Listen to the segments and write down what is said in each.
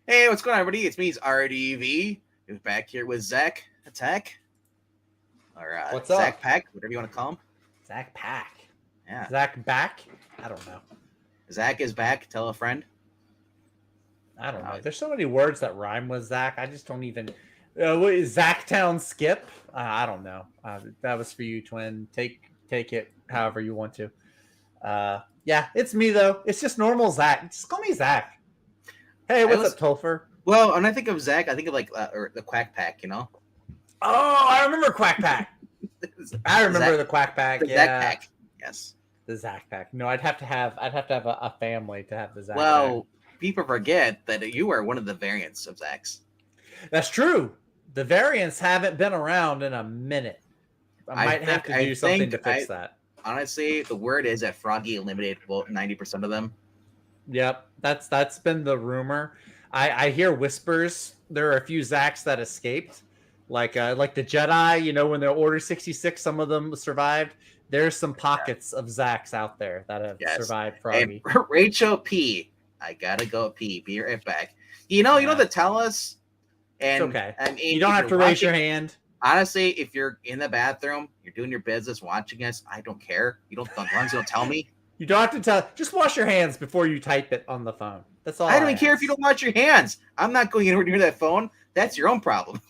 Hey, what's going on, everybody? It's me, it's RDV. We're back here with Zach Attack, or What's Zach up? Pack, whatever you want to call him. Zach Pack. Yeah, Zach back? I don't know. Zach is back. Tell a friend. I don't Uh, know. There's so many words that rhyme with Zach. I just don't even. What is Zachtown Skip? I don't know. That was for you, twin. Take it however you want to. Yeah, it's me though. It's just normal Zach. Just call me Zach. Hey, I what's was up, Topher? well, when I think of Zach, I think of like or the Quack Pack. Oh, I remember Quack Pack. I remember Zach, the Quack Pack. the Zach Yeah, Pack. Yes. the Zach Pack. No, I'd have to have a family to have the Zach Pack. Well, people forget that you are one of the variants of Zach's. That's true. The variants haven't been around in a minute. I I might have think. to I do something think. to fix that. Honestly, the word is that Froggy eliminated about 90% of them. Yep, that's been the rumor. I hear whispers. There are a few Zachs that escaped, like the Jedi. When they're Order 66, some of them survived. There's some pockets of Zachs out there that have Yes. survived And Froggy. Rachel P. I gotta go pee. Be right back. You know Yeah, to tell us. it's And okay. I You mean, don't if have you're to raise watching, your hand. honestly, if you're in the bathroom, you're doing your business, watching us, I don't care. You don't, as long as you don't tell me. You don't have to tell. Just wash your hands before you type it on the phone. That's all I don't I even care if you ask. don't wash your hands. I'm not going anywhere near that phone. That's your own problem.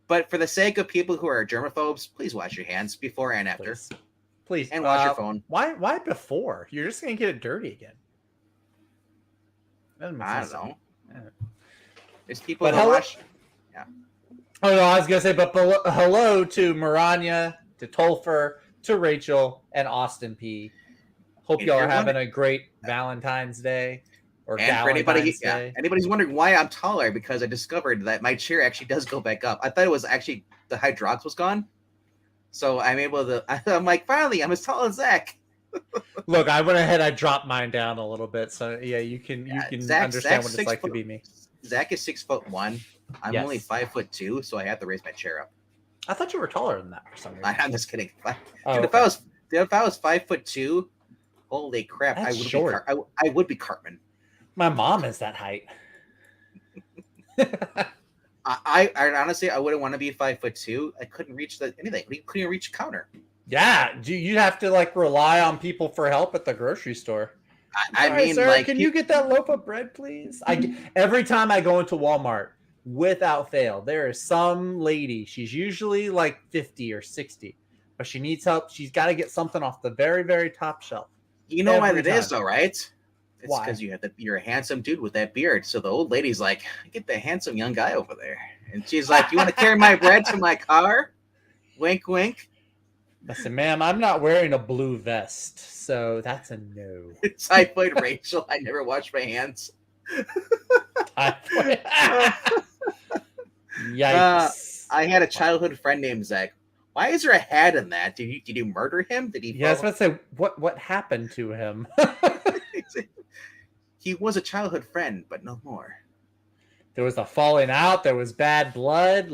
But for the sake of people who are germaphobes, please wash your hands before and after, Please, please. and wash your phone. Why before? You're just gonna get it dirty again. That doesn't make I don't sense to me. know. Yeah. There's people But who hello. wash. Yeah. Oh no, I was gonna say, but hello to Maranya, to Tolfer, to Rachel, and Austin P. Hope And y'all are everyone, having a great Valentine's Day or and for anybody, Galentine's Day. anybody's wondering why I'm taller, because I discovered that my chair actually does go back up. I thought it was actually the hydrox was gone, so I'm able to. I'm like, finally, I'm as tall as Zach. Look, I went ahead. I dropped mine down a little bit, so yeah, you Yeah, can understand Zach's what it's six like to foot. be me. Zach is 6'1". I'm only Yes, 5'2", so I have to raise my chair up. I thought you were taller than that for some reason. I'm just kidding. Oh, Dude, okay. if I was 5'2", holy crap, That's I would short. be. I would be Cartman. My mom is that height. I honestly, I wouldn't want to be 5'2". I couldn't reach anything. We couldn't reach a counter. Yeah, you'd have to rely on people for help at the grocery store. I Sorry, mean, sir. like, Can you get that loaf of bread, please? Every time I go into Walmart, without fail, there is some lady. She's usually like 50 or 60, but she needs help. She's got to get something off the very, very top shelf. you know what Every it is, time. though, right? It's Why? because you're a handsome dude with that beard. So the old lady's like, get the handsome young guy over there, and she's like, you want to carry my bread to my car? Wink, wink. Listen, ma'am, I'm not wearing a blue vest, so that's a no. Typhoid Rachel. I never wash my hands. Yikes. I had a childhood friend named Zach. Why is there a hat in that? Did you murder him? Did he? Yeah, I was about to say, what happened to him? He was a childhood friend, but no more. There was a falling out. There was bad blood.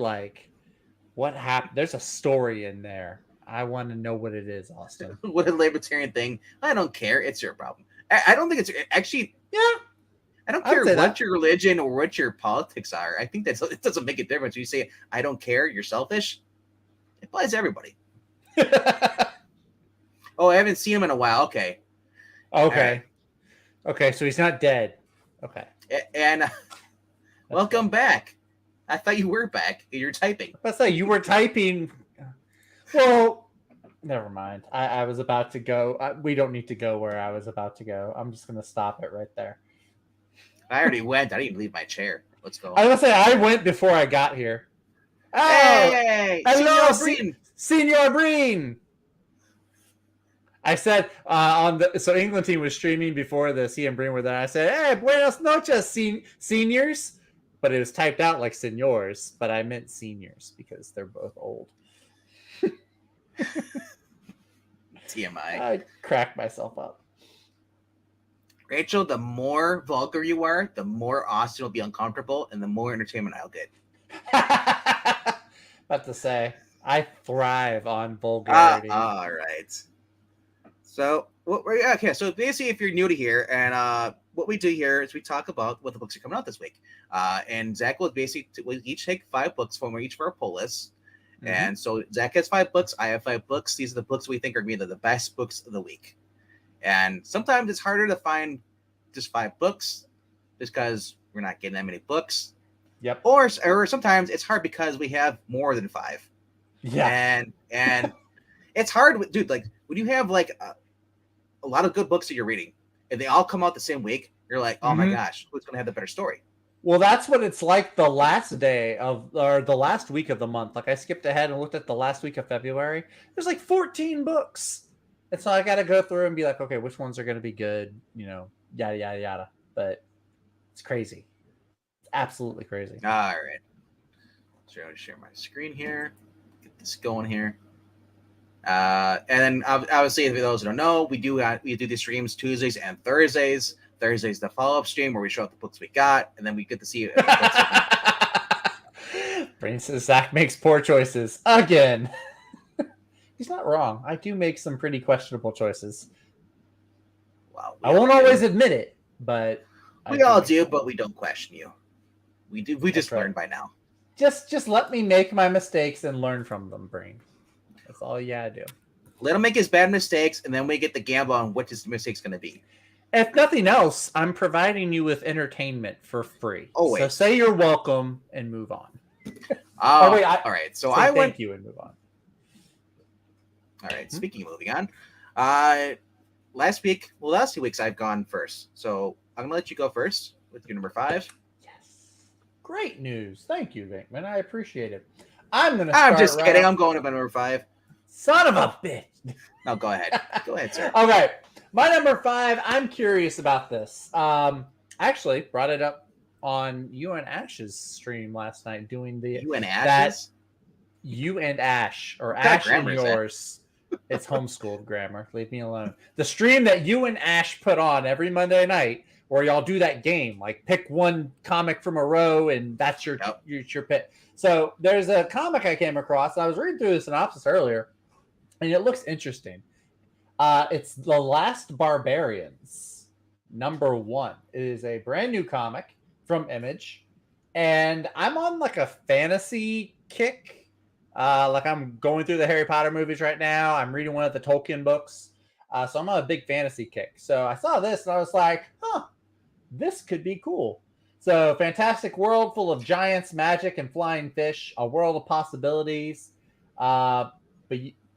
What happened? There's a story in there. I want to know what it is, Austin. What a libertarian thing. I don't care. It's your problem. I don't think it's actually. Yeah. I don't I would care say what that. your religion or what your politics are. I think it doesn't make a difference. You say, I don't care, you're selfish. It applies to everybody. Oh, I haven't seen him in a while. Okay. Okay. Okay, so he's not dead. Okay. And welcome back. I thought you were back. You're typing. Let's say you were typing. Well, never mind. I was about to go. We don't need to go where I was about to go. I'm just going to stop it right there. I already went. I didn't even leave my chair. Let's go. I was going to say, I went before I got here. Oh, hey! hello, Senor Breen! Senor Breen! I said so England team was streaming before the CM Breen were there. I said, "Hey, buenos noches, seniors," but it was typed out like seniors, but I meant seniors because they're both old. TMI. I cracked myself up. Rachel, the more vulgar you are, the more Austin will be uncomfortable, and the more entertainment I'll get. About to say, I thrive on vulgarity. All right. So Okay, so basically, if you're new to here, and what we do here is we talk about what the books are coming out this week. And Zach will basically we each take 5 books from each of our pull lists. Mm-hmm. And so Zach has 5 books, I have 5 books. These are the books we think are going to be the best books of the week. And sometimes it's harder to find just 5 books, just because we're not getting that many books. Yep. Or sometimes it's hard because we have more than 5. Yeah. And it's hard, dude. Like when you have like a lot of good books that you're reading, and they all come out the same week, you're like, oh my gosh, who's going to have the better story? Well, that's what it's like the last day of, or the last week of the month. Like I skipped ahead and looked at the last week of February. There's like 14 books. And so I got to go through and be like, okay, which ones are going to be good? Yada, yada, yada. But it's crazy. It's absolutely crazy. All right. So I'm going to share my screen here. Get this going here. And then obviously, for those who don't know, we do these streams Tuesdays and Thursdays. Thursday's the follow-up stream where we show up the books we got, and then we get to see it. Brain says Zach makes poor choices again. He's not wrong. I do make some pretty questionable choices. Wow, I won't always admit it, but we all do. But we don't question you. We do. We just learn by now. Just let me make my mistakes and learn from them, Brain. That's all you gotta do. Let him make his bad mistakes, and then we get the gamble on what his mistake's going to be. If nothing else, I'm providing you with entertainment for free. Always. So say you're welcome and move on. All right. So I went. Thank you and move on. All right. Speaking of moving on, last 2 weeks I've gone first. So I'm gonna let you go first with your number 5. Yes. Great news. Thank you, Vinkman. I appreciate it. I'm just kidding. I'm going to my number 5. Son of a bitch. No, go ahead. Go ahead, sir. Okay. My number 5, I'm curious about this. Actually brought it up on you and Ash's stream last night doing the You and Ash's? You and Ash, or What Ash and grammar is that? yours. It's homeschooled grammar. Leave me alone. The stream that you and Ash put on every Monday night where y'all do that game, like pick one comic from a row and that's your pick. So there's a comic I came across. I was reading through the synopsis earlier and it looks interesting. It's The Last Barbarians, number 1. It is a brand new comic from Image, and I'm on like a fantasy kick. Like I'm going through the Harry Potter movies right now. I'm reading one of the Tolkien books, so I'm on a big fantasy kick. So I saw this and I was like, this could be cool. So fantastic world full of giants, magic, and flying fish. A world of possibilities. But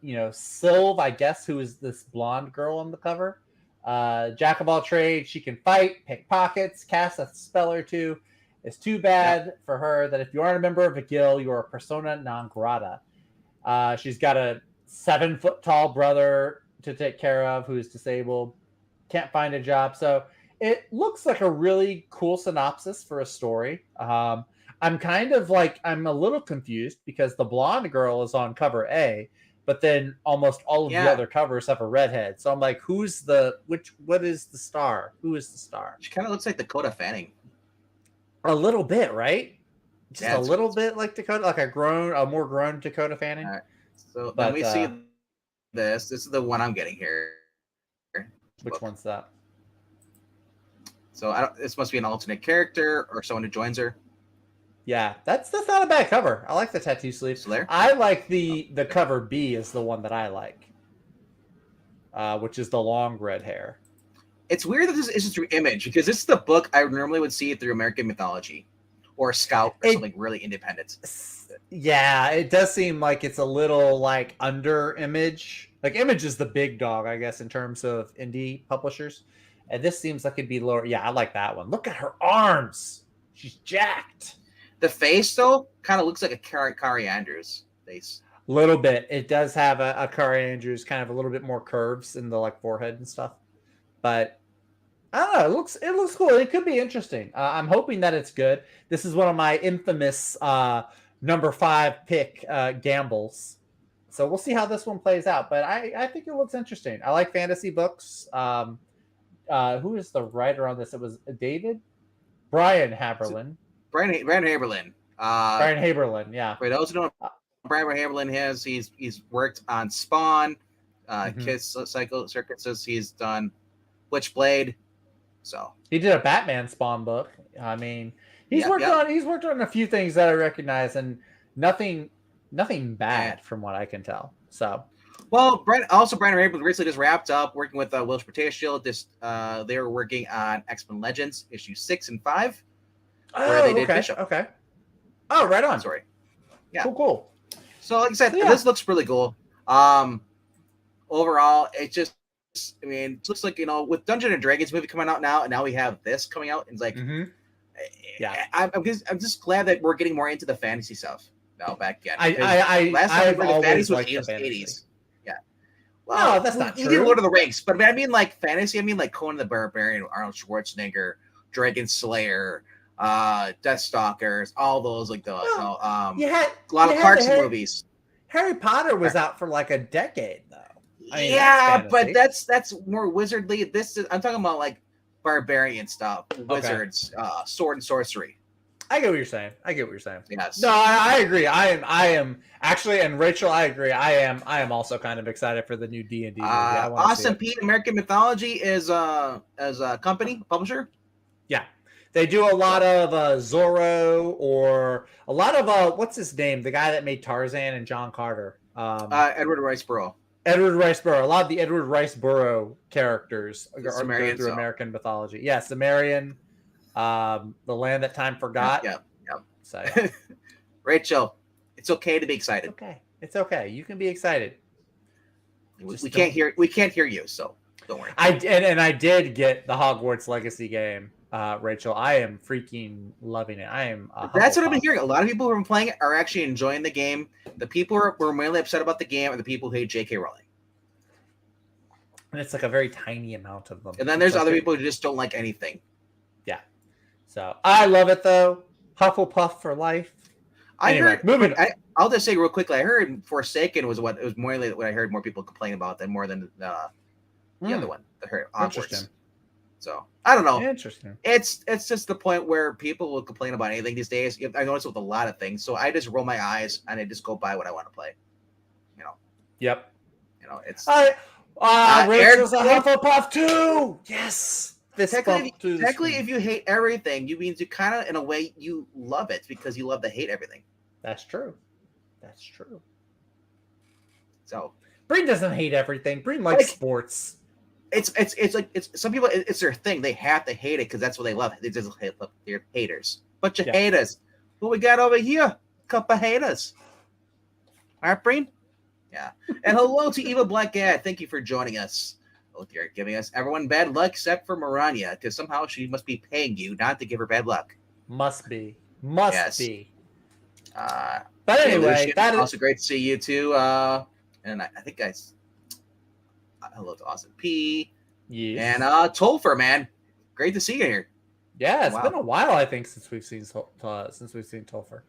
Sylve, I guess, who is this blonde girl on the cover. Jack of all trades. She can fight, pick pockets, cast a spell or two. It's too bad for her that if you aren't a member of a guild, you're a persona non grata. She's got a 7-foot-tall brother to take care of who's disabled. Can't find a job. So it looks like a really cool synopsis for a story. I'm kind of like, I'm a little confused because the blonde girl is on cover A, but then almost all of the other covers have a redhead. So I'm like, what is the star? Who is the star? She kind of looks like Dakota Fanning. A little bit, right? Just a little bit like Dakota, like a more grown Dakota Fanning. All right. So then we see this. This is the one I'm getting here. Which one's that? So this must be an alternate character or someone who joins her. Yeah, that's not a bad cover. I like the tattoo sleeves. I like the cover B is the one that I like, which is the long red hair. It's weird that this isn't through Image because this is the book I normally would see through American Mythology or Scout or something really independent. Yeah, it does seem like it's a little like under Image. Like Image is the big dog, I guess, in terms of indie publishers. And this seems like it'd be lower. Yeah, I like that one. Look at her arms. She's jacked. The face, though, kind of looks like a Kari Andrews face. A little bit. It does have a Kari Andrews, kind of a little bit more curves in the like forehead and stuff. But I don't know. It looks cool. It could be interesting. I'm hoping that it's good. This is one of my infamous number 5 pick gambles. So we'll see how this one plays out. But I think it looks interesting. I like fantasy books. Who is the writer on this? It was Brian Haberlin. Brian Haberlin. Brian Haberlin, yeah. For those who don't know, Brian Haberlin he's worked on Spawn, Kiss Cycle Circuses. He's done Witchblade. So he did a Batman Spawn book. I mean, he's Yep, worked yep. on a few things that I recognize, and nothing bad And- from what I can tell. So Well, Brandon Raven recently just wrapped up working with Will Shield. They were working on X-Men Legends issue 6 and 5, where they did Bishop. Okay. Oh, right on. Sorry. Yeah. Cool. So, like I said, So, this looks really cool. Overall, it just, I mean, it looks like, with Dungeons and Dragons movie coming out now, and now we have this coming out, and it's like, yeah, I'm just glad that we're getting more into the fantasy stuff now back again. Last time I've the always fantasy liked the was fantasy. 80s. Yeah. Well, no, that's not we true. did Lord of the Rings, but I mean like fantasy. I mean like Conan the Barbarian, Arnold Schwarzenegger, Dragon Slayer, Deathstalkers, all those like a lot of Clarkson movies. Harry Potter was out for like a decade though. I mean, but that's more wizardly. I'm talking about like barbarian stuff, wizards, sword and sorcery. I get what you're saying. Yes. No, I agree. I am actually, and Rachel, I agree. I am also kind of excited for the new D&D movie. Awesome Pete American Mythology is as a company publisher. Yeah, they do a lot of Zorro, or a lot of what's his name, the guy that made Tarzan and John Carter. Edward Rice Burroughs. A lot of the Edward Rice Burroughs characters are Sumerian through American mythology. Yeah, Sumerian, the land that time forgot. Yeah. So, yeah. Rachel, it's okay to be excited. It's okay. You can be excited. We can't hear you, so don't worry. I did get the Hogwarts Legacy game, Rachel. I am freaking loving it. That's what I've been hearing. A lot of people who have been playing it are actually enjoying the game. The people who are mainly upset about the game are the people who hate J.K. Rowling. And it's like a very tiny amount of them. And then there's other people who just don't like anything. Yeah. So I love it though. Hufflepuff for life. I'll just say real quickly. I heard Forsaken was what I heard more people complain about than more than the other one. I heard Hogwarts. So I don't know. Interesting. It's just the point where people will complain about anything these days. I notice with a lot of things. So I just roll my eyes and I just go buy what I want to play. Yep. It's. Rachel's a Hufflepuff too. Yes. Technically, if you hate everything, you means you kind of, in a way, you love it because you love to hate everything. That's true. So Breen doesn't hate everything. Breen likes sports. It's some people, it's their thing. They have to hate it because that's what they love. They just hate. They're haters. Bunch of haters. Who we got over here? Couple haters. All right, Breen? Yeah. And hello to Eva Black Gad. Thank you for joining us. You're giving us everyone bad luck except for Marania, because somehow she must be paying you not to give her bad luck. Must be. But anyway, that is also great to see you too. And I think hello to Awesome P. Yes. And Tolfer, man, great to see you here. Yeah, it's been a while, I think, since we've seen Tolfer.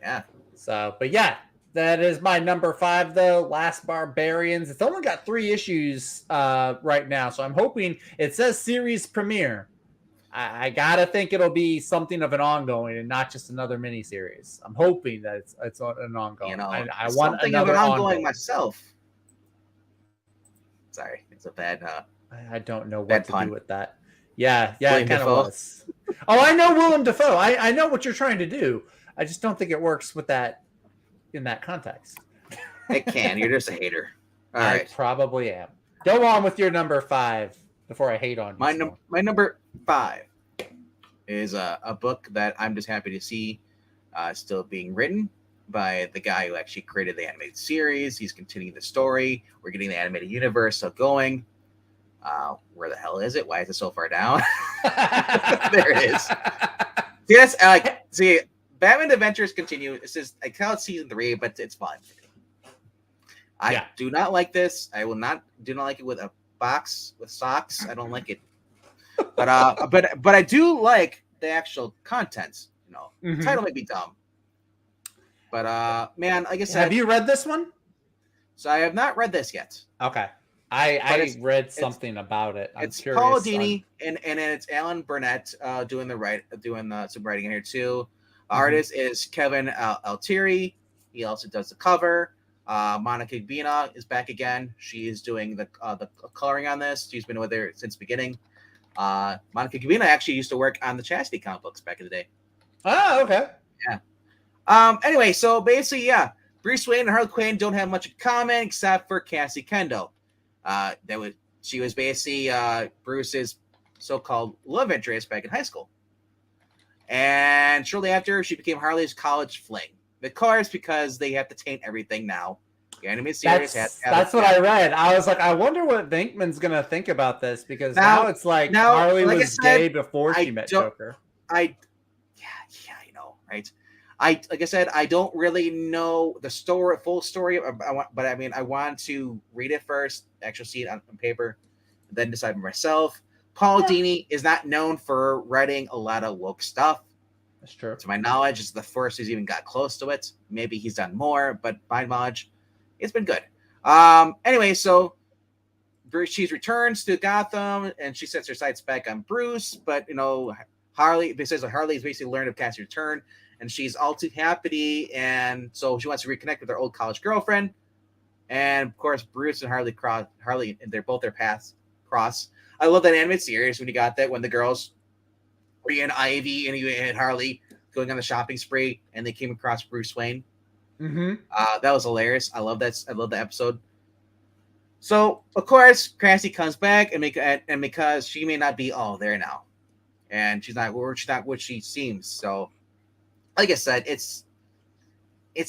Yeah. So, but yeah. That is my number 5, though. Last Barbarians. It's only got 3 issues right now, so I'm hoping it says series premiere. I gotta think it'll be something of an ongoing and not just another miniseries. I'm hoping that it's an ongoing. I want something another of an ongoing myself. Sorry, it's a bad. I don't know what to do with that. Yeah, William it kind of Dafoe. was. Oh, I know Willem Dafoe. I know what you're trying to do. I just don't think it works with that. In that context. It can. You're just a hater. All I right. Probably am. Go on with your number 5 before I hate on you. My number 5 is a book that I'm just happy to see still being written by the guy who actually created the animated series. He's continuing the story. We're getting the animated universe still going. Where the hell is it? Why is it so far down? There it is. Yes, see, Batman Adventures continue. It's just, I call it season 3, but it's fun. I do not like this. I do not like it with a box with socks. I don't like it. But I do like the actual content. The title may be dumb. But man, like I said, have you read this one? So I have not read this yet. Okay. I read something about it. It's Paul Dini and it's Alan Burnett doing some writing in here too. Artist is Kevin Altieri. He also does the cover. Monica Gbina is back again. She is doing the coloring on this. She's been with her since the beginning. Monica Gbina actually used to work on the Chastity comic books back in the day. Oh, okay. Yeah. Anyway, so basically, yeah, Bruce Wayne and Harley Quinn don't have much in common except for Cassie Kendo. She was basically Bruce's so-called love interest back in high school. And shortly after, she became Harley's college fling. Of course, because they have to taint everything now. The animated series that's what I read. I was like, I wonder what Venkman's gonna think about this, because now it's like Harley like was gay before she met Joker. I know, right? Like I said, I don't really know the full story, but I mean, I want to read it first, actually see it on paper, then decide for myself. Paul Dini is not known for writing a lot of woke stuff. That's true. To my knowledge, it's the first who's even got close to it. Maybe he's done more, but by knowledge, it's been good. Anyway, so she returns to Gotham and she sets her sights back on Bruce, but Harley says Harley's basically learned of Cassie's return, and she's all too happy, and so she wants to reconnect with her old college girlfriend. And of course, Bruce and Harley, and their paths cross. I love that animated series when you got that, when the girls were in Ivy and you had Harley going on the shopping spree and they came across Bruce Wayne. Mm-hmm. That was hilarious. I love that. I love the episode. So of course, Cassie comes back and because she may not be all there now, and she's not what she seems. So, like I said, it's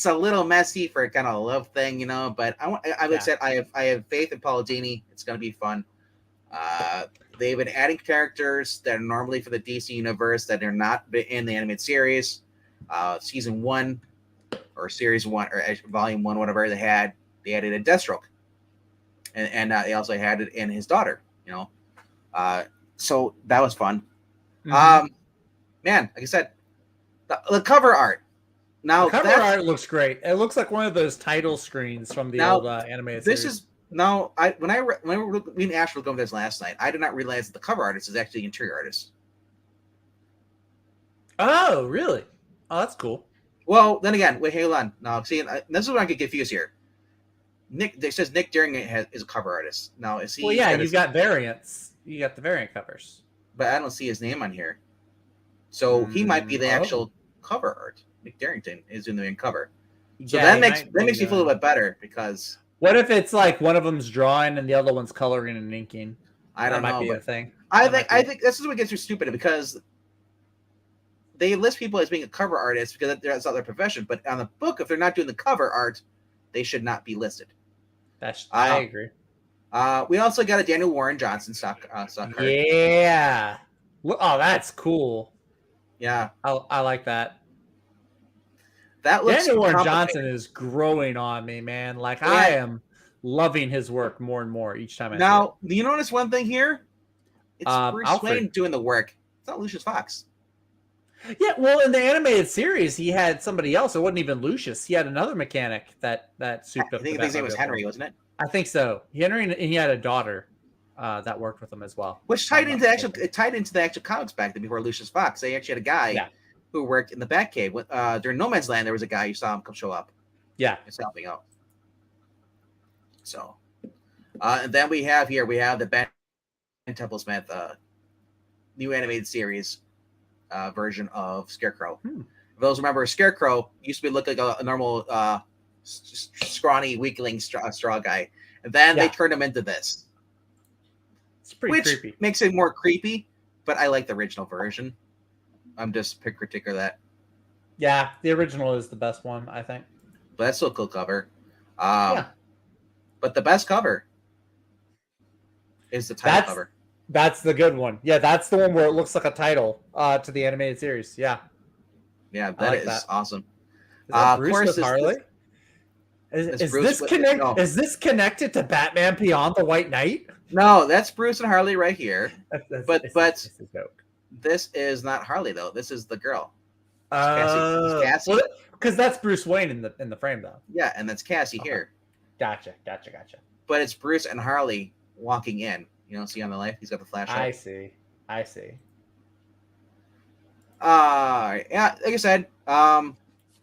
a little messy for a kind of love thing, But I have faith in Paul Dini. It's gonna be fun. They've been adding characters that are normally for the DC universe that are not in the animated series. Season 1 or series 1 or volume 1, whatever they added a Deathstroke, and they also had it in his daughter. So that was fun. Mm-hmm. Man, like I said, the cover art. Now the cover art looks great. It looks like one of those title screens from the old animated series. When me and Ash were going over this last night, I did not realize that the cover artist is actually the interior artist. Oh, really? Oh, that's cool. Well, then again, wait, hold on. Now, see, this is where I get confused here. It says Nick Daring is a cover artist. Now, is he? Well, yeah, you've got variants. You got the variant covers, but I don't see his name on here. So he might be the actual cover art. Nick Darrington is in the main cover. So that makes me feel a little bit better, because. What if it's like one of them's drawing and the other one's coloring and inking? I don't know. That might be a thing. I think this is what gets you stupid, because they list people as being a cover artist because that's not their profession. But on the book, if they're not doing the cover art, they should not be listed. I agree. We also got a Daniel Warren Johnson stock card. Yeah. Oh, that's cool. Yeah. I like that. That looks Daniel Warren Johnson is growing on me, man. Like, I am loving his work more and more each time I see it. Do you notice one thing here? It's Bruce Wayne doing the work. It's not Lucius Fox. Yeah, well, in the animated series, he had somebody else. It wasn't even Lucius. He had another mechanic that souped up. I think his name was Henry, wasn't it? I think so. Henry, and he had a daughter that worked with him as well. Which tied into the actual comics back then before Lucius Fox. They actually had a guy who worked in the Batcave. During No Man's Land, there was a guy you saw him show up. Yeah. It's helping out. So, and then we have the Ben Temple-Smith new animated series version of Scarecrow. For those who remember, Scarecrow used to look like a normal scrawny weakling straw guy, and then they turned him into this. It's pretty creepy. Makes it more creepy, but I like the original version. I'm just a critic of that. Yeah, the original is the best one, I think. But that's still a cool cover. But the best cover is the title cover. That's the good one. Yeah, that's the one where it looks like a title to the animated series. Yeah. Yeah, that is awesome. Is that Bruce with Harley? Is this connected to Batman Beyond the White Knight? No, that's Bruce and Harley right here. But this is not Harley though. This is the girl. Cassie. Because that's Bruce Wayne in the frame though. Yeah, and that's Cassie here. Gotcha. But it's Bruce and Harley walking in. See on the light, he's got the flashlight. I see. Yeah, like I said,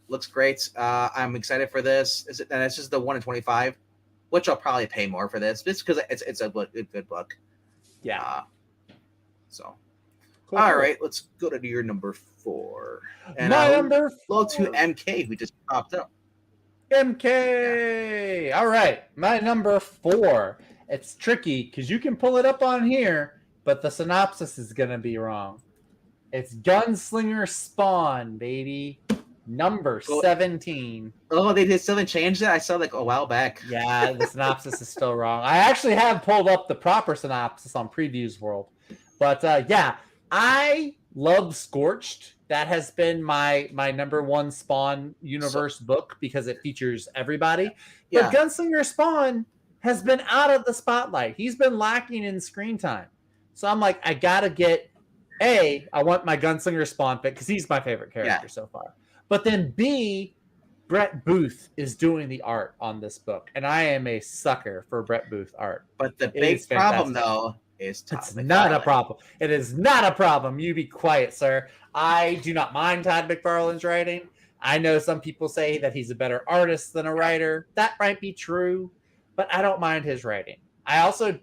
looks great. I'm excited for this. And it's just the 1 in 25, which I'll probably pay more for this, just because it's a good book. Yeah. So, Cool, all cool. right, let's go to your number 4. And My number hello to 4. MK, who just popped up. MK. All right, my number 4. It's tricky because you can pull it up on here, but the synopsis is gonna be wrong. It's Gunslinger Spawn, baby. Number 17. Oh, they did something change that? I saw like a while back. Yeah, the synopsis is still wrong. I actually have pulled up the proper synopsis on Previews World. But yeah, I love Scorched. That has been my number 1 Spawn universe book because it features everybody. But Gunslinger Spawn has been out of the spotlight. He's been lacking in screen time. So I'm like, I gotta get I want my Gunslinger Spawn pick because he's my favorite character so far. But then B, Brett Booth is doing the art on this book, and I am a sucker for Brett Booth art. But the big problem, though, is it's not a problem. It is not a problem. You be quiet, sir. I do not mind Todd McFarlane's writing. I know some people say that he's a better artist than a writer. That might be true, but I don't mind his writing. I also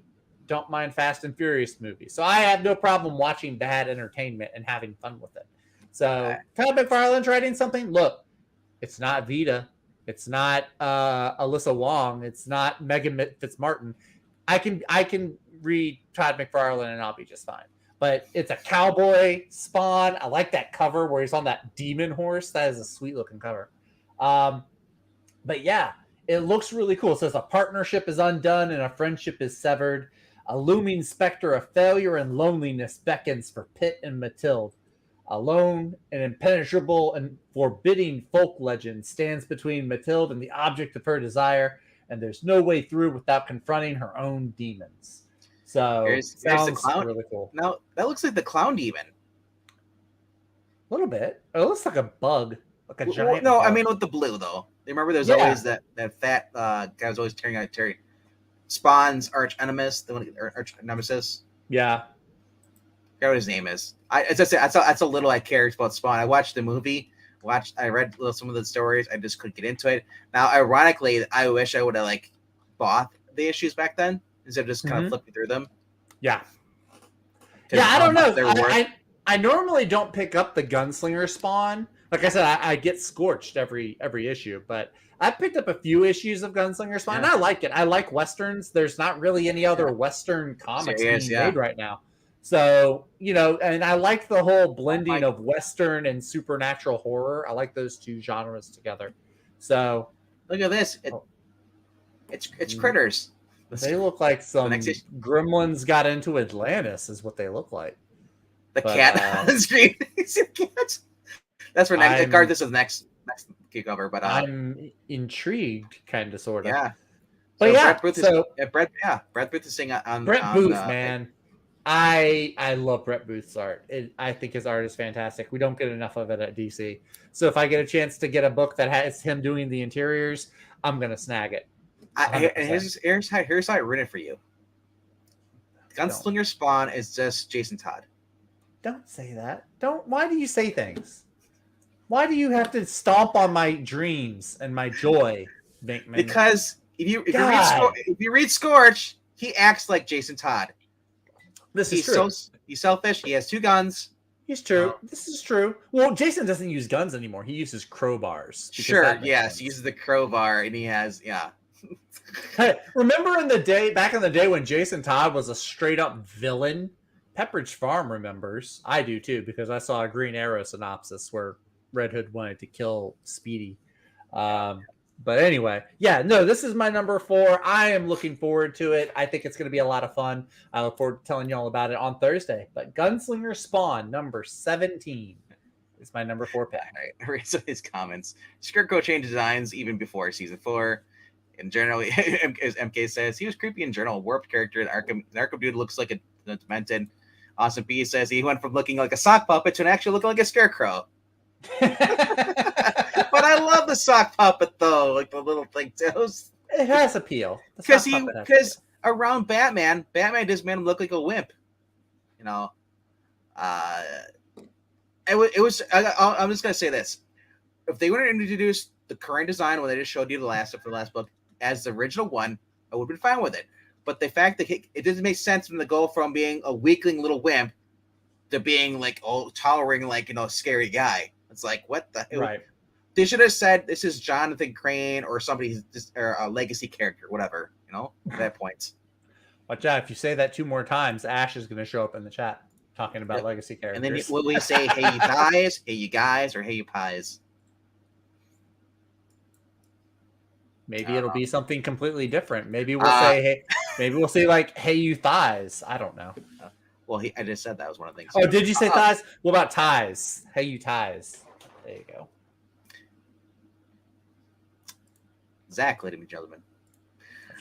don't mind Fast and Furious movies, so I have no problem watching bad entertainment and having fun with it. So Todd McFarlane's writing something. Look, it's not Vita. It's not Alyssa Wong. It's not Megan Fitzmartin. I can read Todd McFarlane and I'll be just fine. But it's a cowboy Spawn. I like that cover where he's on that demon horse. That is a sweet looking cover. But yeah, it looks really cool. It says a partnership is undone and a friendship is severed. A looming specter of failure and loneliness beckons for Pitt and Mathilde. Alone, an impenetrable and forbidding folk legend stands between Mathilde and the object of her desire, and there's no way through without confronting her own demons. So, here's the clown. Really cool. Now, that looks like the clown demon. A little bit. It looks like a bug, like a giant No, bug. I mean with the blue, though. Remember there's always that fat guy was always tearing out Terry. Spawn's arch nemesis. Yeah. I forget what his name is. That's a little I care about Spawn. I watched the movie. I read some of the stories. I just couldn't get into it. Now, ironically, I wish I would have bought the issues back then instead of just kind of flipping through them. Yeah. Yeah, I don't know. I normally don't pick up the Gunslinger Spawn. Like I said, I get Scorched every issue, but I picked up a few issues of Gunslinger Spawn. And I like it. I like Westerns. There's not really any other Western comics being made right now. So, and I like the whole blending of Western and supernatural horror. I like those two genres together. So look at this. It's critters. They look like some gremlins got into Atlantis is what they look like. The cat on the screen. That's for next card. This is next cover, but I'm intrigued, kind of, sort of. Yeah. But Brett Booth is saying on Brett Booth, man. I love Brett Booth's art. I think his art is fantastic. We don't get enough of it at DC. So if I get a chance to get a book that has him doing the interiors, I'm gonna snag it. Here's how I read it for you. Gunslinger Spawn is just Jason Todd. Don't say that. Why do you say things? Why do you have to stomp on my dreams and my joy, Bankman? Because if you read Scorch, he acts like Jason Todd. He's true. He's selfish. He has 2 guns. He's true. This is true. Well, Jason doesn't use guns anymore. He uses crowbars. Sure. Yes, he uses the crowbar, and he has Hey, remember back in the day when Jason Todd was a straight up villain? Pepperidge Farm remembers. I do too, because I saw a Green Arrow synopsis where Red Hood wanted to kill Speedy. But anyway, this is my number 4. I am looking forward to it. I think it's going to be a lot of fun. I look forward to telling you all about it on Thursday. But Gunslinger Spawn, number 17, is my number 4 pick. All right, I read some of his comments. Scarecrow changed designs even before season 4. And generally, as MK says, he was creepy in general. Warped character. The Arkham dude looks like a demented. Awesome B says he went from looking like a sock puppet to actually looking like a scarecrow. But I love the sock puppet though, like the little thing toes. It has appeal Because around Batman just made him look like a wimp. It was. I'm just gonna say this: if they would have introduced the current design when they just showed you the last book as the original one, I would have been fine with it. But the fact that it doesn't make sense for them to go from being a weakling little wimp to being like tolerating like scary guy. It's like what the Right. They should have said this is Jonathan Crane or somebody or a legacy character, whatever. At that point. Watch out! If you say that 2 more times, Ash is going to show up in the chat talking about legacy characters. And then will we say, "Hey you guys," "Hey you guys," or "Hey you pies"? Maybe it'll be something completely different. Maybe we'll say, "Hey," maybe we'll say like, "Hey you thighs." I don't know. Well, I just said that was one of the things. Oh, did you say thighs? What about ties? Hey you ties. There you go. Zach, ladies and gentlemen.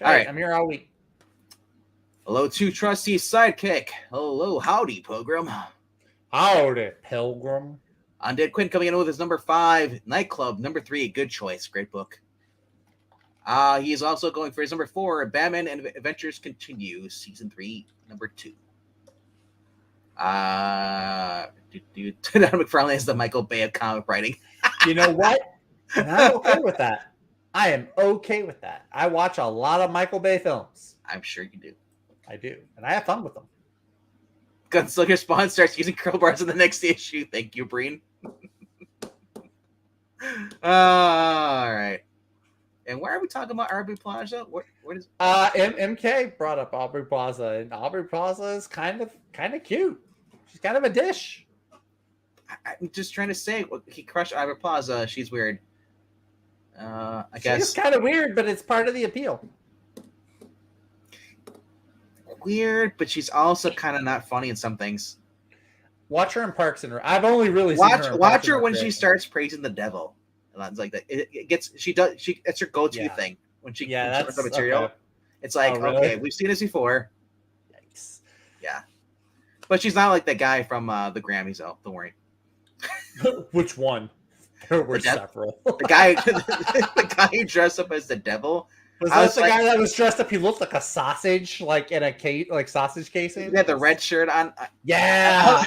All right, I'm here all week. Hello to trusty sidekick. Hello, howdy, Pilgrim. Howdy, Pilgrim. Undead Quinn coming in with his number 5, Nightclub, number 3, good choice, great book. He is also going for his number 4, Batman and Adventures Continue, Season 3, number 2. Adam McFarlane is the Michael Bay of comic writing. You know what? And I'm okay with that. I am okay with that. I watch a lot of Michael Bay films. I'm sure you do. I do. And I have fun with them. Gunslinger Spawn starts using curl bars in the next issue. Thank you, Breen. All right. And why are we talking about Aubrey Plaza? What is MK brought up Aubrey Plaza, and Aubrey Plaza is kind of cute. She's kind of a dish. I'm just trying to say, he crushed Aubrey Plaza. She's weird. I guess it's kind of weird, but it's part of the appeal. Weird, but she's also kind of not funny in some things. Watch her in Parks and Rec. I've only really seen her. Watch her when she starts praising the devil. It's like that. It's her go-to thing when she that's the material. Okay. It's like okay, we've seen this before. Yikes. Yeah, but she's not like that guy from the Grammys. Oh, don't worry. Which one? There were several. The guy who dressed up as the devil. Was that the guy that was dressed up? He looked like a sausage, like in a case, like sausage casing. He had the red shirt on. Yeah.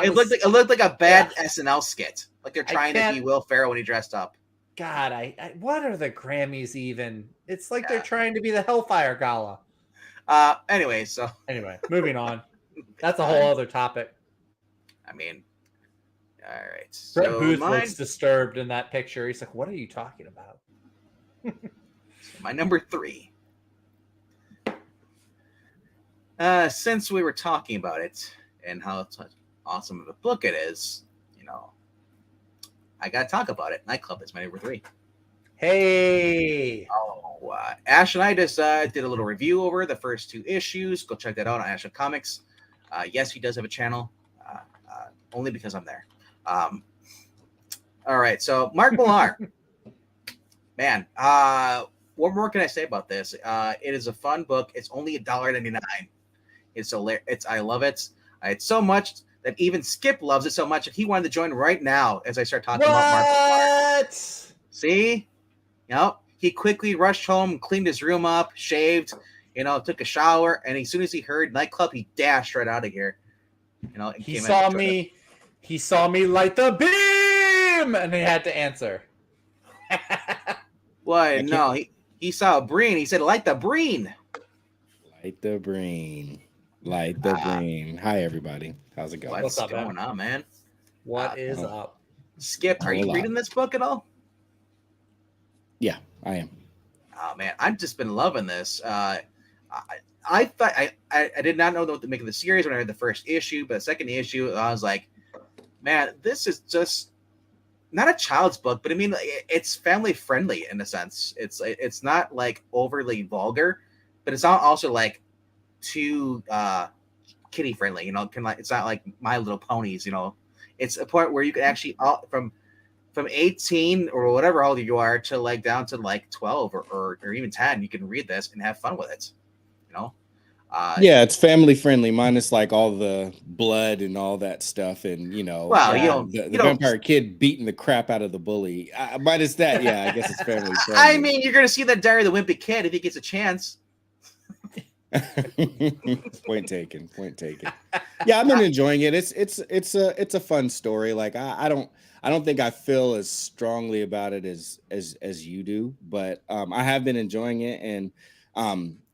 It looked like a bad SNL skit. Like they're trying to be Will Ferrell when he dressed up. God, what are the Grammys even? It's like they're trying to be the Hellfire Gala. Anyway, moving on. That's a whole other topic. I mean, all right. Brett Booth looks disturbed in that picture. He's like, "What are you talking about?" My number 3. Since we were talking about it and how awesome of a book it is, I gotta talk about it. Nightclub is my number 3. Hey. Ash and I just did a little review over the first 2 issues. Go check that out on Ash and Comics. Yes, he does have a channel, only because I'm there. All right, so Mark Millar. Man, what more can I say about this? It is a fun book. It's only $1.99. I love it. It's so much that even Skip loves it so much that he wanted to join right now as I start talking about Mark Millar. See? He quickly rushed home, cleaned his room up, shaved, took a shower, and as soon as he heard Nightclub, he dashed right out of here. He saw me light the beam, and he had to answer. What? No, he saw a Breen. He said, "Light the Breen." Light the Breen. Light the Breen. Hi, everybody. How's it going? What's going on, man? What is up? Skip, are you reading this book at all? Yeah, I am. Oh, man. I've just been loving this. I thought I did not know what to make of the series when I read the first issue, but the second issue, I was like, man, this is just not a child's book, but I mean, it's family friendly in a sense. It's not like overly vulgar, but it's not also like too kiddie friendly. It's not like My Little Ponies. It's a point where you can actually from 18 or whatever old you are to like down to like 12 or even 10, you can read this and have fun with it. Yeah, it's family friendly, minus like all the blood and all that stuff, and the vampire kid beating the crap out of the bully. Minus that, yeah, I guess it's family friendly. I mean, you're gonna see that Diary of the Wimpy Kid if he gets a chance. Point taken. Point taken. Yeah, I've been enjoying it. It's a fun story. Like I don't think I feel as strongly about it as you do, but I have been enjoying it, and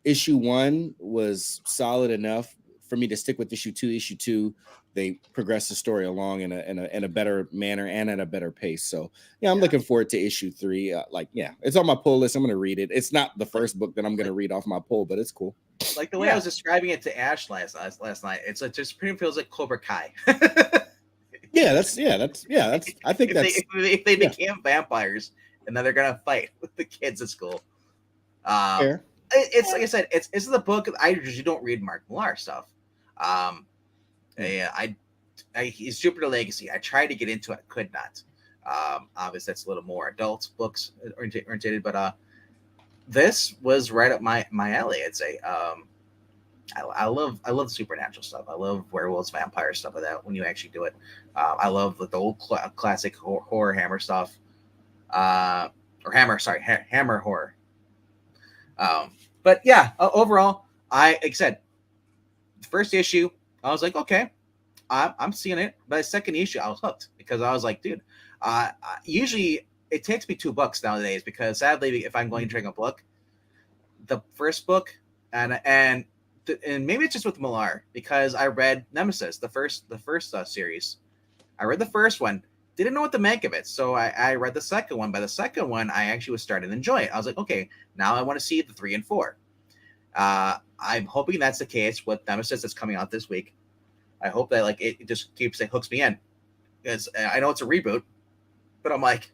issue 1 was solid enough for me to stick with issue 2. Issue 2, they progress the story along in a better manner and at a better pace. So yeah, I'm looking forward to issue 3. It's on my pull list. I'm gonna read it. It's not the first book that I'm gonna read off my pull, but it's cool. Like the way I was describing it to Ash last night, it's like just pretty feels like Cobra Kai. That's I think if they became vampires and then they're gonna fight with the kids at school. Fair. It's like I said, it's the book. I usually don't read Mark Millar stuff. He's Jupiter Legacy. I tried to get into it, could not. Obviously, that's a little more adult books oriented, but this was right up my alley. It's I love the supernatural stuff. I love werewolves, vampires, stuff like that. When you actually do it, I love the old classic horror Hammer stuff, or Hammer horror. But yeah, overall, like I said, the first issue, I was like, okay, I'm seeing it. By the second issue, I was hooked because I was like, dude, usually it takes me $2 nowadays because sadly, if I'm going to drink a book, the first book and maybe it's just with Millar because I read Nemesis, the first series. I read the first one, didn't know what to make of it, so I read the second one. By the second one, I actually was starting to enjoy it. I was like, okay, now I want to see the 3 and 4. I'm hoping that's the case with Nemesis that's coming out this week. I hope that like it just hooks me in because I know it's a reboot, but I'm like,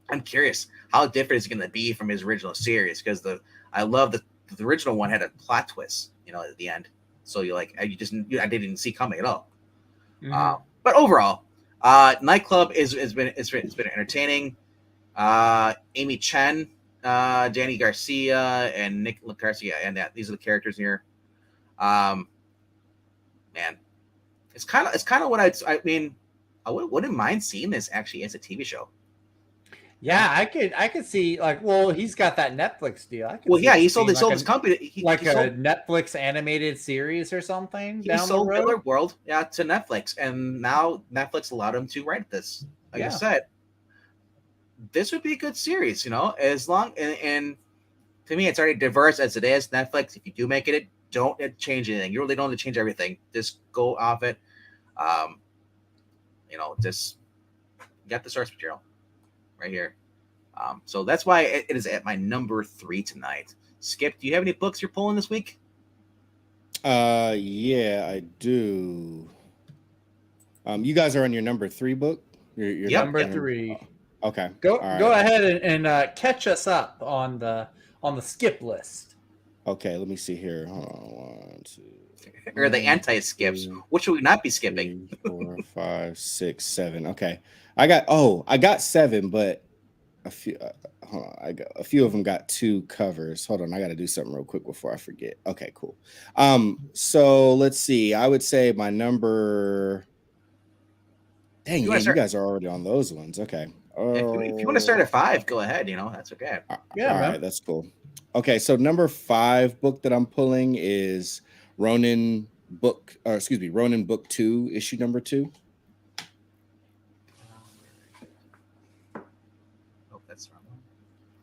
I'm curious how different it's going to be from his original series because I love the original one had a plot twist, at the end. So you're like, I didn't see coming at all. Mm-hmm. But overall, Nightclub has been entertaining. Amy Chen, Danny Garcia, and Nick Garcia, and these are the characters here. Man, it's kind of what I mean. I wouldn't mind seeing this actually as a TV show. Yeah, I could see he's got that Netflix deal. He sold his company, he sold a Netflix animated series or something. He sold Miller World, to Netflix, and now Netflix allowed him to write this. Like I said, this would be a good series, as long and to me, it's already diverse as it is. Netflix, if you do make it, don't change anything. You really don't have to change everything. Just go off it. Just get the source material right here. So that's why it is at my number 3 tonight. Skip, do you have any books you're pulling this week? Yeah, I do. You guys are on your number 3 book? Your number 3. Okay. Go ahead and catch us up on the skip list. Okay, let me see here. Hold on, 1, 2. Or the anti-skips. Which should we not be skipping? 3, 4, 5, 6, 7. Okay. I got 7, but a few a few of them got 2 covers. Hold on, I got to do something real quick before I forget. Okay, cool. So let's see. I would say my number. Dang, you guys are already on those ones. Okay. If you want to start at 5, go ahead. That's okay. Yeah, all right, that's cool. Okay, so number 5 book that I'm pulling is Ronin book 2, issue number 2.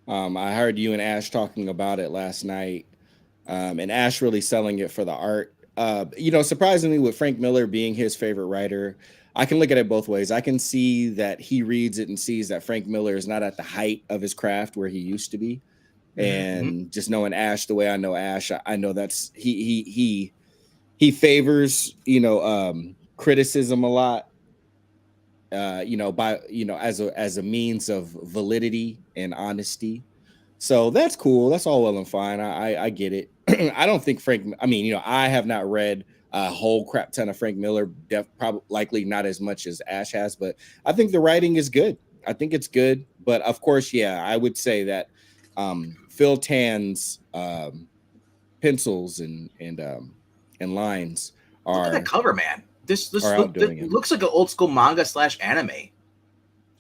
I heard you and Ash talking about it last night, and Ash really selling it for the art. Surprisingly, with Frank Miller being his favorite writer, I can look at it both ways. I can see that he reads it and sees that Frank Miller is not at the height of his craft where he used to be. And just knowing Ash the way I know Ash, I know that's he favors criticism a lot. As a means of validity and honesty. So that's cool. That's all well and fine. I get it. I don't think I have not read a whole crap ton of Frank Miller, probably likely not as much as Ash has, but I think the writing is good. I think it's good. But of course, I would say that Phil Tan's pencils and lines are. Look at the cover, man. This looks like an old school manga / anime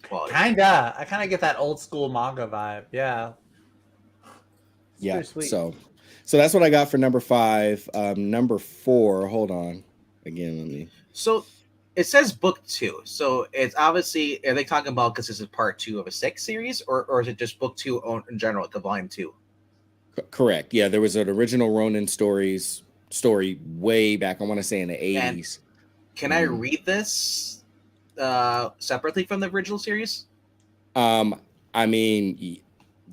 quality. I kind of get that old school manga vibe. Yeah. Yeah. So that's what I got for number 5. Number 4, hold on. Again, let me. So it says book 2. So it's obviously, are they talking about because this is part 2 of a 6 series, or is it just book 2 in general, like a volume 2? Correct. Yeah, there was an original Ronin story way back, I want to say in the And 80s. can I read this separately from the original series? I mean,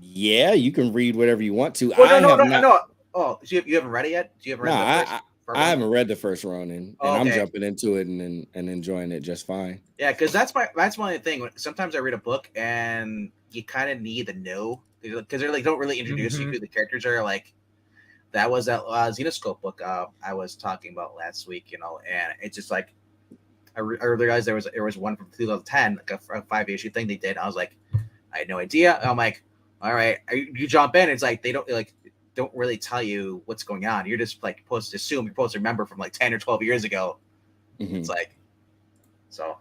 yeah, you can read whatever you want to. Oh, I have not. no. Oh, so you haven't read it yet? Do you haven't No, read the first part I one? haven't read the first Ronin, Oh, and I'm okay. jumping into it and enjoying it just fine. Yeah, because that's my thing. Sometimes I read a book and you kind of need to know because they're like don't really introduce you Mhm. who the characters are. Like that was that Xenoscope book I was talking about last week, and it's just like I realized there was one from 2010, like a 5 issue thing they did. I was like, I had no idea. I'm like, all right, you jump in. It's like they don't really tell you what's going on. You're just like supposed to assume you're supposed to remember from like 10 or 12 years ago. It's like so.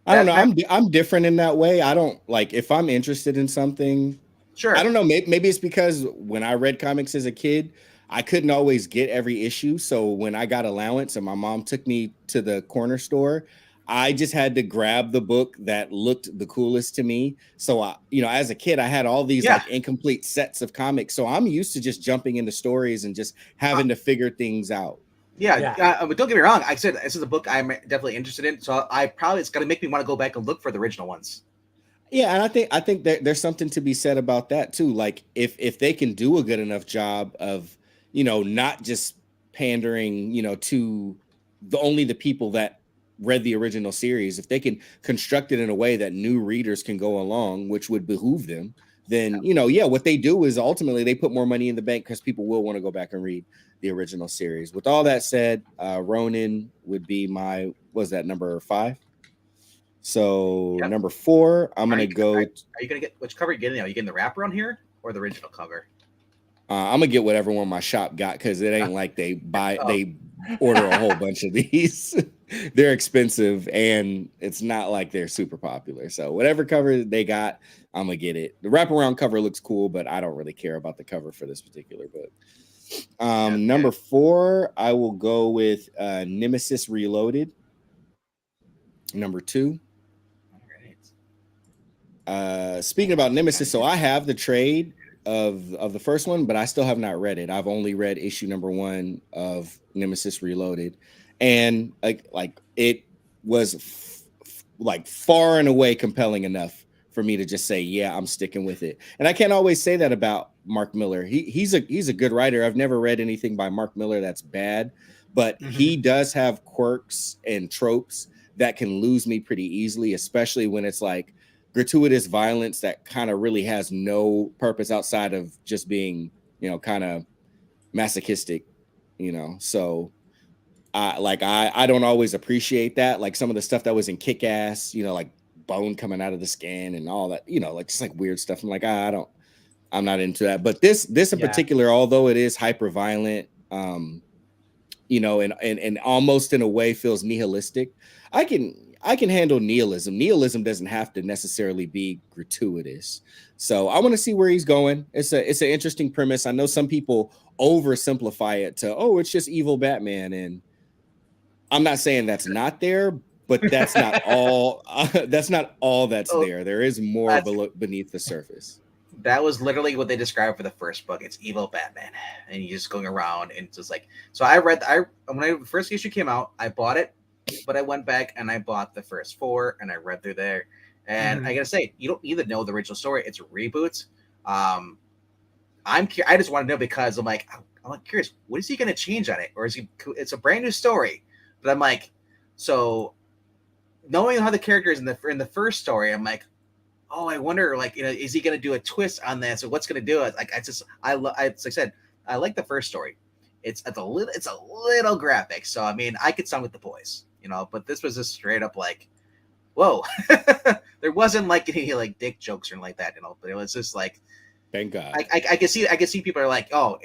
I don't know. I'm different in that way. I don't like if I'm interested in something. Sure. I don't know. Maybe it's because when I read comics as a kid, I couldn't always get every issue. So when I got allowance and my mom took me to the corner store, I just had to grab the book that looked the coolest to me. So as a kid, I had all these like incomplete sets of comics. So I'm used to just jumping into stories and just having to figure things out. Yeah. But don't get me wrong. I said this is a book I'm definitely interested in. So it's going to make me want to go back and look for the original ones. Yeah, and I think that there's something to be said about that too. Like if they can do a good enough job of, not just pandering, to only the people that read the original series, if they can construct it in a way that new readers can go along, which would behoove them, then what they do is ultimately they put more money in the bank because people will want to go back and read the original series. With all that said, Ronin would be number 5? So number 4, I'm gonna go. Are you gonna get which cover are you getting? Are you getting the wraparound here or the original cover? I'm gonna get whatever one my shop got because it ain't like they order a whole bunch of these. They're expensive and it's not like they're super popular. So whatever cover they got, I'm gonna get it. The wraparound cover looks cool, but I don't really care about the cover for this particular book. Number 4, I will go with Nemesis Reloaded. Number 2. Speaking about Nemesis, so I have the trade of the first one, but I still have not read it. I've only read issue number 1 of Nemesis Reloaded, and like it was like far and away compelling enough for me to just say, yeah, I'm sticking with it. And I can't always say that about Mark Miller. He's a good writer. I've never read anything by Mark Miller that's bad, but he does have quirks and tropes that can lose me pretty easily, especially when it's like gratuitous violence that kind of really has no purpose outside of just being, kind of masochistic, So I don't always appreciate that. Like some of the stuff that was in Kick-Ass, like bone coming out of the skin and all that, like just like weird stuff. I'm like, I'm not into that. But this in particular, although it is hyper violent, and almost in a way feels nihilistic, I can handle nihilism. Nihilism doesn't have to necessarily be gratuitous. So I want to see where he's going. It's an interesting premise. I know some people oversimplify it to, it's just evil Batman. And I'm not saying that's not there, but that's not all. That's not all that's there. There is more beneath the surface. That was literally what they described for the first book. It's evil Batman, and he's just going around and just like. So when the first issue came out, I bought it, but I went back and I bought the first 4 and I read through there. And I gotta say, you don't need to know the original story. It's a reboot. I just want to know because I'm curious, what is he going to change on it, or is he? It's a brand new story, but I'm like, so knowing how the characters in the first story, I'm like, oh, I wonder, is he going to do a twist on this, or what's going to do it? Like, like I said, I like the first story. It's a little graphic, so I mean, I could sound with the boys, but this was just straight up like, whoa, there wasn't like any like dick jokes or anything like that, but it was just like, thank God. I can see people are like, oh,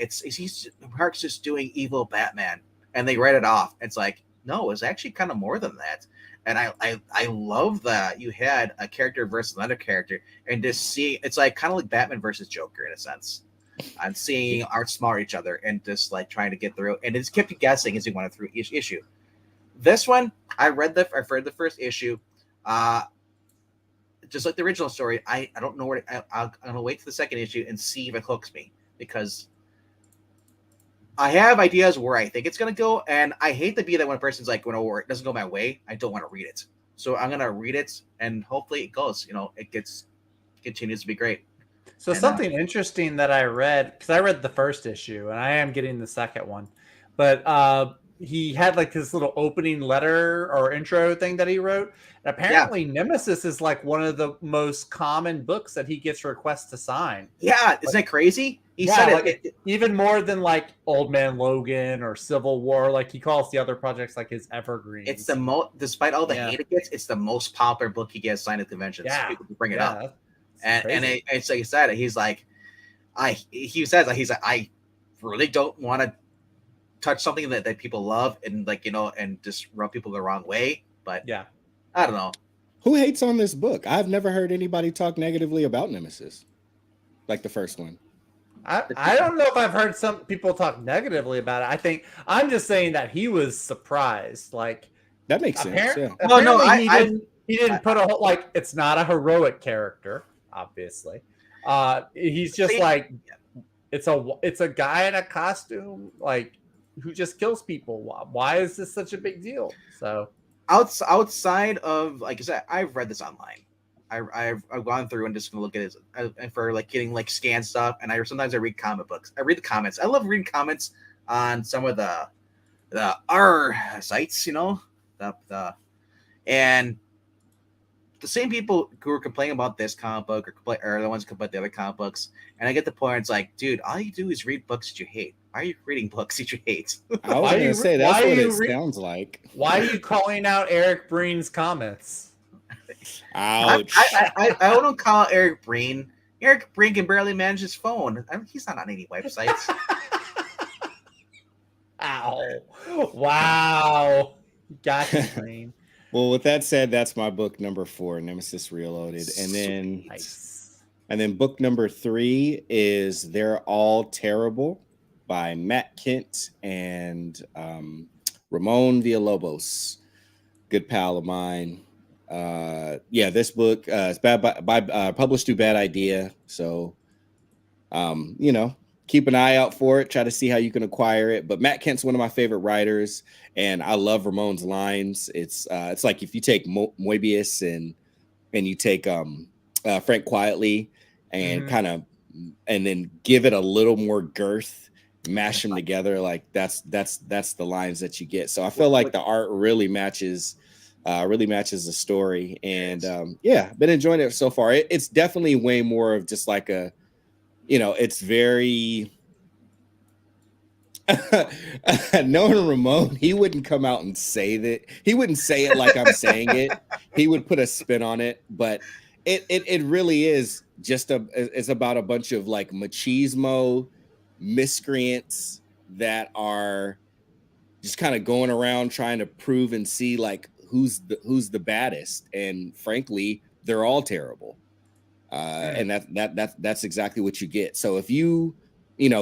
Mark's just doing evil Batman, and they write it off. It's like, no, it's actually kind of more than that. And I love that you had a character versus another character, and to see it's like kind of like Batman versus Joker in a sense. on seeing outsmart each other and just like trying to get through, and it just kept you guessing as you went through each issue. This one, I've read the first issue. Just like the original story, I don't know where I'm gonna wait for the second issue and see if it hooks me, because I have ideas where I think it's gonna go, and I hate to be that one person's like, where it doesn't go my way, I don't want to read it. So I'm gonna read it, and hopefully it goes. It continues to be great. So something interesting that I read, because I read the first issue and I am getting the second one, but he had like this little opening letter or intro thing that he wrote. And apparently Nemesis is like one of the most common books that he gets requests to sign. Yeah, isn't that crazy? He said like even more than like Old Man Logan or Civil War. Like he calls the other projects like his evergreens. It's the most, despite all the hate it gets, it's the most popular book he gets signed at conventions. Yeah, people bring it up. And it's like he said, he's like, I really don't want to touch something that people love and like, and just rub people the wrong way. But yeah, I don't know. Who hates on this book? I've never heard anybody talk negatively about Nemesis, like the first one. I don't know if I've heard some people talk negatively about it. I think I'm just saying that he was surprised. Like that makes sense. Yeah. Well, no, he didn't put a whole, like, it's not a heroic character, obviously. He's just like, it's a guy in a costume, like, who just kills people. Why is this such a big deal? So outside of, like I said, I've read this online. I've gone through and just gonna look at it for like getting like scan stuff, and sometimes I read comic books. I read the comments. I love reading comments on some of the R sites, and the same people who are complaining about this comic book are the ones who complain about the other comic books. And I get the point. It's like, dude, all you do is read books that you hate. Why are you reading books that you hate? I was gonna say that's what it sounds like. Why are you calling out Eric Breen's comments? Ouch. I don't call Eric Breen. Eric Breen can barely manage his phone. He's not on any websites. Ow! Wow! Got you, Breen. Well, with that said, that's my book number 4, Nemesis Reloaded, and then book number 3 is They're All Terrible by Matt Kent and Ramon Villalobos, good pal of mine. This book is published through Bad Idea, so keep an eye out for it. Try to see how you can acquire it. But Matt Kent's one of my favorite writers, and I love Ramon's lines. It's like if you take Moebius and you take Frank Quietly and and then give it a little more girth, mash them together. Like that's the lines that you get. So I feel like the art really matches the story, and been enjoying it so far. It's definitely way more of just like a, it's very knowing Ramon, he wouldn't come out and say that. He wouldn't say it like I'm saying it. He would put a spin on it, but it really is just it's about a bunch of like machismo miscreants that are just kind of going around trying to prove and see like who's the baddest, and frankly they're all terrible, and that's exactly what you get. So if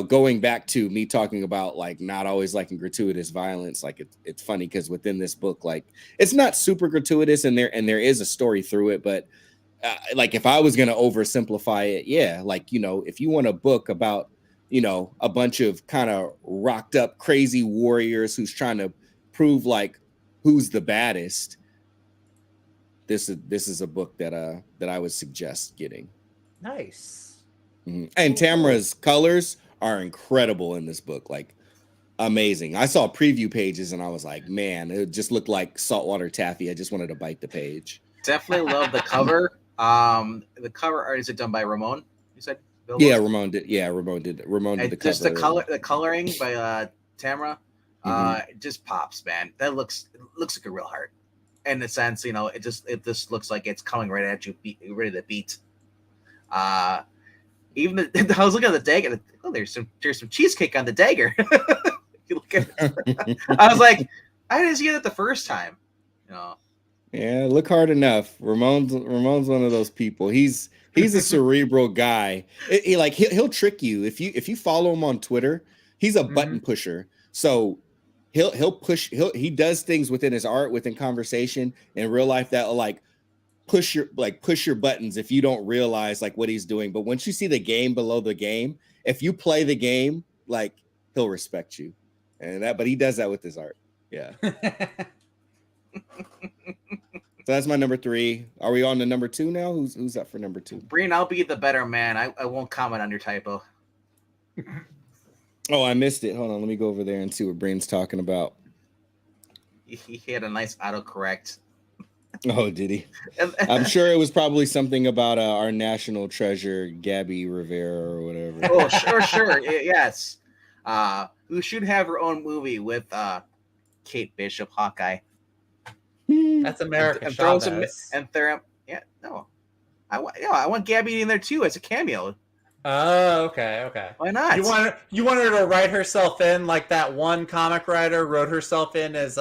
going back to me talking about like not always liking gratuitous violence, like it's funny because within this book, like it's not super gratuitous, and there is a story through it, but like if I was going to oversimplify it, like if you want a book about a bunch of kind of rocked up crazy warriors who's trying to prove like who's the baddest, this is a book that I would suggest getting. Nice. Mm-hmm. And Tamara's colors are incredible in this book, like amazing. I saw preview pages and I was like, man, it just looked like saltwater taffy. I just wanted to bite the page. Definitely love the cover. The cover art, is it done by Ramon? You said? Yeah, Ramon did. Ramon did the just cover. The coloring by Tamara. It just pops, man. It looks like a real heart. In the sense, it just looks like it's coming right at you, ready to beat. Even I was looking at the dagger. Oh, there's some cheesecake on the dagger. You look at it. I was like, I didn't see it the first time. Yeah, look hard enough. Ramon's one of those people. He's a cerebral guy. He'll trick you if you follow him on Twitter. He's a button pusher. So he does things within his art, within conversation, in real life that will like push your buttons if you don't realize like what he's doing. But once you see the game below the game, if you play the game, like he'll respect you. But he does that with his art. Yeah. So that's my number 3. Are we on to number 2 now? Who's up for number 2? Breen, I'll be the better man. I won't comment on your typo. Oh, I missed it. Hold on, let me go over there and see what Breen's talking about. He had a nice autocorrect. Oh, did he? I'm sure it was probably something about our national treasure, Gabby Rivera or whatever. Oh, sure. Yes. Who should have her own movie with Kate Bishop, Hawkeye. That's America Chavez. I want Gabby in there too as a cameo. Oh, okay. Why not? You want her to write herself in like that one comic writer wrote herself in as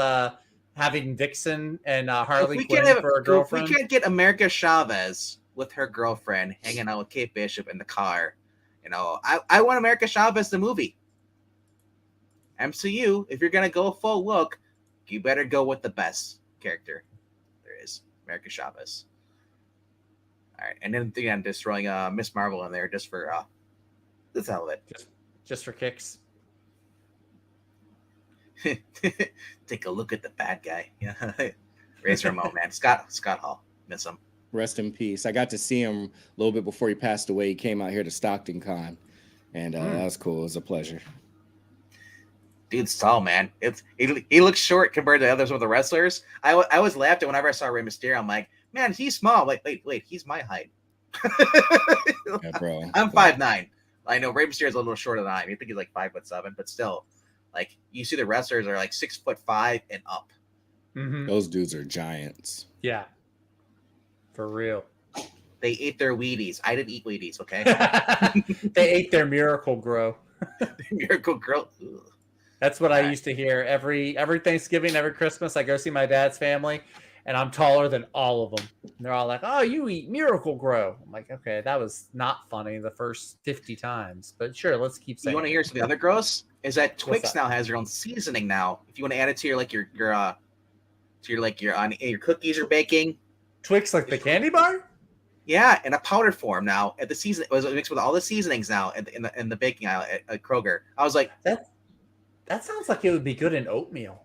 having Vixen and Harley Quinn for a girlfriend? If we can't get America Chavez with her girlfriend hanging out with Kate Bishop in the car, I want America Chavez the movie. MCU, if you're gonna go full look, you better go with the best character there is, America Chavez. All right, and then again, just throwing Miss Marvel in there just for the hell of it. Just for kicks. Take a look at the bad guy. Yeah, Razor Ramon, man. Scott Hall, miss him. Rest in peace. I got to see him a little bit before he passed away. He came out here to Stockton Con, and that was cool. It was a pleasure. Dude's tall, man. He looks short compared to others with the wrestlers. I always laughed at whenever I saw Rey Mysterio. I'm like, man, he's small. Wait, he's my height. Yeah, bro. I'm 5'9". I know Rey Mysterio's a little shorter than I am. You think he's like 5'7", but still, like you see the wrestlers are like 6'5" and up. Mm-hmm. Those dudes are giants. Yeah, for real. They ate their Wheaties. I didn't eat Wheaties. Okay. They ate their Miracle Grow. Miracle Grow. Ugh. That's what I used to hear every Thanksgiving, every Christmas. I go see my dad's family, and I'm taller than all of them. And they're all like, "Oh, you eat Miracle Grow." I'm like, "Okay, that was not funny the first 50 times, but sure, let's keep saying." You want to hear something other gross? Is that Twix now has their own seasoning now? If you want to add it to your cookies you're baking. Twix, like the candy bar? Yeah, in a powdered form now. At the season, it was mixed with all the seasonings now in the baking aisle at Kroger. I was like, that sounds like it would be good in oatmeal.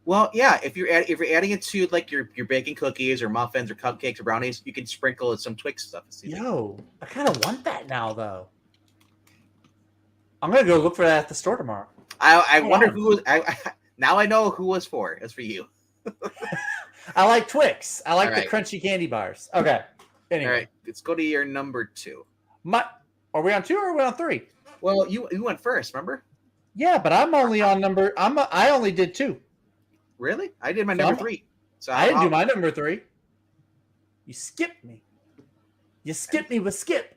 Well, yeah, if you're adding it to like your baking cookies or muffins or cupcakes or brownies, you can sprinkle some Twix stuff. Yo, I kind of want that now, though. I'm gonna go look for that at the store tomorrow. I wonder who. Now I know who was for. It's for you. I like Twix. I like the crunchy candy bars. Okay. Anyway. All right, let's go to your number 2. Are we on 2 or are we on 3? Well, you went first, remember? Yeah, but I'm only on number. I only did 2. Really? I did my number 3. So I didn't do my number 3. You skipped me. You skipped me with Skip.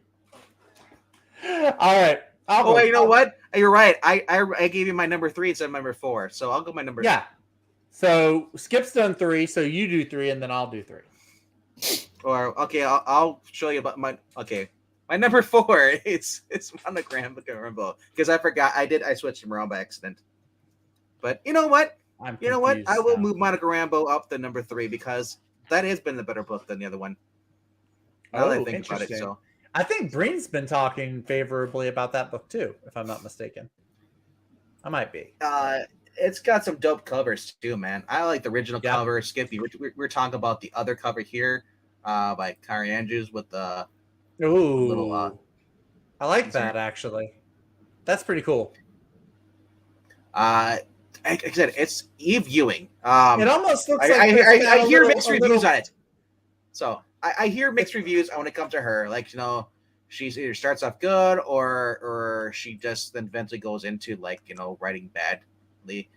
All right. You know what? You're right. I gave you my number 3 instead of number 4. So I'll go my number. Yeah. So Skip's done 3. So you do 3, and then I'll do 3. Or okay, I'll show you about my My number 4 it's Monogram Rambo because I forgot I switched him around by accident. But you know what? I will move Monica Rambo up to number 3 because that has been the better book than the other one. Now that I think about it, so I think Breen's been talking favorably about that book too, if I'm not mistaken. I might be. It's got some dope covers too, man. I like the original cover. Skippy, we're talking about the other cover here, by Kari Andrews with the little. I like that actually. That's pretty cool. Like I said, it's Eve Ewing. It almost looks like I hear mixed reviews on it. So I hear mixed reviews when it comes to her. Like, she's either starts off good or she just then eventually goes into writing badly.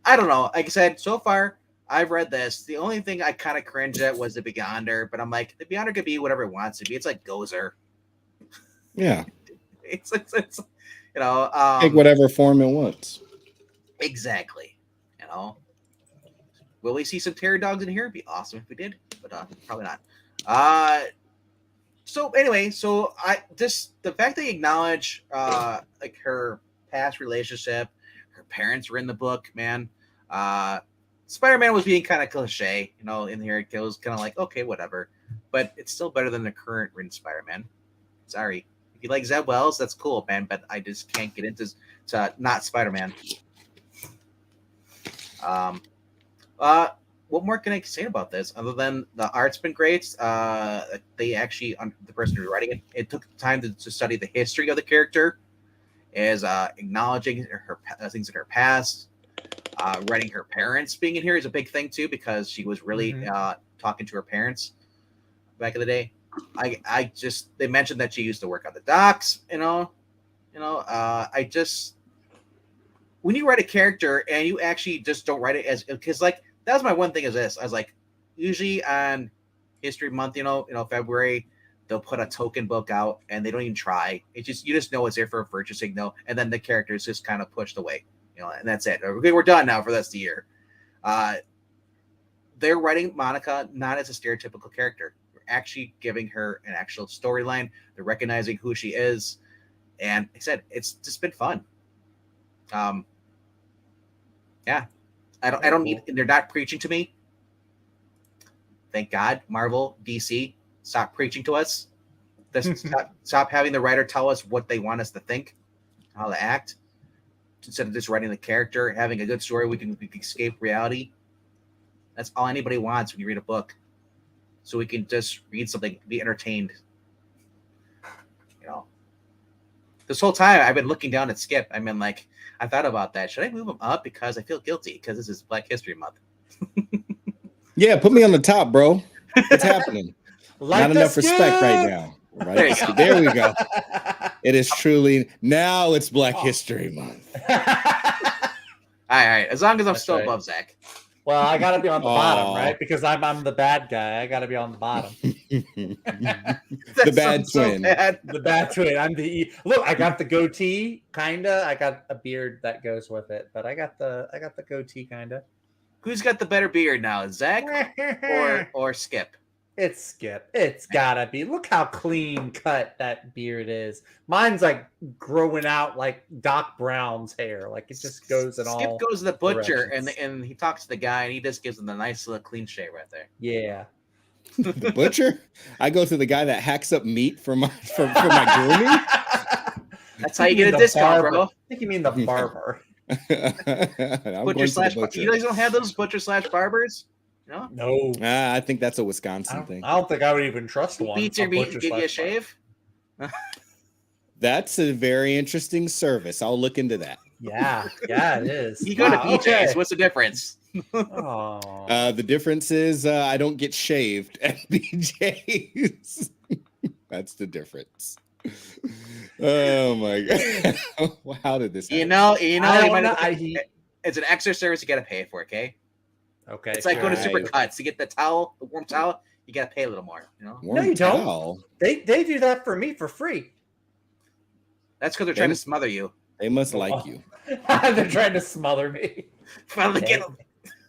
I don't know. Like I said, so far I've read this. The only thing I kind of cringe at was the Beyonder, but I'm like, the Beyonder could be whatever it wants to be. It's like Gozer. Yeah. It's take whatever form it wants. Exactly. will we see some terror dogs in here? It'd be awesome if we did, but probably not. So anyway, the fact they acknowledge like her past relationship, her parents were in the book, man. Spider-Man was being kind of cliche, in here it goes kind of like, okay, whatever, but it's still better than the current written Spider-Man. Sorry, if you like Zeb Wells, that's cool, man, but I just can't get into not Spider-Man. What more can I say about this other than the art's been great? They actually, the person who's writing it took time to study the history of the character, is acknowledging her things in her past. Writing her parents being in here is a big thing too, because she was really talking to her parents back in the day. They mentioned that she used to work on the docks. When you write a character and you actually just don't write it as, because like that was my one thing is this. I was like, usually on History Month, February, they'll put a token book out and they don't even try. You just know it's there for purchasing, and then the character is just kind of pushed away, and that's it. Okay, we're done now for the rest of the year. They're writing Monica not as a stereotypical character. They're actually giving her an actual storyline. They're recognizing who she is, and like I said, it's just been fun. Yeah, I don't need. They're not preaching to me. Thank God, Marvel, DC, stop preaching to us. Stop having the writer tell us what they want us to think, how to act, instead of just writing the character, having a good story. We can escape reality. That's all anybody wants when you read a book, so we can just read something, be entertained. This whole time I've been looking down at Skip. I mean, like, I thought about that. Should I move him up because I feel guilty because this is Black History Month? Yeah, put me on the top, bro. What's happening? Like Not enough respect right now. Right? There we go. It is truly now. It's Black History Month. All right. As long as I'm still above Zach. Well, I gotta be on the bottom, right? Because I'm the bad guy. I gotta be on the bottom. The bad twin. The bad twin. I'm the look. I got the goatee, kinda. I got a beard that goes with it, but I got the goatee, kinda. Who's got the better beard now, Zach or Skip? It's Skip. It's gotta be. Look how clean cut that beard is. Mine's like growing out like Doc Brown's hair. Like it just goes in all. Skip goes to the butcher directions. and he talks to the guy and he just gives him the nice little clean shave right there. Yeah. The butcher? I go to the guy that hacks up meat for my grooming. That's how you get a discount, bro. I think you mean the barber. Butcher slash. You guys don't have those butcher slash barbers? No. I think that's a Wisconsin thing. I don't think I would even trust one. Beats your meat and give you a shave? That's a very interesting service. I'll look into that. Yeah, it is. You go to BJ's. Okay. What's the difference? The difference is I don't get shaved at BJ's. That's the difference. Oh my god! How did this happen? It's an extra service you got to pay for. Okay. It's like going to Supercuts to get the towel, the warm towel. You got to pay a little more. No, you don't. They do that for me for free. That's because they're trying to smother you. They must like you. They're trying to smother me.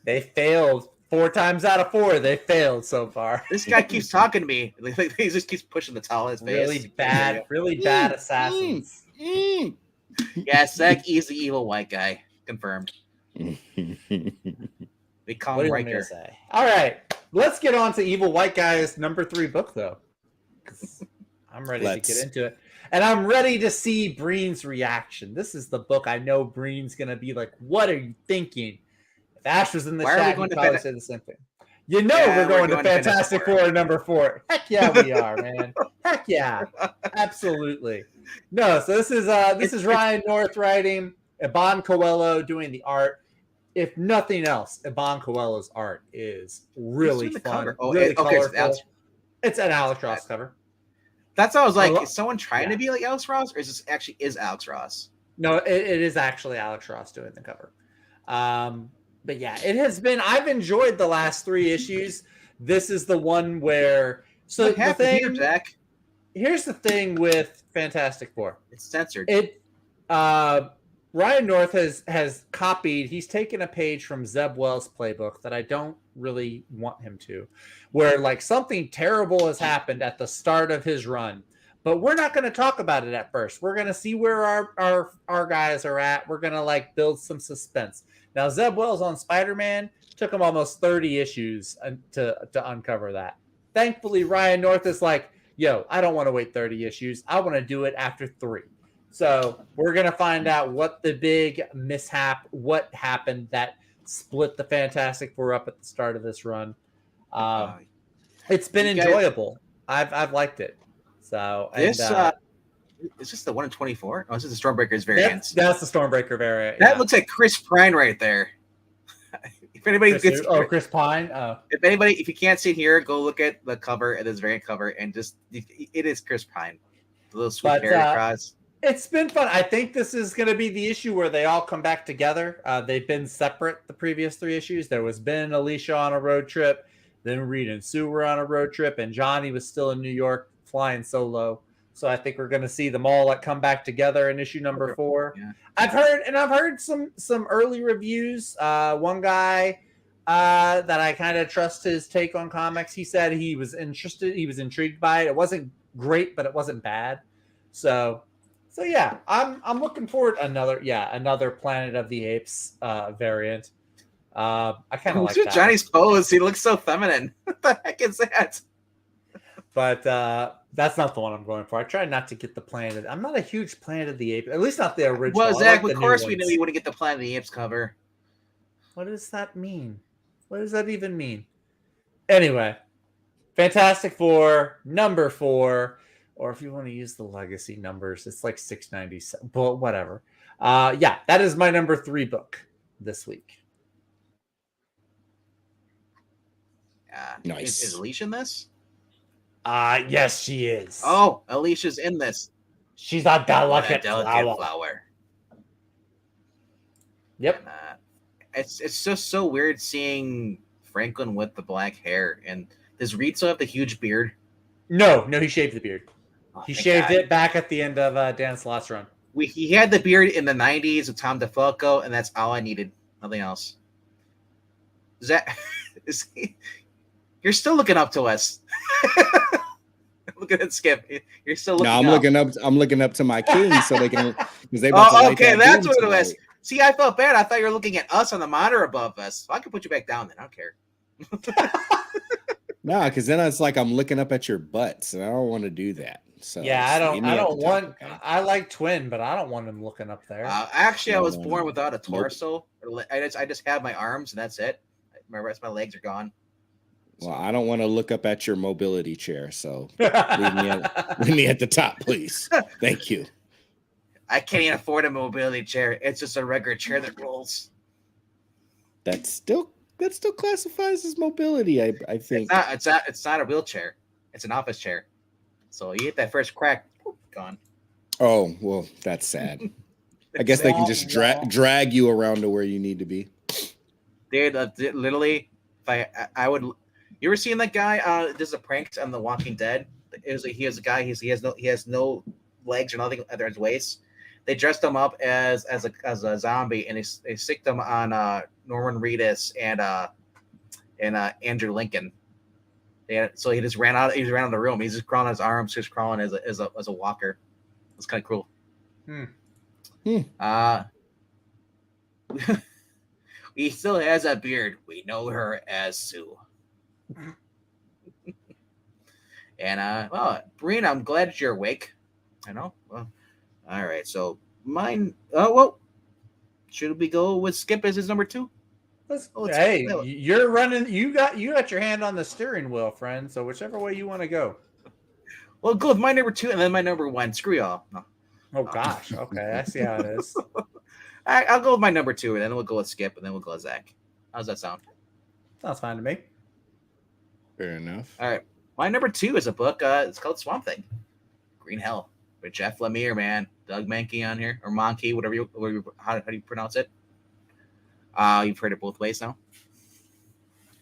They failed 4 times out of 4. They failed so far. This guy keeps talking to me. He just keeps pushing the towel in his face. Really bad assassins. Yeah, Zach is the evil white guy. Confirmed. They call him Riker. All right, let's get on to Evil White Guy's number 3 book, though. I'm ready to get into it. And I'm ready to see Breen's reaction. This is the book I know Breen's going to be like, what are you thinking? If Ash was in the chat, he'd probably say the same thing. We're going to Fantastic Four number 4. Heck yeah, we are, man. Heck yeah. Absolutely. No, so this is Ryan North writing, Iban Coelho doing the art. If nothing else, Iban Coelho's art is really fun. Really colorful. It's an Alex Ross cover. That's what I was like. Is someone trying to be like Alex Ross, or is this actually Alex Ross? No, it is actually Alex Ross doing the cover. But yeah, it has been. I've enjoyed the last 3 issues. This is the one where. So what happened here, Jack? Here's the thing with Fantastic Four. It's censored. Well, Ryan North has copied. He's taken a page from Zeb Wells' playbook that I don't really want him to, where like something terrible has happened at the start of his run, but we're not going to talk about it at first. We're going to see where our guys are at. We're going to like build some suspense. Now Zeb Wells on Spider-Man took him almost 30 issues to uncover that. Thankfully, Ryan North is like, yo, I don't want to wait 30 issues. I want to do it after 3. So we're going to find out what the big mishap, what happened that split the Fantastic Four up at the start of this run. It's been enjoyable. I've liked it. So this is this the 1 in 24? Oh, this is the Stormbreaker's variant. That's the Stormbreaker variant. That looks like Chris Pine right there. If anybody Chris Pine. Oh. If you can't see it here, go look at the cover of this variant cover, and just it is Chris Pine. The little sweet hair across. It's been fun. I think this is going to be the issue where they all come back together. They've been separate the previous 3 issues. There was Ben and Alicia on a road trip. Then Reed and Sue were on a road trip, and Johnny was still in New York flying solo. So I think we're going to see them all like come back together in issue number 4. Yeah. I've heard some early reviews. One guy that I kind of trust his take on comics. He said he was interested. He was intrigued by it. It wasn't great, but it wasn't bad. So yeah, I'm looking forward to another Planet of the Apes variant. I kind of like that. Johnny's pose. He looks so feminine. What the heck is that? But that's not the one I'm going for. I try not to get the Planet. I'm not a huge Planet of the Apes, at least not the original. Well, Zach, of course we knew you wouldn't get the Planet of the Apes cover. What does that mean? What does that even mean? Anyway, Fantastic Four, number 4. Or if you want to use the legacy numbers, it's like 697. But whatever. Yeah, that is my number 3 book this week. Nice. Is Alicia in this? Yes, she is. Oh, Alicia's in this. She's a delicate flower. Yep. It's just so weird seeing Franklin with the black hair. And does Reed still have the huge beard? No, he shaved the beard. Oh, he shaved it back at the end of Dan Slott's run. He had the beard in the 90s with Tom DeFalco, and that's all I needed. Nothing else. You're still looking up to us. Look at that, Skip. You're still looking up. I'm looking up to my king so they can. Okay, that's what it was. See, I felt bad. I thought you were looking at us on the monitor above us. I can put you back down then. I don't care. No, because then it's like I'm looking up at your butts, and I don't want to do that. So yeah, I don't want. Okay. I like Twin, but I don't want him looking up there. Actually, I was born without a torso. Nope. I just have my arms, and that's it. My rest of my legs are gone. Well, I don't want to look up at your mobility chair, so leave me at the top, please. Thank you. I can't even afford a mobility chair. It's just a regular chair that rolls. That still classifies as mobility, I think. It's not a wheelchair. It's an office chair. So you hit that first crack, gone. Oh, well, that's sad. I guess they can just drag you around to where you need to be. Dude, literally, if I would. You ever seen that guy? This is a prank on The Walking Dead. He has a guy. He has no legs or nothing at his waist. They dressed him up as a zombie, and they sticked him on Norman Reedus and Andrew Lincoln. So he just ran out. He ran out of the room. He's just crawling on his arms, just crawling as a walker. It's kind of cool. He still has a beard. We know her as Sue. And well, Breen, I'm glad that you're awake. I know. Well, all right. So mine. Oh well. Should we go with Skip as his number 2? Hey, you're running. You got your hand on the steering wheel, friend. So whichever way you want to go. Well, go with my number 2 and then my number 1. Screw y'all. No. Oh gosh. Okay, I see how it is. I'll go with my number 2, and then we'll go with Skip, and then we'll go with Zach. How's that sound? Sounds fine to me. Fair enough. All right. My number 2 is a book. It's called Swamp Thing. Green Hell with Jeff Lemire, man. Doug Mankey on here, or Monkey, how do you pronounce it? You've heard it both ways now.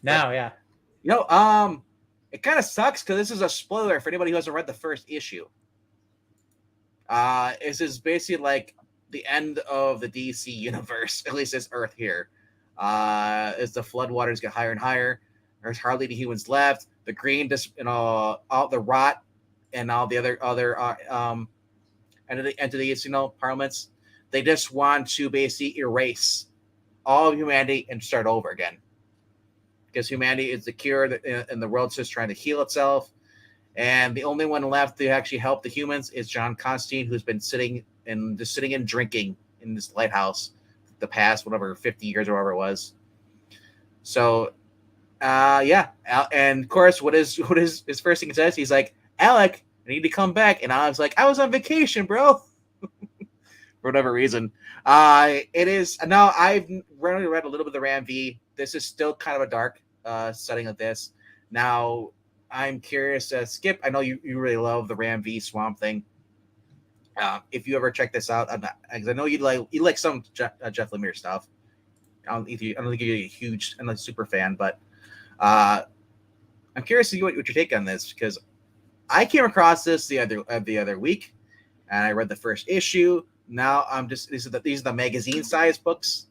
Now, yeah. It kind of sucks because this is a spoiler for anybody who hasn't read the first issue. This is basically like the end of the DC universe, at least it's Earth here. As the floodwaters get higher and higher, there's hardly any humans left. The green, just all the rot and all the other entities, parliaments, they just want to basically erase all of humanity and start over again. Because humanity is the cure, and the world's just trying to heal itself. And the only one left to actually help the humans is John Constantine, who's been sitting and drinking in this lighthouse the past 50 years or whatever it was. So, yeah, and of course, what is his first thing he says? He's like, "Alec, I need to come back," and I was like, "I was on vacation, bro." For whatever reason, it is now. I've read a little bit of the Ram V. This is still kind of a dark setting of this. Now, I'm curious, Skip. I know you really love the Ram V Swamp Thing. If you ever check this out, because I know you like some Jeff Lemire stuff. I don't think you're a huge and a super fan, but I'm curious to see what your take on this, because I came across this the other week, and I read the first issue. Now I'm just these are the magazine size books,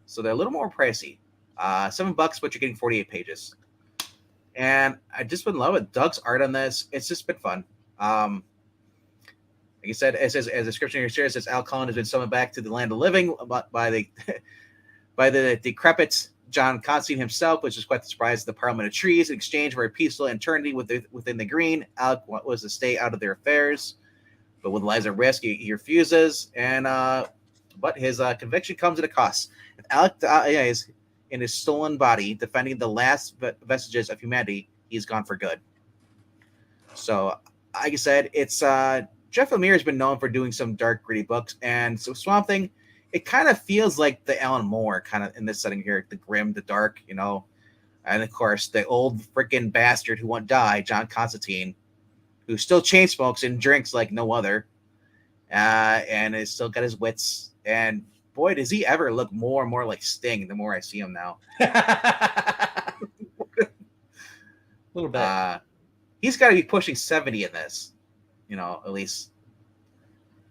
so they're a little more pricey. $7, but you're getting 48 pages, and I just been loving Doug's art on this. It's just been fun. Like I said, it says, as a description here says, Al Cullen has been summoned back to the land of living by the by the decrepit John Constantine himself, which is quite the surprise of the Parliament of Trees, in exchange for a peaceful eternity within the green. Alec was to stay out of their affairs, but with lives at risk, he refuses, and but his conviction comes at a cost. If Alec is in his stolen body, defending the last vestiges of humanity, he's gone for good. So, like I said, it's Jeff Lemire has been known for doing some dark, gritty books, and so Swamp Thing, it kind of feels like the Alan Moore kind of in this setting here, the grim, the dark, and of course the old freaking bastard who won't die, John Constantine, who still chain smokes and drinks like no other, and has still got his wits. And boy, does he ever look more and more like Sting the more I see him now. A little bit. He's got to be pushing 70 in this. At least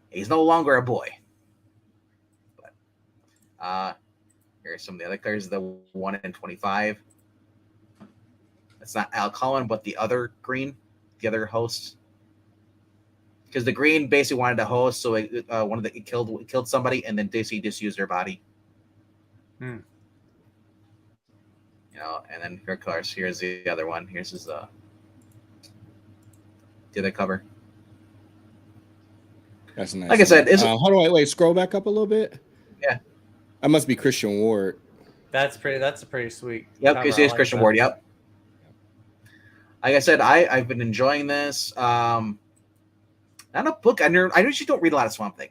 he's no longer a boy. But here's some of the other colors. The 1 in 25. It's not Al Cullen, but the other green, the other host. Because the green basically wanted to host, so it killed somebody, and then basically just used their body. And then here, of course, here's the other one. Here's his the other cover. That's nice. Like I said, how do I scroll back up a little bit? Yeah, that must be Christian Ward. That's a pretty sweet. Yep, because it's Christian Ward. Yep. Like I said, I've been enjoying this. Not a book. I usually don't read a lot of Swamp Thing.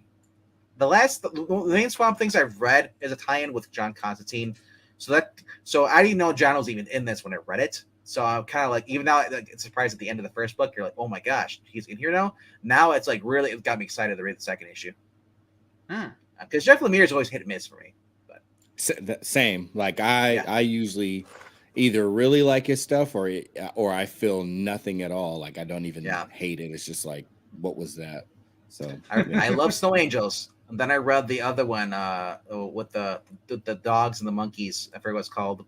The main Swamp Things I've read is a tie-in with John Constantine. So I didn't know John was even in this when I read it. So I'm kind of like, even now, it's surprised at the end of the first book. You're like, oh my gosh, he's in here now. Now it's like really, it got me excited to read the second issue. Because Jeff Lemire is always hit and miss for me. But same. Like I usually either really like his stuff or I feel nothing at all. Like I don't even hate it. It's just like, what was that? So I love Snow Angels. And then I read the other one with the dogs and the monkeys. I forget what it's called.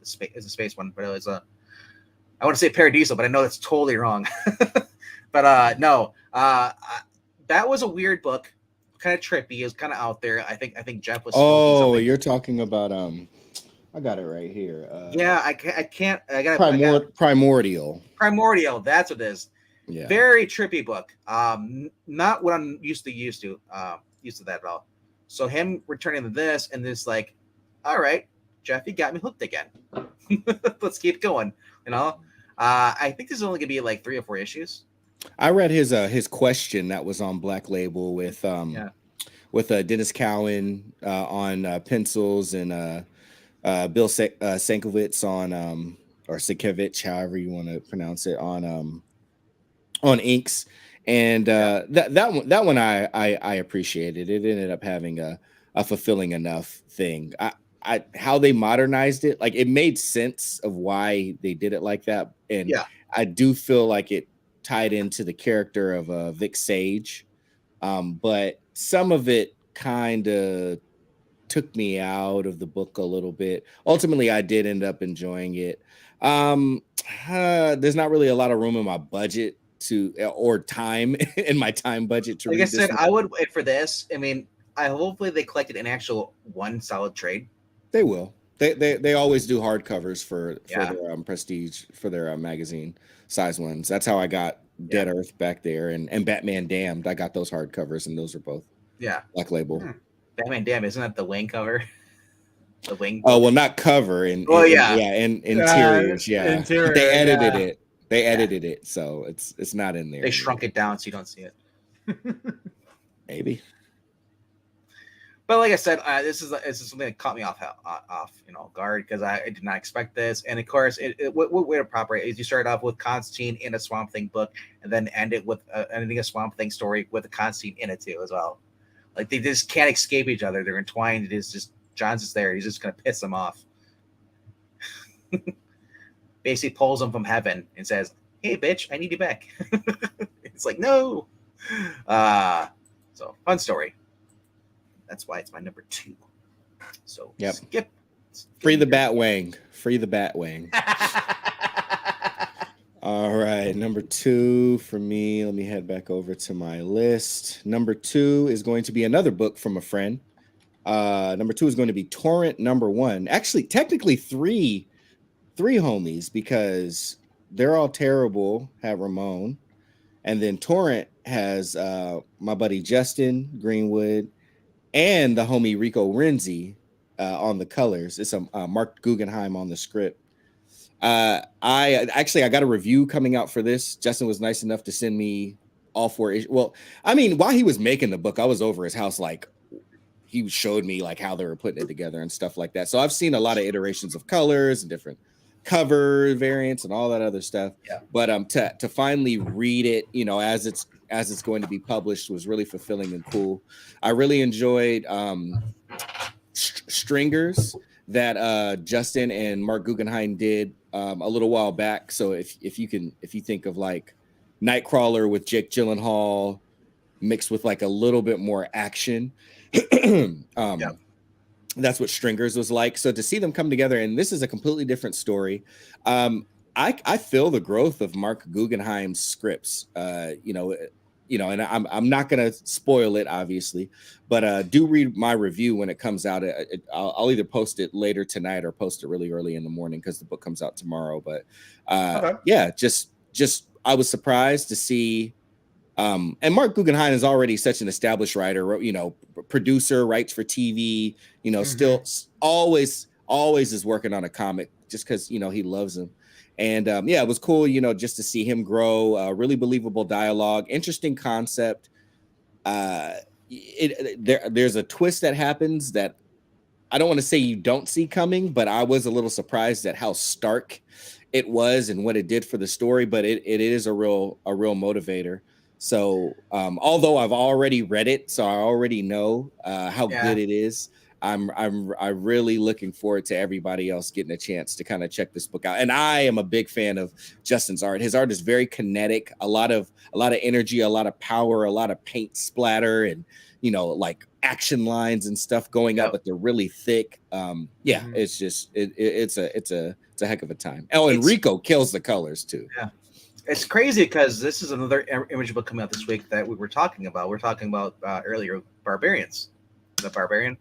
It's a space one, but it was I want to say Paradiso, but I know that's totally wrong. But no, that was a weird book, kind of trippy. It was kind of out there. I think Jeff was. Oh, you're talking about I got it right here. I can't. I got Primordial. Primordial. That's what it is. Yeah. Very trippy book. Not what I'm used to that at all. So him returning to this and this, like, all right, Jeff, you got me hooked again. Let's keep going. I think this is only gonna be like 3 or 4 issues. I read his question that was on Black Label with Dennis Cowan on pencils and Bill Sienkiewicz on or Sienkiewicz, however you want to pronounce it, on inks. And that one I appreciated. It ended up having a fulfilling enough thing. How they modernized it, like it made sense of why they did it like that. And I do feel like it tied into the character of Vic Sage. But some of it kind of took me out of the book a little bit. Ultimately, I did end up enjoying it. There's not really a lot of room in my budget or time in my time budget to Like I read this. said, I would wait for this. I mean, I hopefully they collected an actual one solid trade. They will. They always do hardcovers for Yeah. their prestige, for their magazine size ones. That's how I got Dead Earth back there, and Batman Damned. I got those hardcovers, and those are both Black Label. Batman Damned, isn't that the wing cover? The wing. Oh well, not cover and interiors. Interior, they edited it. They edited it, so it's not in there. They shrunk it down so you don't see it. Maybe. But like I said, this is something that caught me off guard, because I did not expect this. And of course, what way to prop is you start off with Constantine in a Swamp Thing book, and then end it with ending a Swamp Thing story with a Constantine in it too as well. Like they just can't escape each other. They're entwined. It is just John's just there. He's just gonna piss them off. Basically pulls them from heaven and says, "Hey, bitch, I need you back." It's like, no. So fun story. That's why it's my number 2. So skip. Free the Batwing. Free the Batwing. All right, number 2 for me. Let me head back over to my list. Number 2 is going to be another book from a friend. Number 2 is going to be Torrent number 1. Actually, technically three homies, because They're All Terrible have Ramon, and then Torrent has my buddy Justin Greenwood and the homie Rico Renzi on the colors. It's a Mark Guggenheim on the script. I got a review coming out for this. Justin was nice enough to send me all 4 issues. Well, I mean, while he was making the book, I was over his house, like he showed me like how they were putting it together and stuff like that. So I've seen a lot of iterations of colors and different cover variants and all that other stuff. Yeah. But to finally read it, as it's going to be published, was really fulfilling and cool. I really enjoyed Stringers that Justin and Mark Guggenheim did a little while back. So if you think of like Nightcrawler with Jake Gyllenhaal mixed with like a little bit more action, that's what Stringers was like. So to see them come together, and this is a completely different story. I feel the growth of Mark Guggenheim's scripts, and I'm not going to spoil it, obviously, but do read my review when it comes out. I'll either post it later tonight or post it really early in the morning, because the book comes out tomorrow. But just I was surprised to see. And Mark Guggenheim is already such an established writer, producer, writes for TV, still always is working on a comic, just because, he loves them. And it was cool, just to see him grow. Really believable dialogue, interesting concept. There's a twist that happens that I don't want to say you don't see coming, but I was a little surprised at how stark it was and what it did for the story. But it is a real motivator. So although I've already read it, so I already know how good it is, I'm really looking forward to everybody else getting a chance to kind of check this book out. And I am a big fan of Justin's art. His art is very kinetic, a lot of energy, a lot of power, a lot of paint splatter, and like action lines and stuff going up, but they're really thick. It's just it's a heck of a time. Oh, and Rico kills the colors too. Yeah. It's crazy because this is another image book coming out this week that we were talking about. We're talking about earlier, Barbarians, the Barbarian,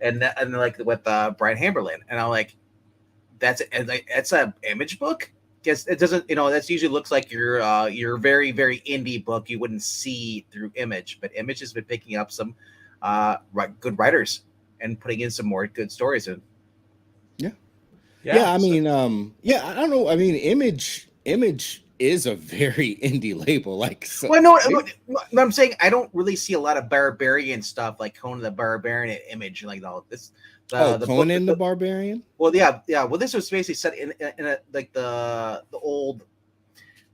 and like with Brian Hamberlin, and I'm like, that's an image book. Guess it doesn't, that's usually looks like your very very indie book you wouldn't see through Image, but Image has been picking up some good writers and putting in some more good stories in. Yeah. I mean, I don't know. I mean, Image is a very indie label. Like, so, well, no, I'm saying I don't really see a lot of Barbarian stuff like Conan the Barbarian at Image, like all this. The Conan the Barbarian. Well, yeah. Well, this was basically set in a, like the old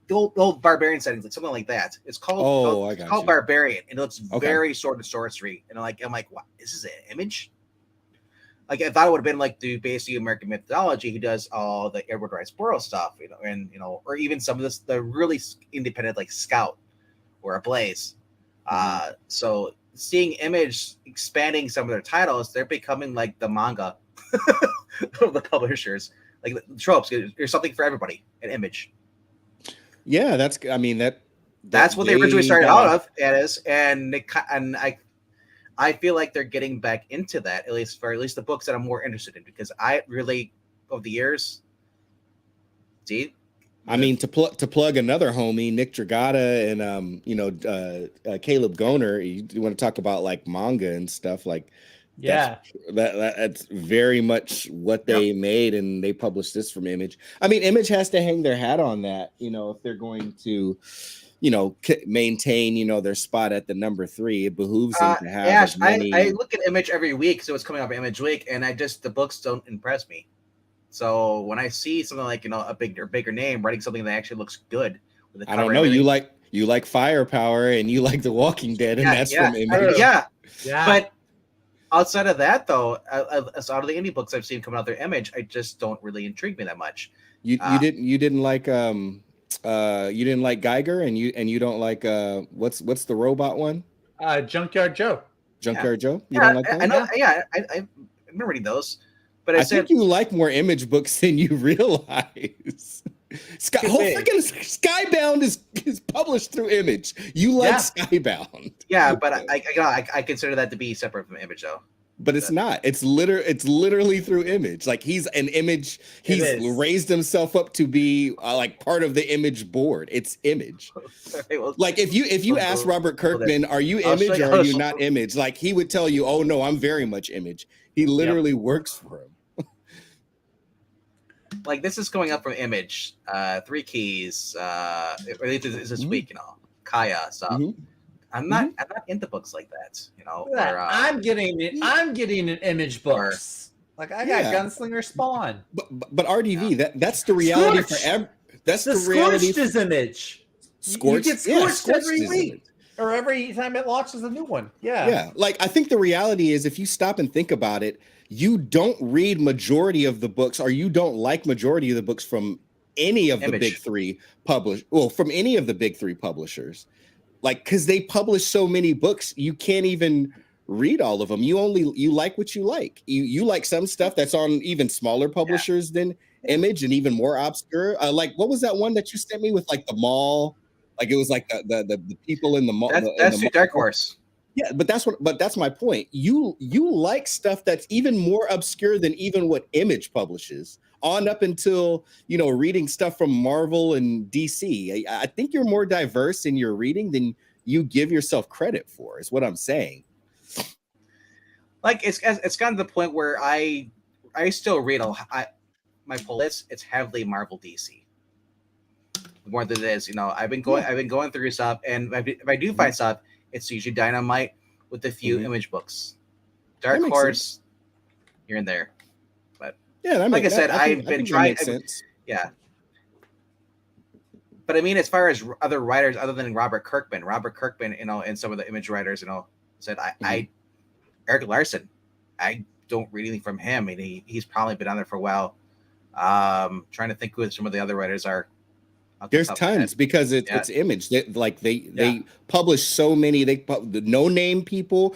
Barbarian settings, like something like that. It's called called Barbarian, and it looks very Sword and Sorcery. And I'm like, what? This is an Image. Like I thought it would have been like the basically American mythology. He does all the Edward Rice Burroughs stuff, or even some of the really independent like Scout or a Blaze. So seeing Image expanding some of their titles, they're becoming like the manga of the publishers. Like the tropes, there's something for everybody in Image. Yeah, that's. I mean That's what they originally started out of as, and I feel like they're getting back into that, at least the books that I'm more interested in, because I really, over the years, see. I mean, to plug another homie, Nick Dragata and Caleb Goner. You want to talk about like manga and stuff like. Yeah, that's very much what they made, and they published this from Image. I mean, Image has to hang their hat on that, if they're going to, maintain, their spot at the number 3. It behooves them to have as many. I look at Image every week, so it's coming up Image Week, and the books don't impress me. So when I see something like a bigger name writing something that actually looks good, with I don't know. You like Firepower, and you like The Walking Dead, and that's from Image. Yeah. But outside of that, though, out of the indie books I've seen coming out their Image, I just don't really intrigue me that much. You didn't like Geiger, and you don't like what's the robot one? Junkyard Joe. Junkyard Joe. You don't like that? I know. Yeah, I've been reading those, but I think you like more Image books than you realize. Whole freaking Skybound is published through Image. You like Skybound. Yeah, but I consider that to be separate from Image, though. But it's not. It's literally through Image. Like he's an Image. He's raised himself up to be like part of the Image board. It's Image. Like if you ask Robert Kirkman, are you Image or are you not Image? Like he would tell you, oh no, I'm very much Image. He literally works for him. Like this is going up from Image, 3 Keys, this week, Kaya stuff. I'm not into books like that, Where, I'm getting an Image books. Like I got Gunslinger Spawn. But RDV, that's the reality for that's the reality. Scorched is Image. Scorched, you get Scorched every week. Or every time it launches a new one. Yeah. Yeah. Like I think the reality is if you stop and think about it, you don't read majority of the books, or you don't like majority of the books from any of the big 3 from any of the big 3 publishers. Like, because they publish so many books, you can't even read all of them. You like what you like. You like some stuff that's on even smaller publishers than Image and even more obscure. Like, what was that one that you sent me with like the mall? Like it was like the people in the mall. That's the Dark Horse. Yeah, but that's my point. You like stuff that's even more obscure than even what Image publishes, on up until reading stuff from Marvel and DC. I think you're more diverse in your reading than you give yourself credit for. Is what I'm saying. Like it's gotten to the point where I still read my pull list. It's heavily Marvel DC. More than it is, I've been going through stuff, and if I do find stuff, it's usually Dynamite with a few Image books. Dark Horse, here and there. But like I said, I've been trying. Yeah. But I mean, as far as other writers, other than Robert Kirkman, and some of the Image writers, said I Eric Larson, I don't read anything from him, and he's probably been on there for a while. Trying to think who some of the other writers are. There's tons because it's Image. They publish so many. The no name people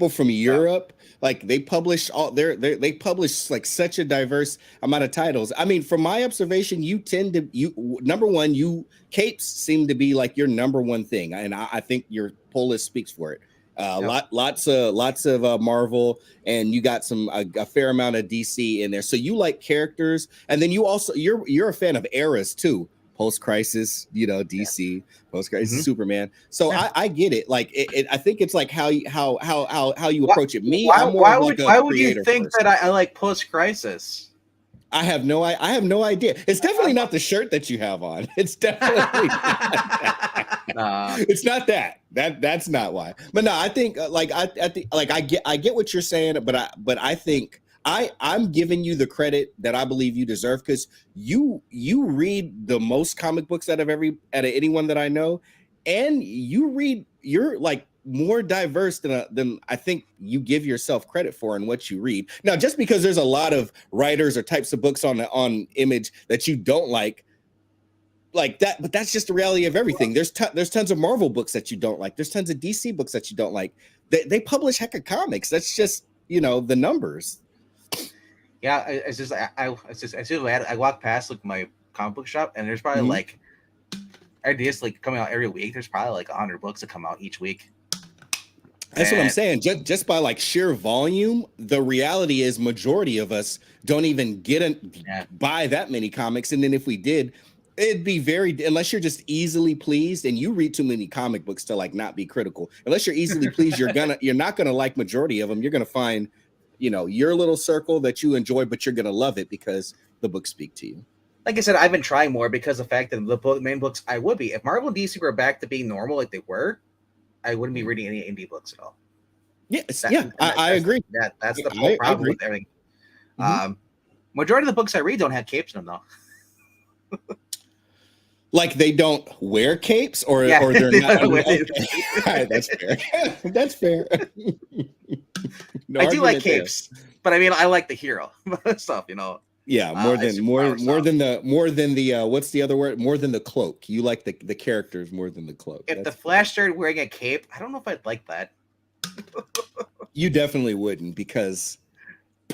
from Europe. Like they publish they publish like such a diverse amount of titles. I mean, from my observation, number one, capes seem to be like your number one thing, and I think your poll list speaks for it. Lots of Marvel, and you got a fair amount of DC in there. So you like characters, and then you're a fan of eras too. Post-crisis, DC, post-crisis, Superman. So I get it. Like I think it's like how you approach it. Me, why would you think that I like post-crisis? I have no idea. It's definitely not the shirt that you have on. It's definitely it's not that. That's not why. But no, I think I get what you're saying, but I think I'm giving you the credit that I believe you deserve, because you read the most comic books out of anyone that I know, and you're like more diverse than I think you give yourself credit for in what you read. Now, just because there's a lot of writers or types of books on Image that you don't like like that, but that's just the reality of everything. There's tons of Marvel books that you don't like. There's tons of DC books that you don't like. They publish heck of comics. That's just, you know, the numbers. Yeah, it's just I walk past like my comic book shop, and there's probably like ideas like coming out every week. There's probably like 100 books that come out each week. That's what I'm saying. Just by like sheer volume, the reality is majority of us don't even buy that many comics. And then if we did, it'd be unless you're just easily pleased and you read too many comic books to like not be critical. Unless you're easily pleased, you're not gonna like majority of them. You're gonna find, you know, your little circle that you enjoy, but you're gonna love it because the books speak to you. Like I said, I've been trying more because of the fact that the main books I would be if Marvel and DC were back to being normal like they were. I wouldn't be reading any indie books at all. Yes, I agree. That's the whole problem with everything. Majority of the books I read don't have capes in them, though. Like they don't wear capes, or they're not. Okay. All right, that's fair. That's fair. No, I do like capes, but I mean, I like the hero stuff, you know. Yeah, more than the what's the other word? More than the cloak. You like the characters more than the cloak. If the Flash started wearing a cape, I don't know if I'd like that. You definitely wouldn't because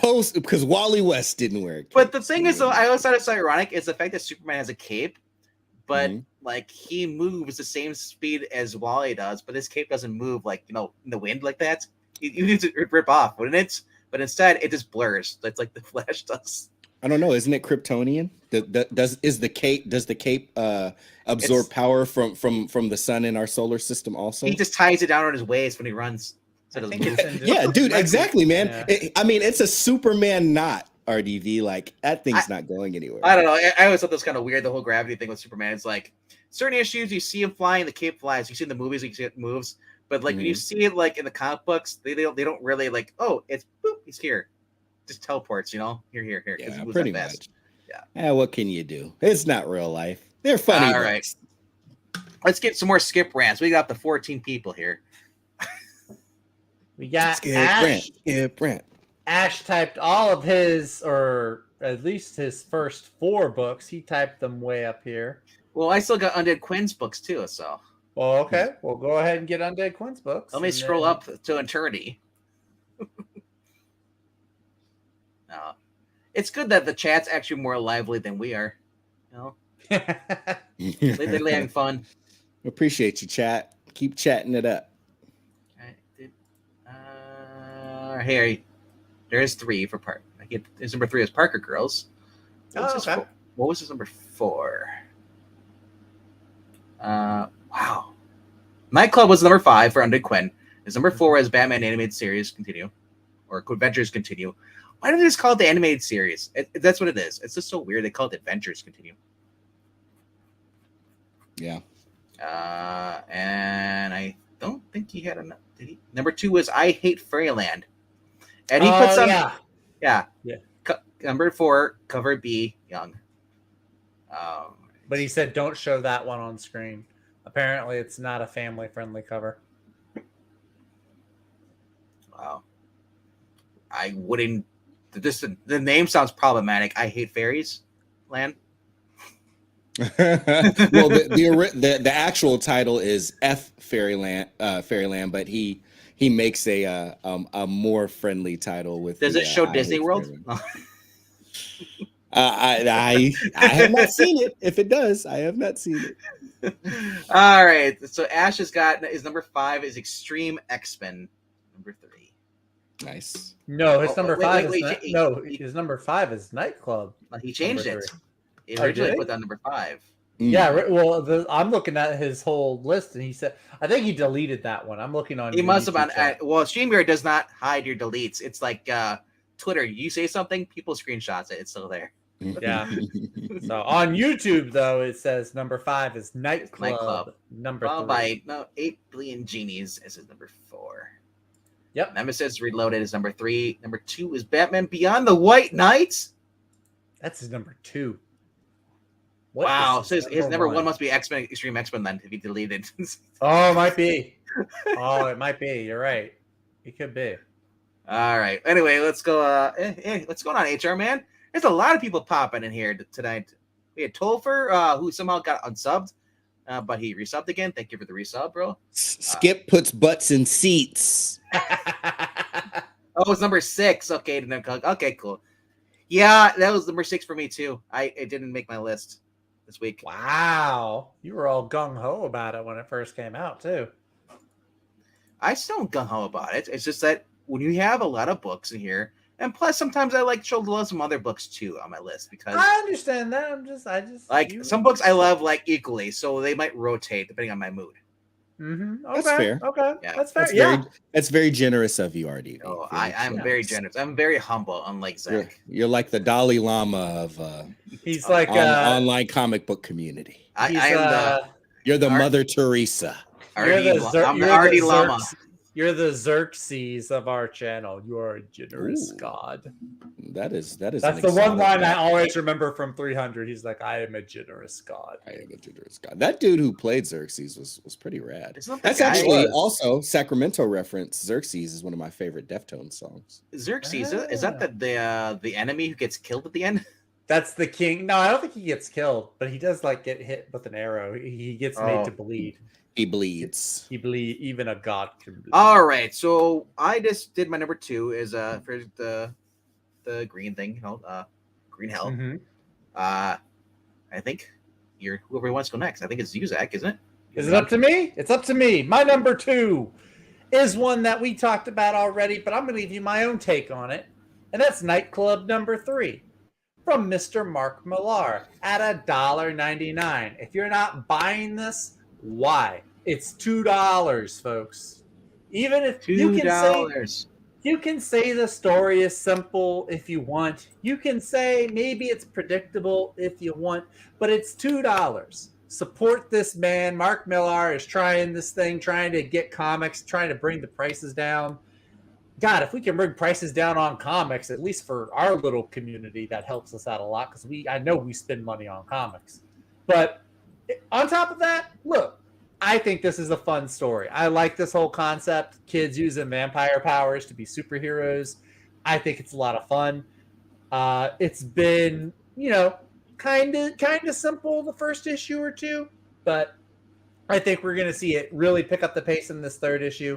Wally West didn't wear a cape. But the thing is, though, I always thought it's ironic is the fact that Superman has a cape, but like he moves the same speed as Wally does, but his cape doesn't move like, you know, in the wind like that. You need to rip off, wouldn't it? But instead, it just blurs. That's like the Flash does. I don't know. Isn't it Kryptonian? Does the cape absorb power from the sun in our solar system also? He just ties it down on his waist when he runs. So yeah, dude, exactly, man. Yeah. I mean, it's a Superman knot, RDV. Like that thing's not going anywhere. I don't know. I always thought that was kind of weird. The whole gravity thing with Superman. It's like certain issues you see him flying, the cape flies. You see in the movies, you see it moves. But like when you see it like in the comic books, they don't really like. Oh, it's boop, he's here. Just teleports, you know. Here. Yeah, pretty much. Yeah. What can you do? It's not real life. They're funny. All right. Let's get some more skip rants. We got the 14 people here. We got Skip rant. Ash typed all of his, or at least his first 4 books. He typed them way up here. Well, I still got Undead Quinn's books too, so. Well, okay. We'll go ahead and get Undead Quinn's books. Let me scroll up to eternity. It's good that the chat's actually more lively than we are. You know, they're having fun. Appreciate you, chat. Keep chatting it up. Here, there's 3 for Park. His number 3 is Parker Girls. What was his number 4? Wow. Nightclub was number 5 for Undead Quinn. His number 4 is Batman Animated Series Continue, or Adventures Continue. Why don't they just call it the animated series? That's what it is. It's just so weird. They call it Adventures Continue. Yeah. And I don't think he had enough. Did he? Number 2 was I Hate Fairyland. And he puts on. Yeah. Number 4, cover B, Young. But he said don't show that one on screen. Apparently, it's not a family-friendly cover. Wow. I wouldn't. The name sounds problematic. I Hate Fairies Land. Well, the actual title is F Fairyland, but he makes a more friendly title with. Does it show Disney World? I have not seen it. If it does, I have not seen it. All right. So Ash has got his number 5 is Extreme X-Men. Number 3. Nice. No, his number 5 his number 5 is Nightclub. He changed it. He originally put down number 5. Yeah, well, I'm looking at his whole list, and he said, I think he deleted that one. I'm looking on. He must have been. Well, StreamYard does not hide your deletes. It's like Twitter. You say something, people screenshots it. It's still there. Yeah. So on YouTube, though, it says number 5 is Nightclub. Number 3 by 8 billion genies is his number 4. Yep. Nemesis Reloaded is number 3. Number 2 is Batman Beyond the White Knight. That's his number 2. Wow. So his number 1 must be X-Men Extreme X-Men then, if he deleted. Oh, it might be. It might be. You're right. It could be. All right. Anyway, let's go. What's going on, HR man? There's a lot of people popping in here tonight. We had Topher, who somehow got unsubbed, but he resubbed again. Thank you for the resub, bro. Skip puts butts in seats. Oh, it's number 6. Okay, okay, cool. Yeah, that was number 6 for me too. It didn't make my list this week. Wow, you were all gung ho about it when it first came out too. I still don't gung ho about it. It's just that when you have a lot of books in here, and plus sometimes I like to love some other books too on my list because I understand that. I just like some books I love like equally, so they might rotate depending on my mood. Mm-hmm. Okay, That's fair. Okay, Yeah. that's fair. That's very generous of you, RDB. Oh, I'm very generous. I'm very humble, unlike Zach. You're like the Dalai Lama of He's like online comic book community. You're the Mother Teresa. I'm the Artie Lama. You're the Xerxes of our channel. You are a generous god. That is. That's the one line I always remember from 300. He's like, "I am a generous god." I am a generous god. That dude who played Xerxes was pretty rad. That's actually also Sacramento reference. Xerxes is one of my favorite Deftones songs. Xerxes, is that the enemy who gets killed at the end? That's the king. No, I don't think he gets killed, but he does like get hit with an arrow. He gets made to bleed. He bleeds. He bleed. Even a god can bleed. All right, so I just did my number 2 is for the green thing, green hell. Mm-hmm. I think whoever wants to go next. I think it's you, Zach, isn't it? Is it up to me? It's up to me. My number 2 is one that we talked about already, but I'm going to give you my own take on it, and that's Nightclub number 3 from Mr. Mark Millar at $1.99. If you're not buying this, why? It's $2, folks. Even if $2. You can say the story is simple if you want. You can say maybe it's predictable if you want, but it's $2. Support this man. Mark Millar is trying this thing, trying to get comics, trying to bring the prices down. God, if we can bring prices down on comics, at least for our little community, that helps us out a lot because I know we spend money on comics. But on top of that, look, I think this is a fun story. I like this whole concept. Kids using vampire powers to be superheroes. I think it's a lot of fun. It's been, kind of simple the first issue or two, but I think we're going to see it really pick up the pace in this third issue.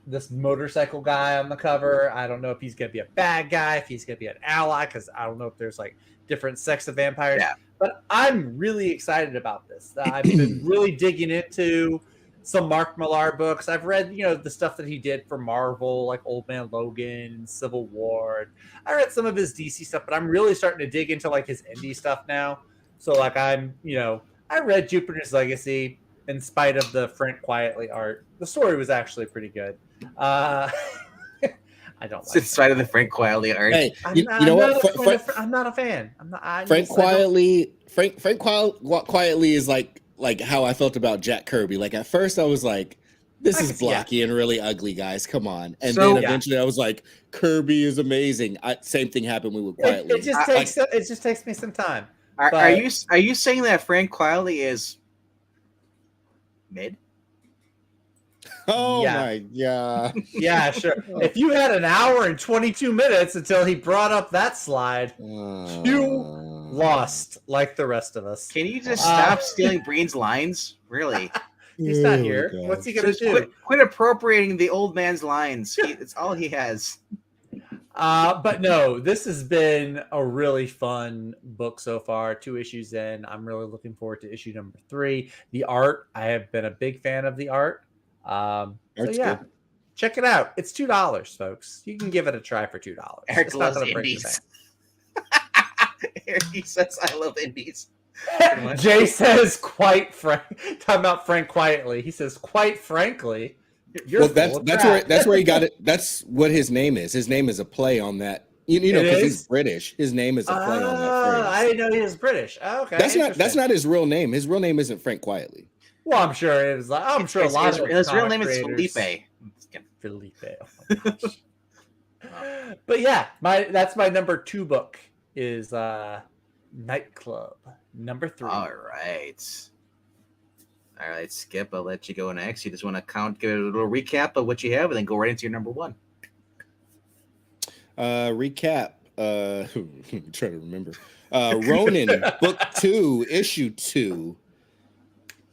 This motorcycle guy on the cover, I don't know if he's going to be a bad guy, if he's going to be an ally, because I don't know if there's like different sects of vampires. Yeah. But I'm really excited about this. I've been really digging into some Mark Millar books. I've read, the stuff that he did for Marvel, like Old Man Logan, Civil War. I read some of his DC stuff, but I'm really starting to dig into like his indie stuff now. So like I read Jupiter's Legacy in spite of the Frank Quietly art. The story was actually pretty good. I don't like in spite of the Frank Quietly art. Hey, I'm not a fan. Frank Quietly is like how I felt about Jack Kirby. Like at first I was like, this is blocky and really ugly, guys. Come on. And then eventually I was like, Kirby is amazing. Same thing happened with Quietly. It just takes me some time. Are you saying that Frank Quietly is mid? Oh my god. Yeah, sure. If you had an hour and 22 minutes until he brought up that slide, you lost like the rest of us. Can you just stop stealing Breen's lines? Really? He's not here. God. What's he going to do? Quit appropriating the old man's lines. It's all he has. But no, this has been a really fun book so far. 2 issues in. I'm really looking forward to issue number 3. The art, I have been a big fan of the art. Good. Check it out. It's $2, folks. You can give it a try for $2. Eric loves indies. He says, "I love indies." Jay says, "Quite frank." Talking about Frank Quietly, he says, "Quite frankly." That's where he got it. That's what his name is. His name is a play on that. Because he's British. His name is a play on that phrase. I didn't know he was British. Oh, okay, that's not his real name. His real name isn't Frank Quietly. Well, I'm sure it was. I'm sure a lot of his real name is Felipe. Felipe. Oh my gosh. But yeah, that's my number 2 book is Nightclub number 3. All right, Skip. I'll let you go next. You just want to give it a little recap of what you have, and then go right into your number 1. Recap. I'm trying to remember. Ronin, book 2, issue 2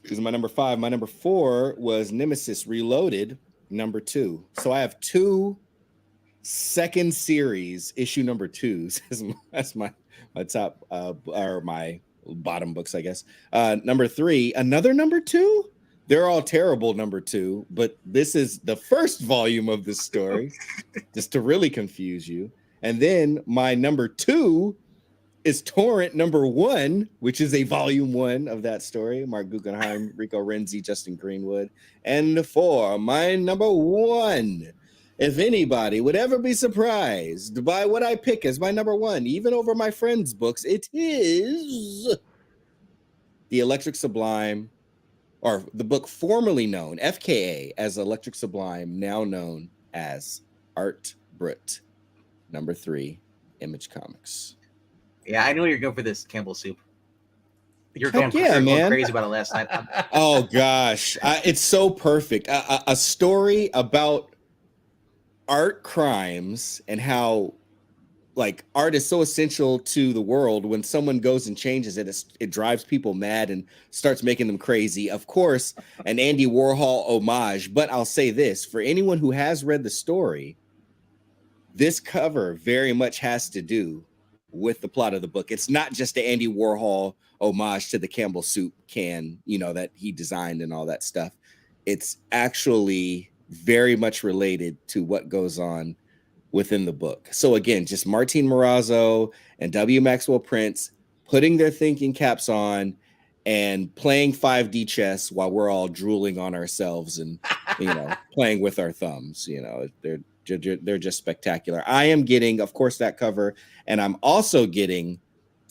is my number 5. My number 4 was Nemesis Reloaded, number 2. So I have 2 second series issue number 2s. That's my top or my bottom books, I guess. Number 3, another number 2. They're all terrible number 2, but this is the first volume of this story, just to really confuse you. And then my number 2 is Torrent number 1, which is a volume 1 of that story. Mark Guggenheim, Rico Renzi, Justin Greenwood. And 4, my number 1. If anybody would ever be surprised by what I pick as my number 1, even over my friends' books, it is The Electric Sublime, or the book formerly known, FKA, as Electric Sublime, now known as Art Britt, number 3, Image Comics. Yeah, I know you're going for this Campbell Soup. You're Heck going, yeah, you're going man. crazy about it last night. Oh gosh, it's so perfect. A story about art crimes and how like art is so essential to the world. When someone goes and changes it, it drives people mad and starts making them crazy. Of course, an Andy Warhol homage. But I'll say this, for anyone who has read the story, this cover very much has to do with the plot of the book. It's not just the Andy Warhol homage to the Campbell Soup can, that he designed and all that stuff. It's actually very much related to what goes on within the book. So again, just Martin Morazzo and W. Maxwell Prince putting their thinking caps on and playing 5D chess while we're all drooling on ourselves and playing with our thumbs. They're just spectacular. I am getting, of course, that cover, and I'm also getting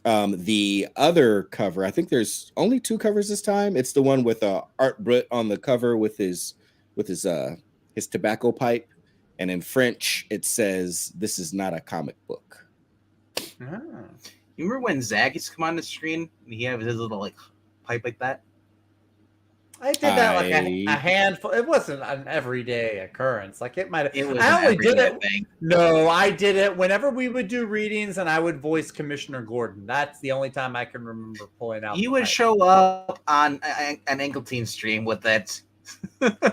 the other cover. I think there's only 2 covers this time. It's the one with Art Britt on the cover with his tobacco pipe, and in French it says, "This is not a comic book." You remember when Zach used to come on the screen and he had his little pipe like that? I did that like a handful. It wasn't an everyday occurrence. Like it might have. It was I only did it. Thing. No, I did it whenever we would do readings, and I would voice Commissioner Gordon. That's the only time I can remember pulling out. You would show up on an Engeltein stream with that.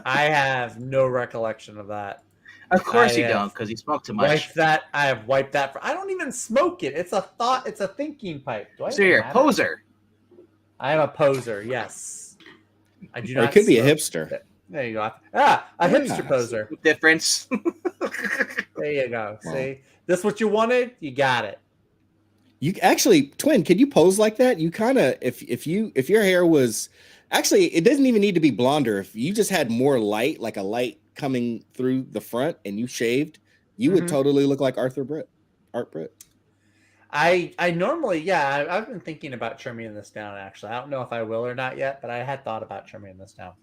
I have no recollection of that. Of course you don't, because you smoke too much. I have wiped that. I don't even smoke it. It's a thought. It's a thinking pipe. So you're a poser. I am a poser. Yes. I do not. Or it could be a hipster. There you go. A hipster poser. Difference. There you go. Well, see, this is what you wanted. You got it. You actually, Twin, could you pose like that? You kind of, if your hair was actually, it doesn't even need to be blonder. If you just had more light, like a light coming through the front, and you shaved, you would totally look like Art Britt. I normally, I've been thinking about trimming this down, actually. I don't know if I will or not yet, but I had thought about trimming this down.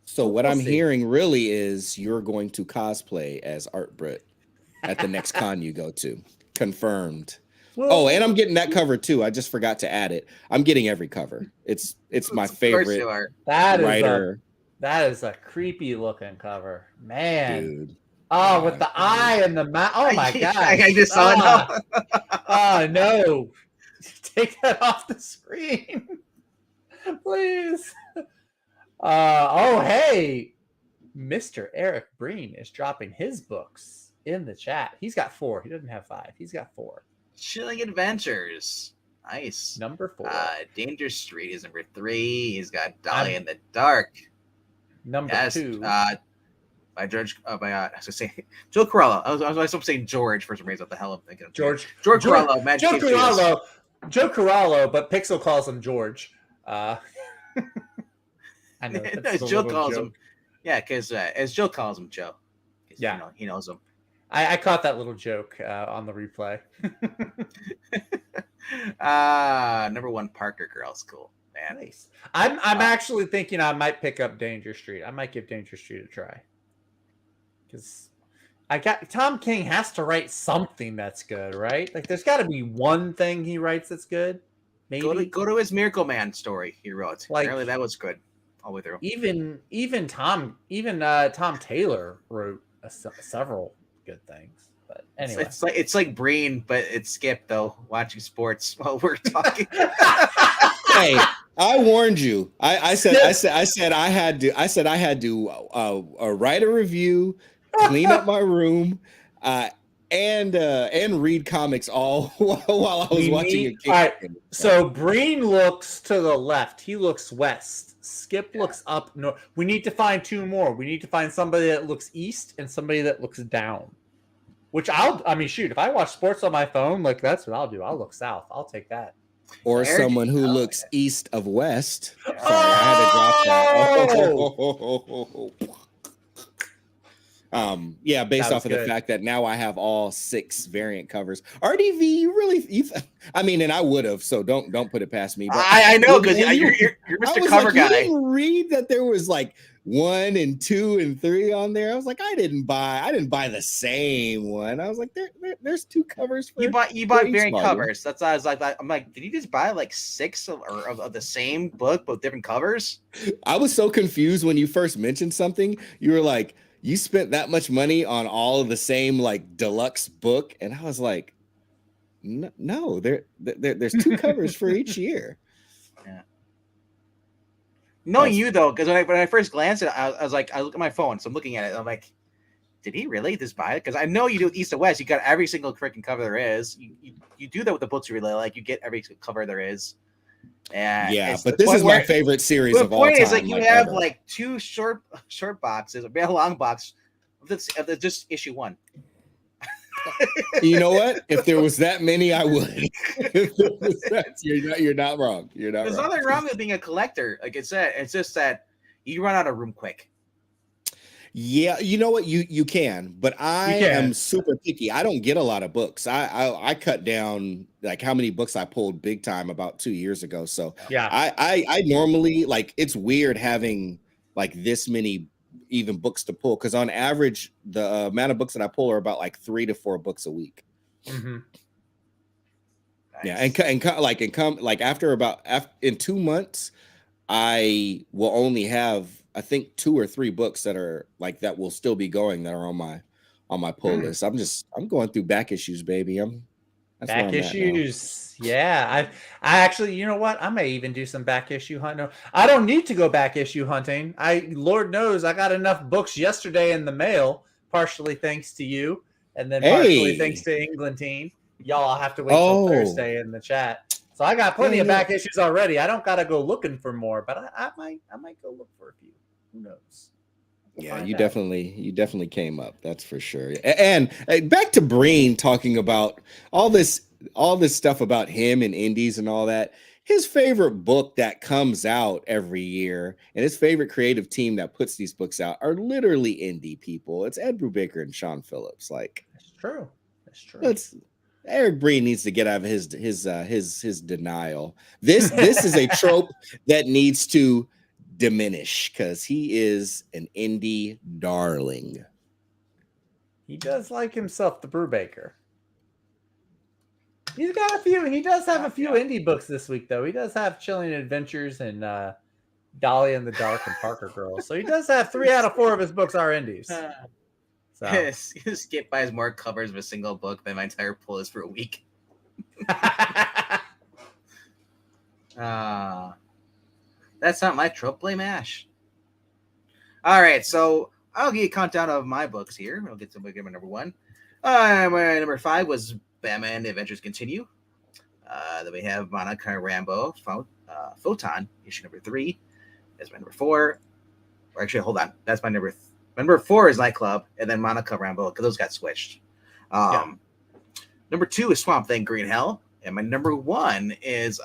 So what I'm hearing really is you're going to cosplay as Art Britt at the next con you go to. Confirmed. Well, and I'm getting that cover too. I just forgot to add it. I'm getting every cover. It's my favorite writer. That is a creepy looking cover. Man. Dude. Oh, with the eye and the mouth. Oh my god! I just saw it now. Oh no! Take that off the screen, please. Hey, Mr. Eric Breen is dropping his books in the chat. He's got 4. He doesn't have 5. He's got 4. Chilling Adventures. Nice. Number 4. Danger Street is number 3. He's got Dolly in the Dark. Number 2. By George, I was gonna say Joe Corallo. I was supposed to say George for some reason. What the hell I'm thinking of? George Corallo. Joe Corallo, but Pixel calls him George. I know. Joe calls him. Yeah, because as Joe calls him Joe. Yeah, he knows him. I caught that little joke on the replay. Number 1, Parker Girls. Cool. Man. Nice. I'm actually thinking I might pick up Danger Street. I might give Danger Street a try. Because Tom King has to write something that's good, right? Like there's got to be one thing he writes that's good. Maybe go to his Miracle Man story he wrote. Like, apparently that was good all the way through. Even Tom Taylor wrote several good things. But anyway, it's like Breen, but it's Skip though watching sports while we're talking. Hey, I warned you. I said I had to write a review, clean up my room, and read comics all while I was watching a game. All right, so Breen looks to the left. He looks west. Skip looks up north. We need to find two more. We need to find somebody that looks east and somebody that looks down. Which shoot, if I watch sports on my phone, like that's what I'll do. I'll look south. I'll take that. Or Eric, someone who looks east of west. Sorry, Oh! I had to drop that. Yeah, based off of the fact that now I have all 6 variant covers. RDV, and I would have, so don't put it past me. But I know, because you're Mr. Cover guy. You didn't read that there was like 1 and 2 and 3 on there. I was like, I didn't buy the same one. I was like, there's 2 covers for you bought variant covers. That's why I was like, I'm like, did you just buy like 6 of the same book but different covers? I was so confused when you first mentioned something. You were like, you spent that much money on all of the same like deluxe book, and I was like, no, there's 2 covers for each year. Yeah. Knowing you though, because when I first glanced at it, I was like, I look at my phone, so I'm looking at it. I'm like, did he really just buy it? Because I know you do East to West. You got every single freaking cover there is. You do that with the books you really like. You get every cover there is. And yeah, but this is my favorite series of all time. The point is, like, you have like 2 short boxes, a long box of just issue 1. You know what? If there was that many, I would. You're not wrong. There's nothing wrong with being a collector. Like I said, it's just that you run out of room quick. Yeah, you know what? You can, but I am super picky. I don't get a lot of books. I cut down like how many books I pulled big time about 2 years ago. So yeah, I normally, like, it's weird having like this many even books to pull, because on average the amount of books that I pull are about like 3 to 4 books a week. Mm-hmm. Nice. Yeah, after in 2 months, I will only have, I think, 2 or 3 books that are like that will still be going that are on my pull list. I'm going through back issues, baby. Back issues. Yeah. I actually, you know what? I may even do some back issue hunting. I don't need to go back issue hunting. Lord knows I got enough books yesterday in the mail, partially thanks to you, and then partially thanks to Englantine. Y'all have to wait till Thursday in the chat. So I got plenty of back issues already. I don't gotta go looking for more, but I might go look for a few. Who knows? Yeah, you definitely came up. That's for sure. And back to Breen talking about all this stuff about him and indies and all that. His favorite book that comes out every year and his favorite creative team that puts these books out are literally indie people. It's Ed Brubaker and Sean Phillips. Like, that's true. That's true. Eric Breen needs to get out of his denial. This is a trope that needs to diminish, because he is an indie darling. He does like himself the Brubaker. He's got a few. He does have a few indie books this week, though. He does have Chilling Adventures and Dolly in the Dark and Parker Girls. So he does have 3 out of 4 of his books are indies. So Skip buys more covers of a single book than my entire pull is for a week. That's not my trope. Blame Ash. All right, so I'll give you a countdown of my books here. I'll get to my number 1. My number 5 was Batman: The Adventures Continue. Then we have Monica Rambeau, Photon, issue number 3. That's my number 4. Or actually, hold on. That's my number. Number 4 is Nightclub, and then Monica Rambeau, because those got switched. Number 2 is Swamp Thing: Green Hell, and my number 1 is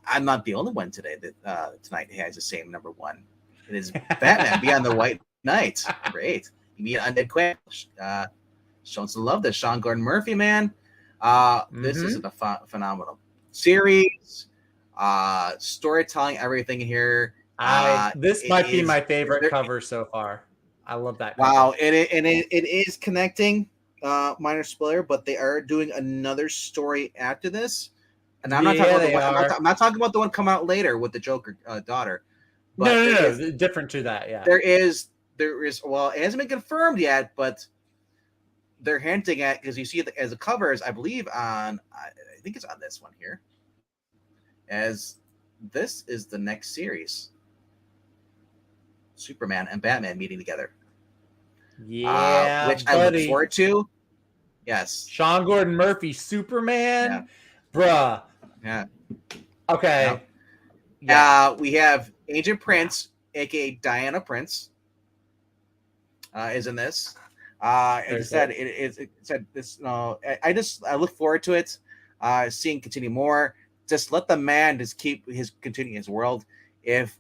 I'm not the only one today that tonight has the same number 1. It is Batman: Beyond the White Knight. Great. You meet Undead Quack. Showing some love to Sean Gordon Murphy, man. This is a phenomenal series. Storytelling, everything here. This might be my favorite cover so far. I love that cover. Wow, it is connecting. Minor spoiler, but they are doing another story after this. And I'm not talking about the one. I'm not talking about the one coming out later with the Joker daughter. But no, different to that. Yeah, there is. Well, it hasn't been confirmed yet, but they're hinting at, because you see it as the covers, I believe I think it's on this one here, as this is the next series. Superman and Batman meeting together. Yeah, which buddy. I look forward to. Yes. Sean Gordon Murphy, Superman, bruh. Yeah. Okay. Yeah. We have Agent Prince, aka Diana Prince, is in this. It said it said this. I look forward to it. Seeing continue more. Just let the man just continue his world. If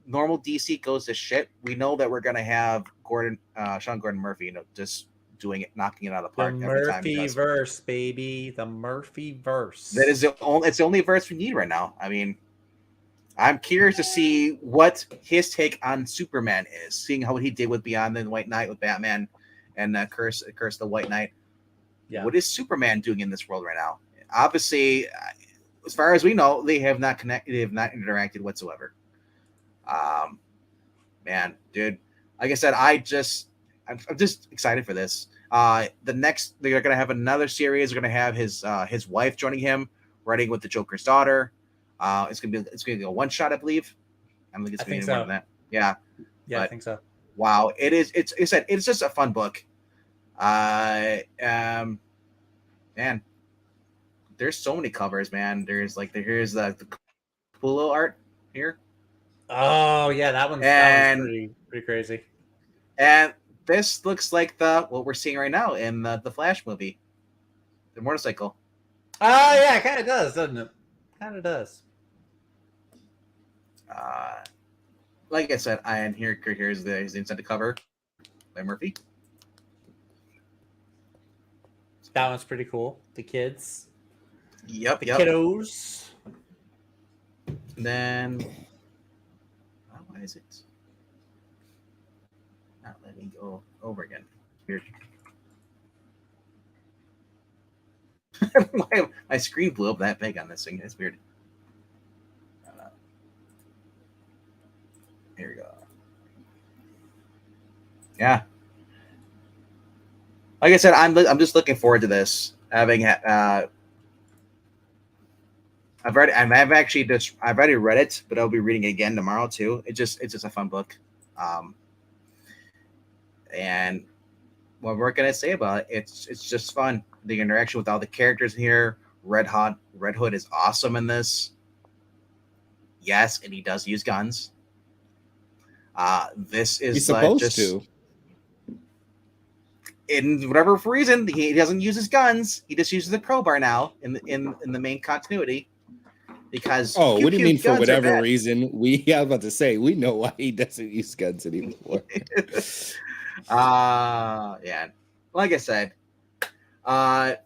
normal DC goes to shit, we know that we're gonna have Sean Gordon Murphy, just doing it, knocking it out of the park every time. The Murphy-verse, baby. The Murphy-verse. That is it's the only verse we need right now. I mean, I'm curious to see what his take on Superman is, seeing how he did with Beyond the White Knight with Batman and Curse the White Knight. Yeah. What is Superman doing in this world right now? Obviously, as far as we know, they have not connected, they have not interacted whatsoever. Man, dude, like I said, I'm just excited for this. They're gonna have another series. They're gonna have his wife joining him, writing with the Joker's daughter. It's gonna be a one shot, I believe. I don't think it's gonna be more than that. Yeah, I think so. Wow, it is. It's just a fun book. Man, there's so many covers, man. Here's the Capullo art here. Oh yeah, that one's pretty crazy. And this looks like what we're seeing right now in the Flash movie, the motorcycle. Oh yeah, it kind of does, doesn't it? Kind of does. Like I said, here's the inside the cover by Murphy. That one's pretty cool. The kids. Yep. Kiddos. And then, why is it not letting me go over again? Weird. My screen blew up that big on this thing. It's weird. Here we go. Yeah. Like I said, I'm just looking forward to this. Having I've already read it, but I'll be reading it again tomorrow too. It's just a fun book. And what we're gonna say about it, it's just fun. The interaction with all the characters in here. Red Hood is awesome in this. Yes, and he does use guns. This is he's supposed to. In whatever reason, he doesn't use his guns. He just uses the crowbar now in the main continuity. Because what do you mean for whatever reason? I was about to say we know why he doesn't use guns anymore. Yeah. Like I said, yeah.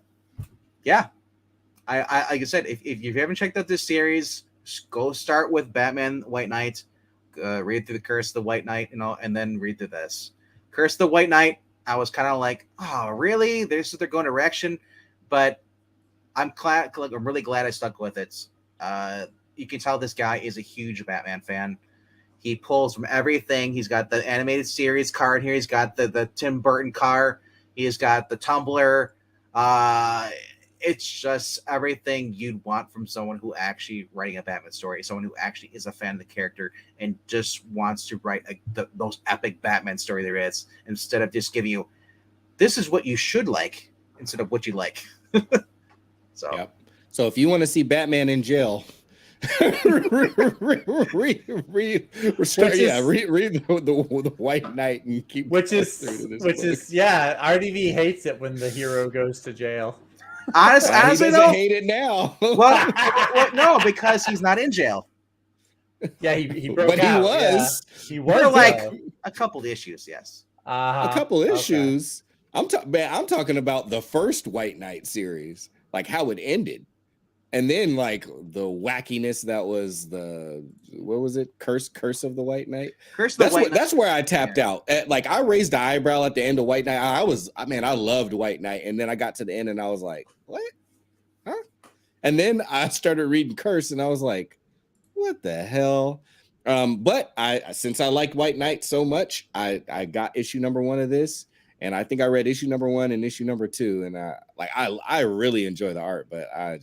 I like I said, if you haven't checked out this series, go start with Batman White Knight. Read through the Curse of the White Knight, and then read through this. Curse of the White Knight, I was kind of like, oh, really? They're going direction, but I'm really glad I stuck with it. You can tell this guy is a huge Batman fan. He pulls from everything. He's got the animated series card here. He's got the Tim Burton car. He's got the Tumblr. It's just everything you'd want from someone who actually writing a Batman story, someone who actually is a fan of the character and just wants to write those epic Batman story there is, instead of just giving you, this is what you should like, instead of what you like. So, yep. So if you want to see Batman in jail, read the White Knight and keep. Which is RDV hates it when the hero goes to jail. Honestly, he doesn't hate it now. well, no, because he's not in jail. Yeah, he broke out. But he was. Yeah. He was for like a couple of issues, yes. A couple issues. Okay. I'm talking about the first White Knight series, like how it ended. And then like the wackiness that was what was it? Curse of the White Knight. That's where I tapped out. Like I raised the eyebrow at the end of White Knight. I loved White Knight. And then I got to the end and I was like, what? Huh? And then I started reading Curse and I was like, what the hell? But since I liked White Knight so much, I got issue number 1 of this. and I think I read issue number 1 and issue number 2, and I really enjoy the art, but I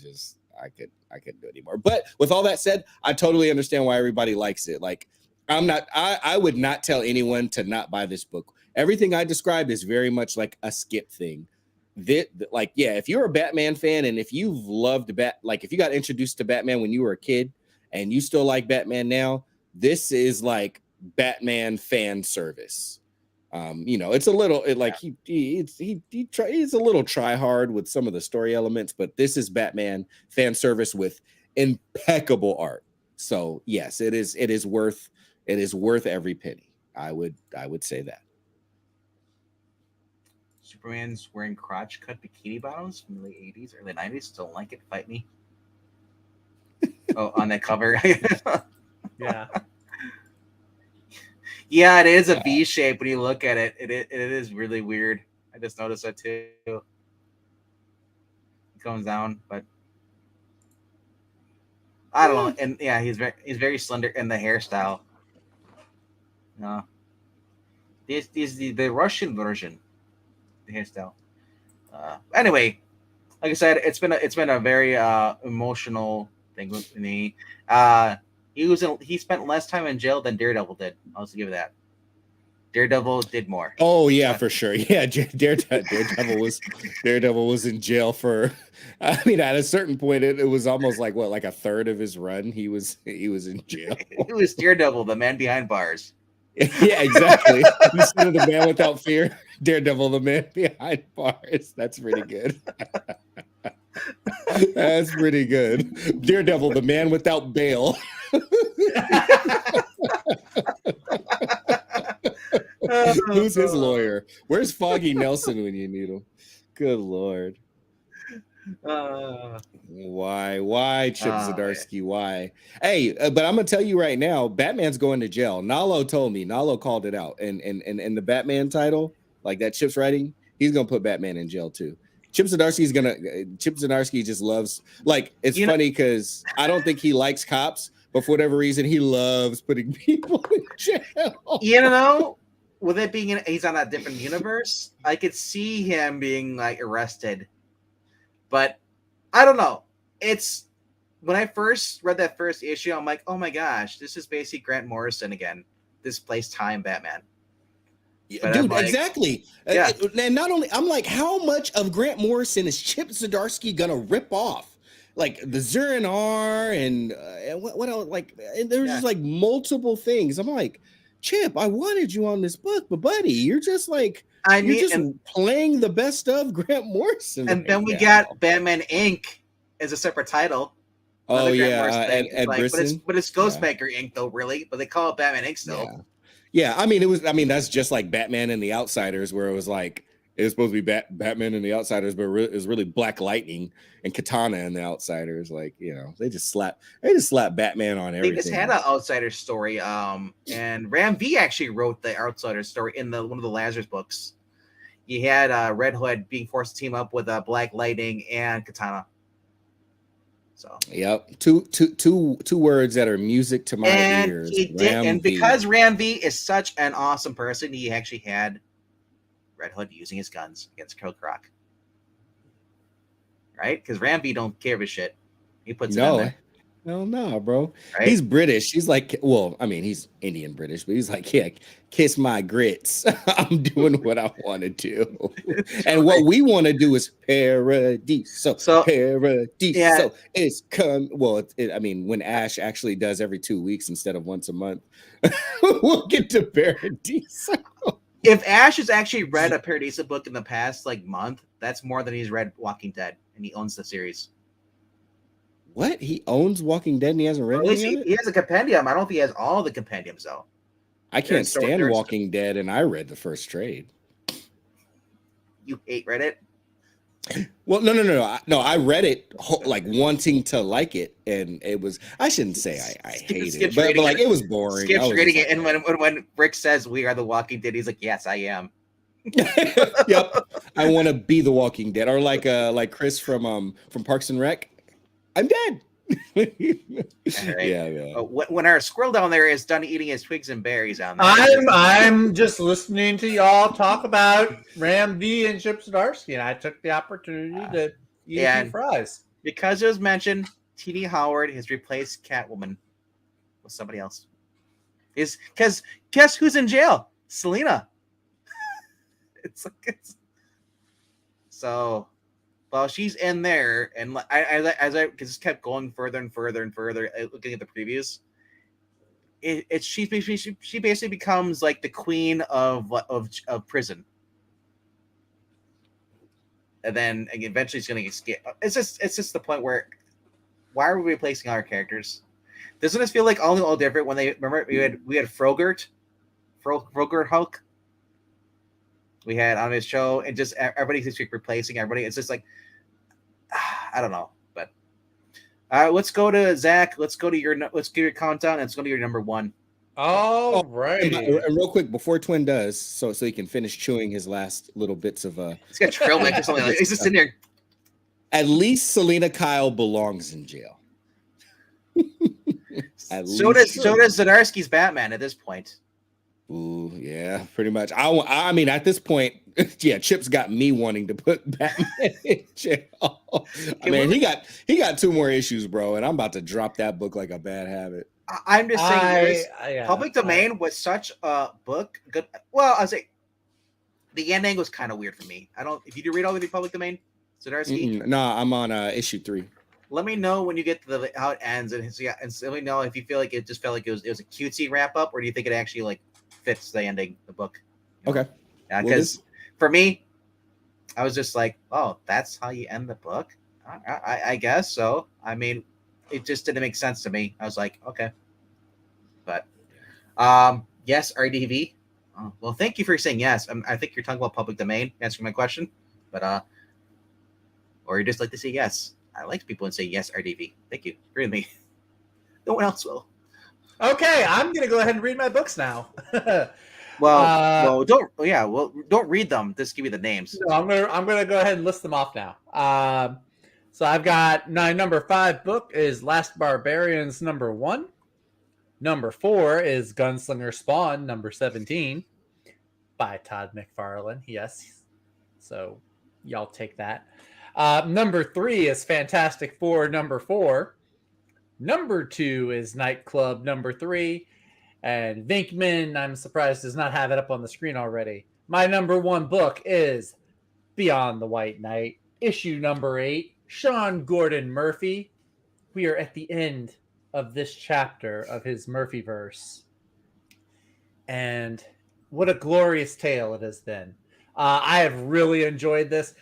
couldn't do it anymore. But with all that said, I totally understand why everybody likes it. Like, I would not tell anyone to not buy this book. Everything I described is very much like a Skip thing. Like, yeah, if you're a Batman fan and if you've loved like if you got introduced to Batman when you were a kid and you still like Batman now, this is like Batman fan service. It's a little he's a little try hard with some of the story elements, but this is Batman fan service with impeccable art. So yes, it is worth every penny. I would say that. Superman's wearing crotch cut bikini bottoms from the late 80s, early 90s. Don't like it. Fight me. Oh, on that cover. Yeah. Yeah, it is a V shape when you look at it. It is really weird. I just noticed that too. It comes down, but I don't know. And yeah, he's very slender in the hairstyle. No. This is the Russian version. The hairstyle. Anyway, like I said, it's been a very emotional thing with me. He spent less time in jail than Daredevil did. I'll just give it that. Daredevil did more. Oh yeah, for sure. Yeah, Daredevil was in jail for. I mean, at a certain point, it was almost like like a third of his run. He was in jail. It was Daredevil, the man behind bars. Yeah, exactly. Instead of the man without fear, Daredevil, the man behind bars. That's pretty good. That's pretty good. Daredevil, the man without bail. Who's his lawyer? Where's Foggy Nelson when you need him? Good Lord. Why Chip Zdarsky? Why? Hey, but I'm gonna tell you right now, Batman's going to jail. Nalo told me. Nalo called it out, and the Batman title, like that Chip's writing, he's gonna put Batman in jail too. Chip Zdarsky just loves, like, it's funny because I don't think he likes cops, but for whatever reason, he loves putting people in jail. With it being he's on a different universe, I could see him being like arrested. But I don't know. It's when I first read that first issue, I'm like, oh my gosh, this is basically Grant Morrison again. Displaced time Batman. But dude, exactly. Yeah. And not only, I'm like, how much of Grant Morrison is Chip Zdarsky gonna rip off? Like the Zur-En-Arrh and what else? Like, and there's just like multiple things. I'm like, Chip, I wanted you on this book, but buddy, you're just like, playing the best of Grant Morrison. And then we got Batman Inc. as a separate title. Oh yeah, Ed Brisson. But it's Ghostmaker Inc. though, really. But they call it Batman Inc. still. Yeah. I mean, that's just like Batman and the Outsiders, where it was like it was supposed to be Batman and the Outsiders, but it was really Black Lightning and Katana and the Outsiders. Like, they just slap Batman on everything. They just had an Outsiders story. And Ram V actually wrote the Outsiders story in one of the Lazarus books. He had Red Hood being forced to team up with Black Lightning and Katana. So yep, two words that are music to my ears. Because Ram V is such an awesome person, he actually had Red Hood using his guns against Killer Croc. Right? Because Ram V don't care a shit. He puts it in there. No, bro. Right? He's British. He's like, well, I mean, he's Indian British, but he's like, yeah, kiss my grits. I'm doing what I want to do. And what we want to do is paradise. So paradise. Yeah. So it's I mean, when Ash actually does every 2 weeks instead of once a month, we'll get to paradise. If Ash has actually read a Paradisa book in the past month, that's more than he's read Walking Dead, and he owns the series. What? He owns Walking Dead and he hasn't read any of it? He has a compendium. I don't know if he has all the compendiums, though. I can't stand Walking Dead, and I read the first trade. You hate Reddit? Well, no. I read it wanting to like it, and it was. I shouldn't say I hated it, but it was boring. Skips reading it, and when Rick says we are the Walking Dead, he's like, "Yes, I am." Yep, I want to be the Walking Dead, or like Chris from Parks and Rec. I'm dead. All right. Yeah, man. When our squirrel down there is done eating his twigs and berries down there. I'm just listening to y'all talk about Ram V and Chip Zdarsky, and I took the opportunity to eat a few fries. Because it was mentioned, T.D. Howard has replaced Catwoman with somebody else. Because guess who's in jail? Selena. So, well, she's in there, and as I just kept going further and further and further, looking at the previews, she basically becomes like the queen of prison, and then eventually she's going to escape. It's just the point where, why are we replacing our characters? Doesn't this feel like all different when they remember we had Frogurt Hulk. We had on his show, and just everybody's just replacing everybody. It's just like, I don't know, but let's go to Zach. Let's give your countdown. And let's go to your number one. All right. And real quick before Twin does, so he can finish chewing his last little bits of He's got trail mix or something. He's just in there. At least Selena Kyle belongs in jail. So does Zdarsky's Batman at this point. Ooh, yeah, pretty much. I mean, at this point, yeah, Chip's got me wanting to put Batman in jail. I mean, he got 2 more issues, bro, and I'm about to drop that book like a bad habit. I'm just saying, Public Domain was such a book. Good. Well, I'll say the ending was kind of weird for me. If you do read all of the Public Domain, Zdarsky. No, I'm on issue 3. Let me know when you get to how it ends, and let me know if you feel like it just felt like it was a cutesy wrap up, or do you think it actually like fits the ending, the book? Okay. Yeah, because for me, I was just like, oh, that's how you end the book? I guess so. I mean, it just didn't make sense to me. I was like, okay. But, yes, RDV. Oh, well, thank you for saying yes. I think you're talking about Public Domain, answering my question. But, or you just like to say yes. I like people and say yes, RDV. Thank you. Agree with me. No one else will. Okay, I'm gonna go ahead and read my books now. Don't read them. Just give me the names. No, I'm gonna go ahead and list them off now. So I've got my number 5 book is Last Barbarians number 1. Number 4 is Gunslinger Spawn number 17 by Todd McFarlane. Yes, so y'all take that. Number 3 is Fantastic Four number 4. Number 2 is Nightclub number 3. And Vinkman, I'm surprised, does not have it up on the screen already. My number 1 book is Beyond the White Knight, issue number 8. Sean Gordon Murphy. We are at the end of this chapter of his Murphyverse. And what a glorious tale it has been. I have really enjoyed this.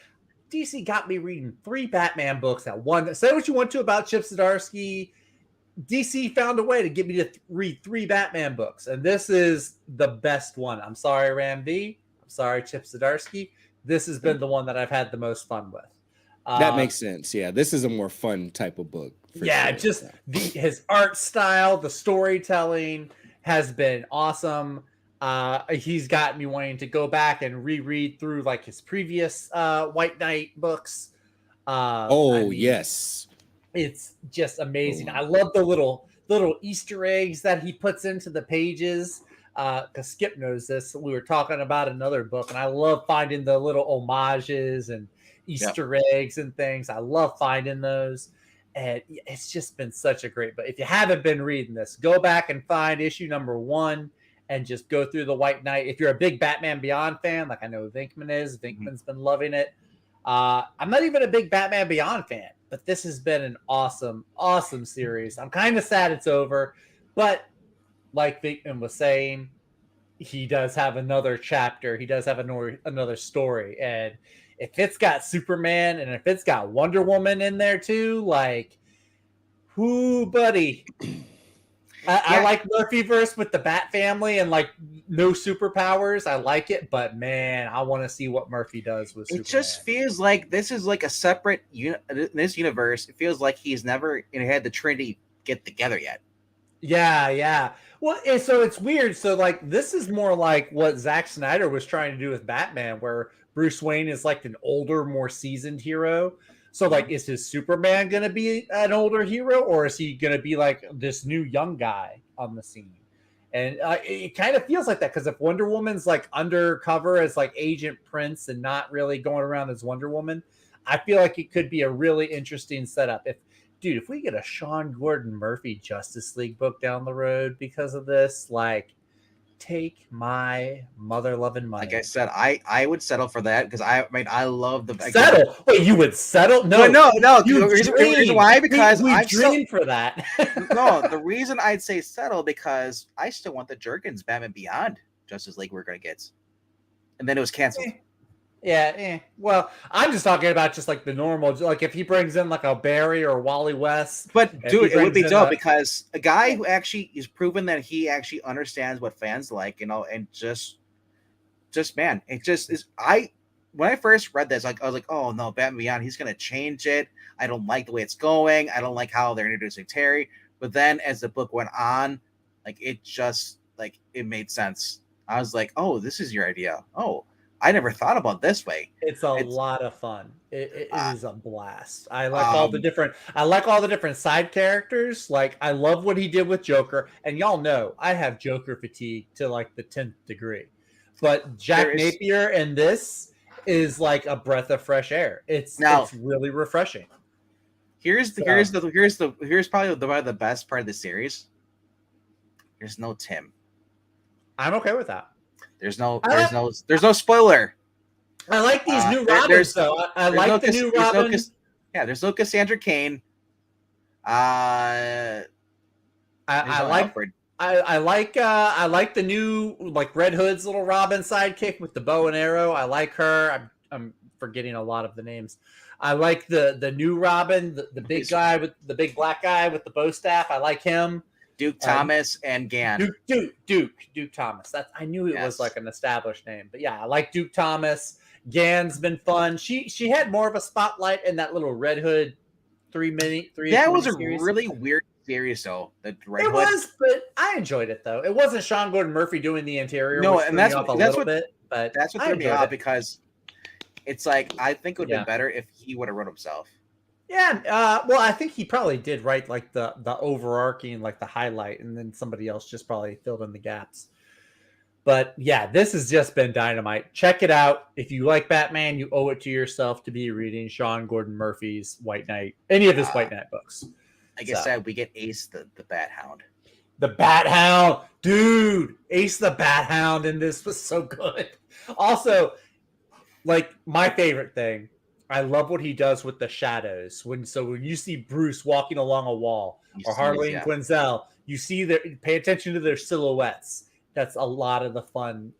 DC got me reading 3 Batman books at one. Say what you want to about Chip Zdarsky. DC found a way to get me to read 3 Batman books, and this is the best one. I'm sorry, Ram V. I'm sorry, Chip Zdarsky. This has been the one that I've had the most fun with. That makes sense. Yeah, this is a more fun type of book. Yeah, sure. Just his art style, the storytelling has been awesome. He's got me wanting to go back and reread through like his previous White Knight books. Yes. It's just amazing. I love the little Easter eggs that he puts into the pages. Because Skip knows this. We were talking about another book, and I love finding the little homages and Easter eggs and things. I love finding those. And it's just been such a great book. If you haven't been reading this, go back and find issue number 1 and just go through the White Knight. If you're a big Batman Beyond fan, like I know Vinkman is, Vinkman's been loving it. I'm not even a big Batman Beyond fan, but this has been an awesome, awesome series. I'm kind of sad it's over, but like Vinkman was saying, he does have another chapter. He does have another story. And if it's got Superman and if it's got Wonder Woman in there too, like, whoo, buddy. I like Murphyverse with the Bat family and like no superpowers. I like it, but man, I want to see what Murphy does with Superman. It just feels like this is like a separate this universe. It feels like he's never had the Trinity get together yet. Yeah. Well, so it's weird. So like this is more like what Zack Snyder was trying to do with Batman, where Bruce Wayne is like an older, more seasoned hero. So, like, is his Superman going to be an older hero, or is he going to be like this new young guy on the scene? And it kind of feels like that, because if Wonder Woman's like undercover as like Agent Prince and not really going around as Wonder Woman, I feel like it could be a really interesting setup. If we get a Sean Gordon Murphy Justice League book down the road because of this, like, take my mother loving money. Like I said, I would settle for that, because I mean I love the settle. Wait, you would settle? No, no. You The reason why, because we I've dreamed for that. no, the reason I'd say settle, because I still want the Jerkins Batman Beyond Justice League we're gonna get, and then it was canceled. Yeah. Well, I'm just talking about just like the normal, like if he brings in like a Barry or Wally West. But dude, it would be dope, because a guy who actually is proven that he actually understands what fans like, and just man, it just is. When I first read this, like I was like, oh no, Batman Beyond, he's gonna change it. I don't like the way it's going. I don't like how they're introducing Terry. But then as the book went on, like it just like it made sense. I was like, oh, this is your idea. Oh, I never thought about this way. It's a lot of fun. It is a blast. I like all the different side characters. Like I love what he did with Joker, and y'all know I have Joker fatigue to like the 10th degree. But Jack Napier in this is like a breath of fresh air. It's really refreshing. Here's probably the best part of the series. There's no Tim. I'm okay with that. There's no spoiler. I like these new Robins, though. I like the new Robin. There's no Cassandra Cain. I like the new like Red Hood's little Robin sidekick with the bow and arrow. I like her. I'm forgetting a lot of the names. I like the new Robin, the big guy with the big black guy with the bow staff. I like him. Duke Thomas and Gann. Duke Thomas. I knew it was like an established name, but yeah, I like Duke Thomas. Gann's been fun. She had more of a spotlight in that little Red Hood 3 minute. That was a really weird series, though. The Red Hood. Was, but I enjoyed it though. It wasn't Sean Gordon Murphy doing the interior. No, and that's what threw me off, because it's like I think it would have been better if he would have wrote himself. Yeah, well, I think he probably did write like the overarching, like the highlight, and then somebody else just probably filled in the gaps. But yeah, this has just been dynamite. Check it out. If you like Batman, you owe it to yourself to be reading Sean Gordon Murphy's White Knight, any of his White Knight books. Like I said, we get Ace the Bat Hound. The Bat Hound, dude! Ace the Bat Hound in this was so good. Also, like my favorite thing. I love what he does with the shadows. When you see Bruce walking along a wall or Harley and Quinzel, you see pay attention to their silhouettes. That's a lot of the fun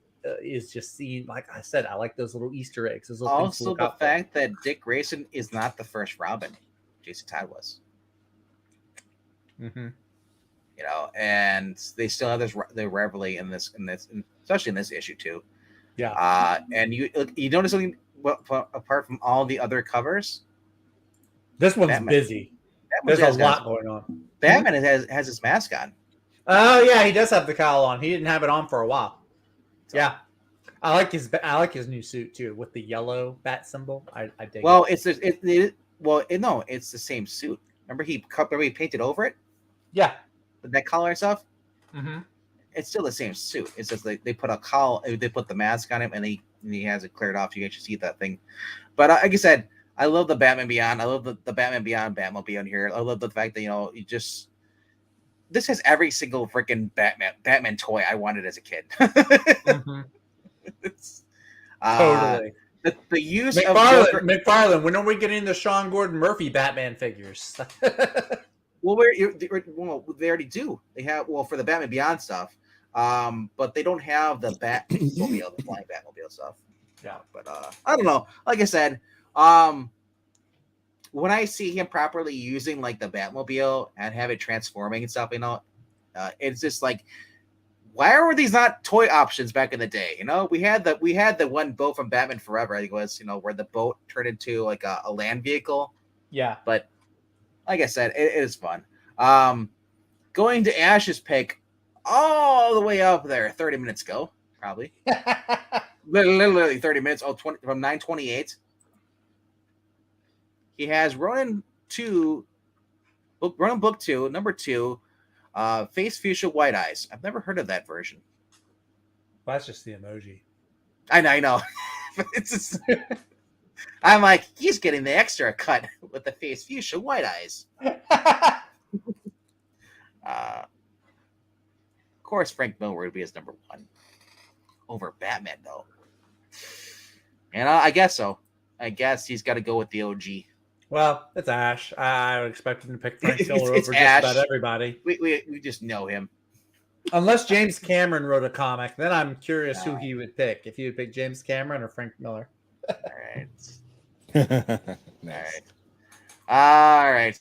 is just seeing, like I said, I like those little Easter eggs. Those little also, the fact that Dick Grayson is not the first Robin. Jason Todd was. Mm-hmm. And they still have the rivalry in this, especially in this issue too. Yeah. And you notice something. Well, apart from all the other covers, this one's busy. There's a lot going on. Batman has his mask on. Oh yeah, he does have the cowl on. He didn't have it on for a while. So. Yeah, I like his new suit too with the yellow bat symbol. I dig. Well, it's the same suit. Remember he painted over it. Yeah, that collar and stuff. Mm-hmm. It's still the same suit. It's just like they put a collar, they put the mask on him, and he has it cleared off. You actually see that thing. But like I said, I love the Batman Beyond. I love the Batman Beyond Batmobile here. I love the fact that this has every single freaking Batman toy I wanted as a kid. Mm-hmm. Totally. The use McFarlane. When are we getting the Sean Gordon Murphy Batman figures? Well, they already do. They have for the Batman Beyond stuff, but they don't have the Batmobile, the flying Batmobile stuff. Yeah, but I don't know. Like I said, when I see him properly using like the Batmobile and have it transforming and stuff, it's just like, why were these not toy options back in the day? We had the one boat from Batman Forever. I think it was where the boat turned into like a land vehicle. Yeah, but. Like I said, it is fun. Going to Ash's pick all the way up there 30 minutes ago, probably. Literally 30 minutes. 20, from 9:28. he has Ronin 2, Ronin Book 2, number 2, Face Fuchsia White Eyes. I've never heard of that version. Well, that's just the emoji. I know. It's just, I'm like, he's getting the extra cut with the Face Fuchsia White Eyes. Of course, Frank Miller would be his number 1 over Batman, though. And I guess so. I guess he's got to go with the OG. Well, it's Ash. I would expect him to pick Frank It's Miller over Ash. just about everybody. We just know him. Unless James Cameron wrote a comic, then I'm curious who he would pick. If he would pick James Cameron or Frank Miller. All right. Nice. All right.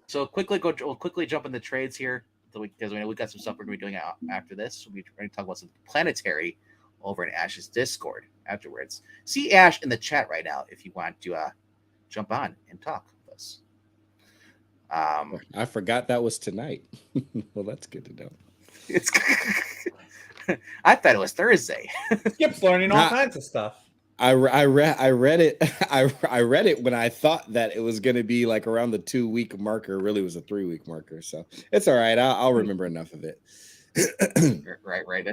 So we'll quickly jump into trades here because we got some stuff we're going to be doing after this. We're going to talk about some planetary over in Ash's Discord afterwards. See Ash in the chat right now if you want to jump on and talk with us. I forgot that was tonight. Well, that's good to know. It's I thought it was Thursday. Skip's learning all kinds of stuff. I read it. I read it when I thought that it was going to be like around the 2-week marker. Really was a 3-week marker. So it's all right. I'll remember enough of it. Right.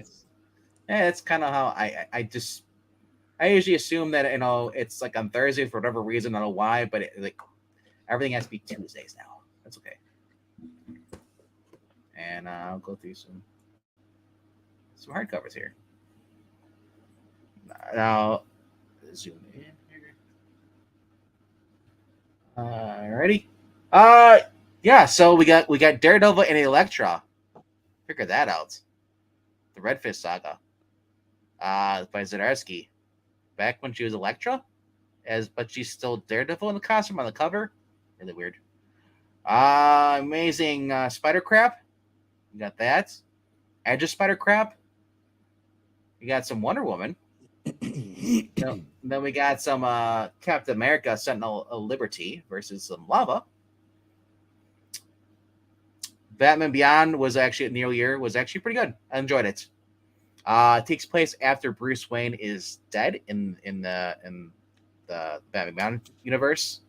It's kind of how I usually assume that it's like on Thursday for whatever reason. I don't know why, but everything has to be Tuesdays now. That's okay. And I'll go through some hardcovers here. Now, zoom in here. Ready? Yeah. So we got Daredevil and Elektra. Figure that out. The Red Fist saga. By Zdarsky. Back when she was Elektra, but she's still Daredevil in the costume on the cover. Really weird. Amazing Spider Crab. You got that. Edge of Spider Crab. You got some Wonder Woman. Then we got some Captain America Sentinel of Liberty versus some Lava. Batman Beyond was actually at Neil Year was actually pretty good. I enjoyed it. It takes place after Bruce Wayne is dead in the Batman Beyond universe,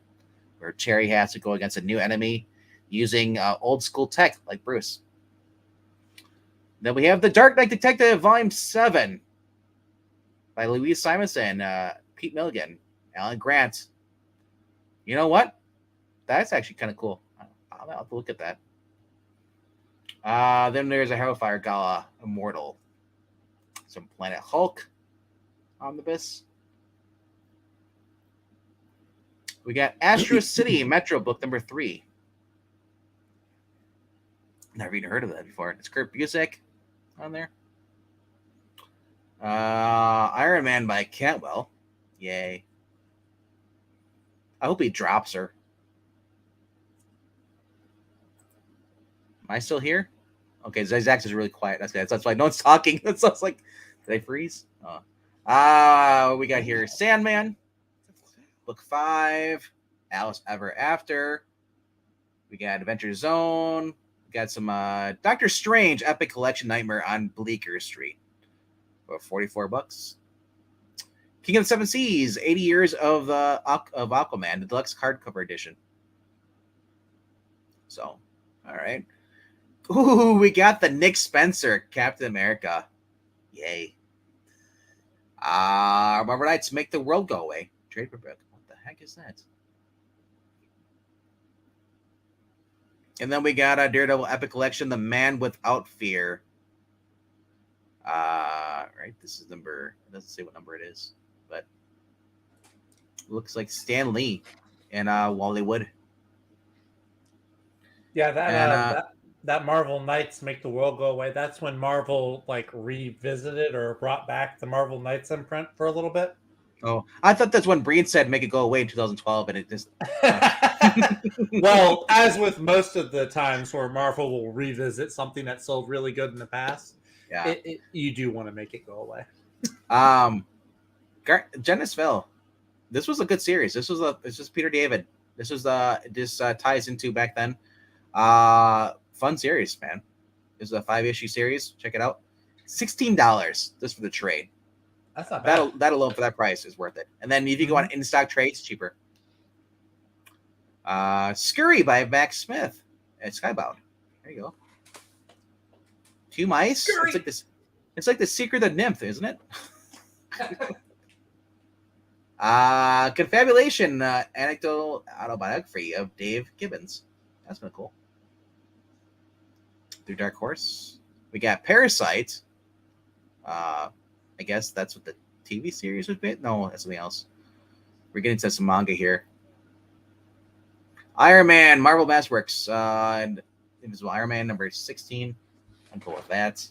where Terry has to go against a new enemy using old school tech like Bruce. Then we have The Dark Knight Detective Volume 7 by Louise Simonson, Pete Milligan, Alan Grant. You know what? That's actually kind of cool. I'll have to look at that. Then there's a Hellfire Gala Immortal. Some Planet Hulk omnibus. We got Astro City Metro book number 3. Never even heard of that before. It's Kurt Busiek on there. Iron Man by Cantwell. Yay. I hope he drops her. Am I still here? Okay, Zach's is really quiet. That's why no one's talking. So it's like, did I freeze? Oh. We got here Sandman, book 5, Alice Ever After. We got Adventure Zone. We got some Doctor Strange Epic Collection Nightmare on Bleecker Street for $44. King of the Seven Seas, 80 Years of Aquaman, the deluxe hardcover edition. So, all right. Ooh, we got the Nick Spencer Captain America. Yay. Remember Knights Make the World Go Away. Trade book. What the heck is that? And then we got a Daredevil Epic Collection, The Man Without Fear. Right, this is number, it doesn't say what number it is, but it looks like Stan Lee and Wally Wood. Yeah, that Marvel Knights Make the World Go Away. That's when Marvel revisited or brought back the Marvel Knights imprint for a little bit. Oh, I thought that's when Breen said make it go away in 2012, and it just. Well, as with most of the times where Marvel will revisit something that sold really good in the past, yeah, you do want to make it go away. Genesville. This was a good series. This was Peter David. This ties into back then. Fun series, man. This is a 5-issue series. Check it out. $16 just for the trade. That's not bad. That alone for that price is worth it. And then if you go on in stock trades, cheaper. Scurry by Max Smith at Skybound. There you go. Two Mice. Scurry! It's like this. It's like the Secret of the Nymph, isn't it? Confabulation, anecdotal autobiography of Dave Gibbons. That's kind of cool. Through Dark Horse. We got Parasite. I guess that's what the TV series would be. No, that's something else. We're getting to some manga here. Iron Man, Marvel Masterworks, and Invisible Iron Man number 16. I'm cool with that.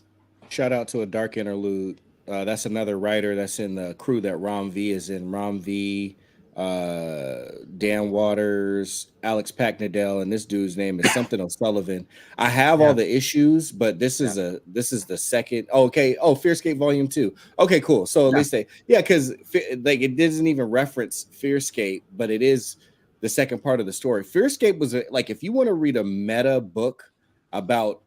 Shout out to A Dark Interlude. That's another writer that's in the crew that Rom V is in. Rom V, Dan Waters, Alex Packnadell, and this dude's name is something O'Sullivan. I have all the issues, but this is the second. Okay. Oh, Fearscape Volume 2. Okay, cool. So at least because like it doesn't even reference Fearscape, but it is the second part of the story. Fearscape was like if you want to read a meta book about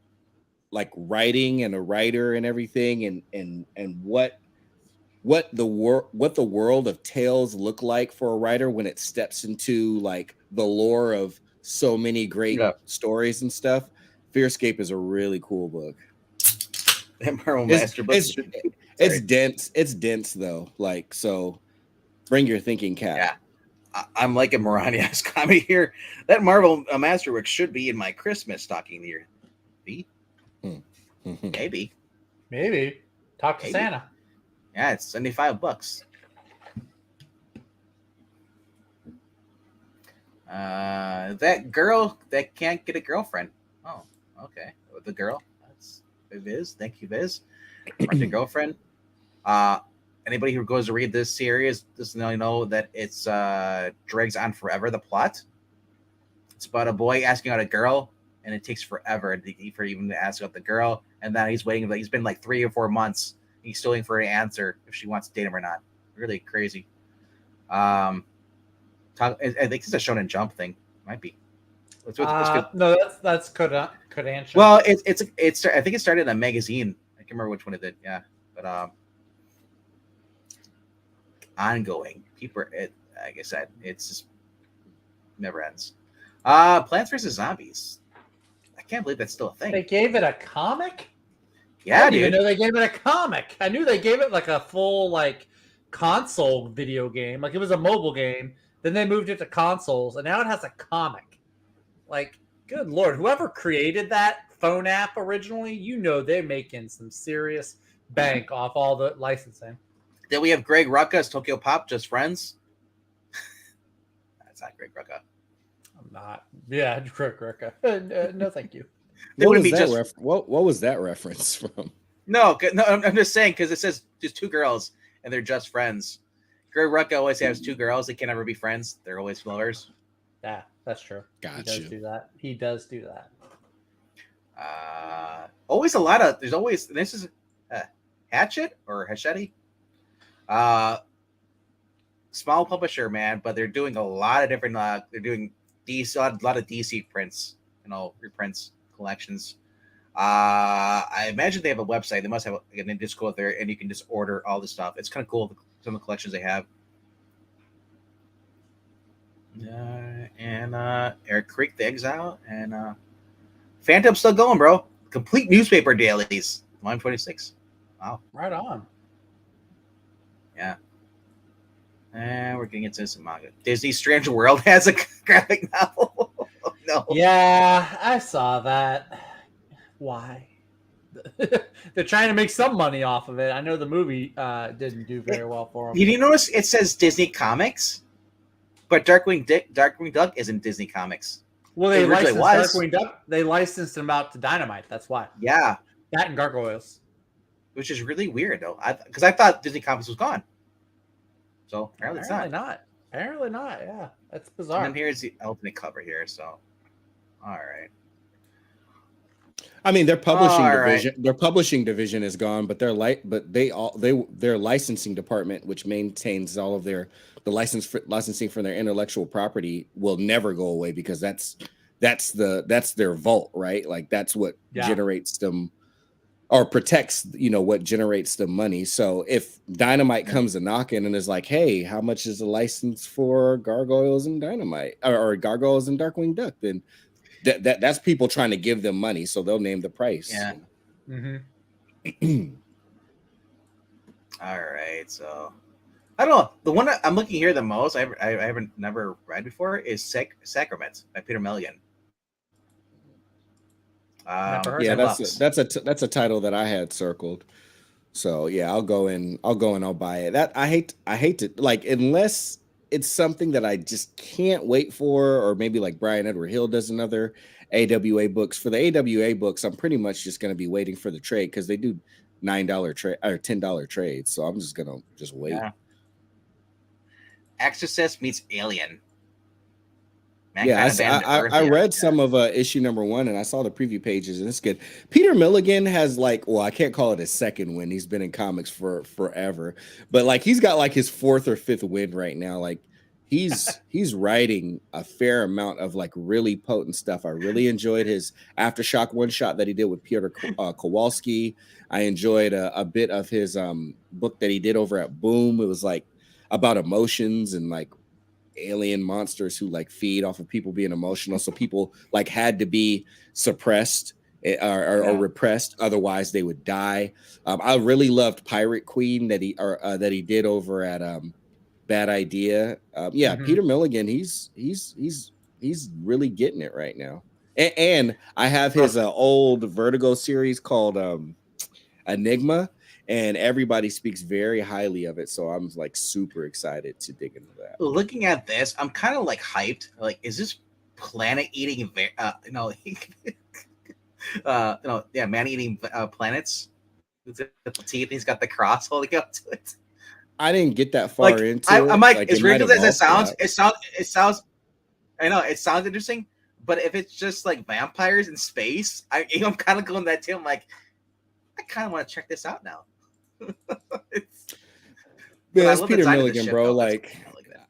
like writing and a writer and everything and what the world of tales look like for a writer when it steps into like the lore of so many great stories and stuff. Fearscape is a really cool book. It's dense. It's dense though. Like, so bring your thinking cap. Yeah. I'm like a Morania's comedy here. That Marvel Masterwork should be in my Christmas stocking here. Maybe. Talk to Santa. Yeah, it's $75. That girl that can't get a girlfriend. Oh, okay. The girl. That's Viz. Thank you, Viz. The girlfriend. Anybody who goes to read this series doesn't know that it's drags on forever. The plot. It's about a boy asking out a girl, and it takes forever for even to ask out the girl. And then he's waiting. He's been like 3 or 4 months. He's still waiting for an answer if she wants to date him or not. Really crazy. I think it's a Shonen Jump thing. Might be. No, that's Kodansha. Well, it's I think it started in a magazine. I can't remember which one it did. Yeah, but ongoing. People, like I said, it's just never ends. Plants vs Zombies. I can't believe that's still a thing. They gave it a comic? Yeah, I didn't even know they gave it a comic. I knew they gave it like a full like console video game. Like it was a mobile game. Then they moved it to consoles, and now it has a comic. Like, good Lord, whoever created that phone app originally, they're making some serious bank off all the licensing. Then we have Greg Rucka's Tokyo Pop, Just Friends. That's not Greg Rucka. I'm not. Yeah, Greg Rucka. No, thank you. What was that reference from? No, I'm just saying because it says just two girls and they're just friends. Greg Rucka always has two girls. They can never be friends. They're always lovers. Yeah, that's true. Gotcha. He does do that. Always a lot of. There's always. This is Hatchet or Hachette. Small publisher, man, but they're doing a lot of different. They're doing DC, a lot of DC prints, reprints, collections. I imagine they have a website. They must have an Discord there, and you can just order all the stuff. It's kind of cool. Some of the collections they have. And Eric Creek, The Exile, and Phantom's still going, bro. Complete newspaper dailies. Volume 26. Wow. Right on. Yeah. And we're getting into some manga. Disney Strange World has a graphic novel. No. Yeah, I saw that. Why? They're trying to make some money off of it. I know the movie didn't do very well for them. Did you notice it says Disney Comics? But Darkwing Duck isn't Disney Comics. Well, they licensed Darkwing Duck. They licensed him out to Dynamite. That's why. Yeah. That and Gargoyles. Which is really weird, though. Because I thought Disney Comics was gone. So apparently it's not. Apparently not. Yeah. That's bizarre. And then here's the alternate cover here. So, all right. I mean, their publishing division is gone, but their licensing department, which maintains all of the licensing for their intellectual property, will never go away because that's their vault, right? Like that's what generates them or protects, what generates the money. So if Dynamite comes a knocking and is like, hey, how much is the license for Gargoyles and Dynamite or Gargoyles and Darkwing Duck? Then that's people trying to give them money, so they'll name the price. Yeah. Mm-hmm. All right, so I don't know. The one that I'm looking here the most, I haven't never read before, is Sacrament by Peter Milligan. Never heard Yeah, of it. that's a title that I had circled. So yeah, I'll go and I'll buy it. That I hate to, like, unless it's something that I just can't wait for, or maybe like Brian Edward Hill does another AWA books. For the AWA books, I'm pretty much just gonna be waiting for the trade because they do $9 trade or $10 trades. So I'm just gonna wait. Yeah. Exorcist meets Alien. Yeah, I read some of issue number 1, and I saw the preview pages, and it's good. Peter Milligan has, like, well, I can't call it his second win. He's been in comics for forever, but like he's got like his 4th or 5th win right now. Like he's writing a fair amount of like really potent stuff. I really enjoyed his Aftershock one shot that he did with Piotr Kowalski. I enjoyed a bit of his book that he did over at Boom. It was like about emotions and like alien monsters who like feed off of people being emotional, so people like had to be suppressed or repressed, otherwise they would die. I really loved Pirate Queen that he did over at Bad Idea. Peter Milligan, he's really getting it right now. And I have his old Vertigo series called Enigma, and everybody speaks very highly of it, so I'm like super excited to dig into that. Looking at this, I'm kind of like hyped. Like, is this planet eating man eating planets? The teeth, he's got the cross holding up to it. I didn't get that far into it. I'm like, as ridiculous as it sounds, I know it sounds interesting, but if it's just like vampires in space, I'm kind of going that too. I'm like, I kind of want to check this out now. It's Peter Milligan, bro. Like,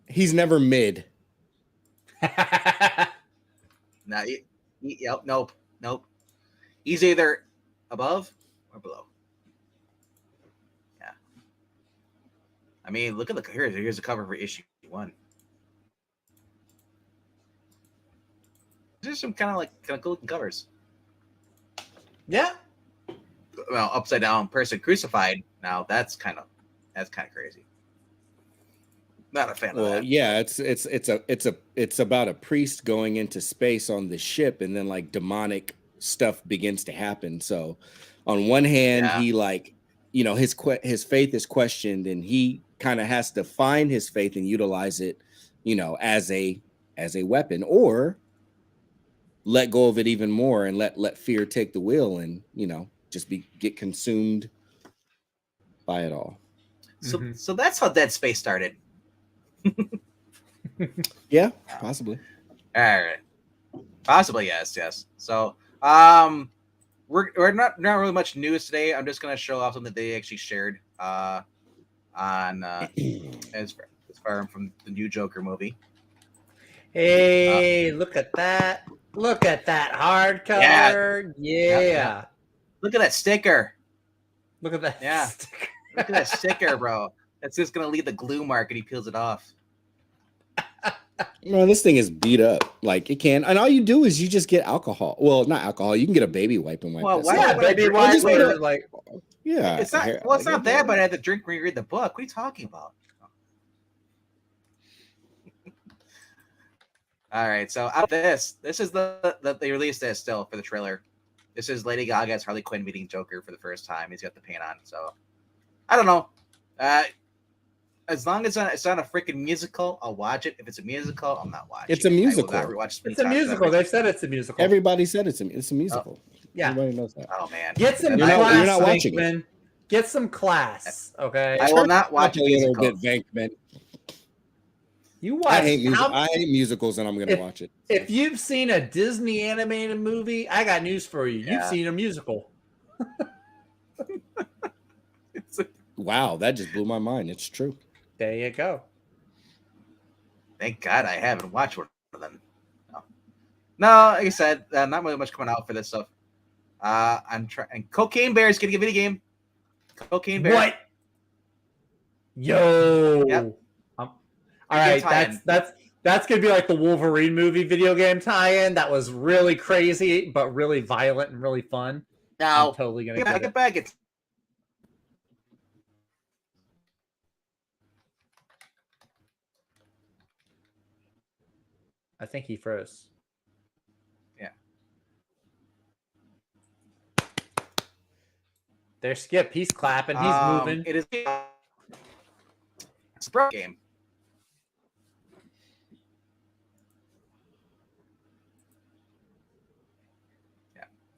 he's never mid. Nope. He's either above or below. Yeah. I mean, look at here's the cover for issue 1. There's some kind of cool looking covers. Yeah. Well, upside down person crucified. Now that's kind of crazy. Not a fan of that. Yeah, it's about a priest going into space on the ship, and then like demonic stuff begins to happen. So on one hand, he like, his faith is questioned, and he kind of has to find his faith and utilize it, as a weapon, or let go of it even more and let fear take the wheel, and just get consumed by it all. So that's how Dead Space started. Yeah, possibly. All right, possibly yes. So we're not really much news today. I'm just gonna show off something that they actually shared on as far from the new Joker movie. Hey, look at that! Look at that hardcover! Yeah. Look at that sticker. Look at that. Yeah. Sticker. Look at that sticker, bro. That's just gonna leave the glue mark, and he peels it off. Man, this thing is beat up. Like, it can, and all you do is you just get alcohol. Well, not alcohol. You can get a baby wipe and wipe. Well, baby wipe. Like, yeah, it's not. Well, it's not that, but I had to drink when you read the book. What are you talking about? All right, so this is the they released this still for the trailer. This is Lady Gaga's Harley Quinn meeting Joker for the first time. He's got the paint on, so I don't know. As long as it's not a freaking musical, I'll watch it. If it's a musical, I'm not watching. It's a musical. It's a musical. They said it's a musical. Everybody said it's a musical. Yeah, everybody knows that. Oh man, get some class. You're not watching it. Get some class. Okay, I will not watch a little bit, Venkman. You watch. I hate musicals, and I'm going to watch it. If you've seen a Disney animated movie, I got news for you. You've seen a musical. Wow, that just blew my mind. It's true. There you go. Thank God I haven't watched one of them. No, like I said, not really much coming out for this stuff. I'm trying. And Cocaine Bear is gonna get a video game. Cocaine Bear. What? Yo. Yep. All Video right, tie-in. that's gonna be like the Wolverine movie video game tie-in. That was really crazy, but really violent and really fun. Now, I'm totally gonna get get it. it back. It's I think he froze. Yeah. There's Skip. He's clapping. He's moving. It is. It's a bro game.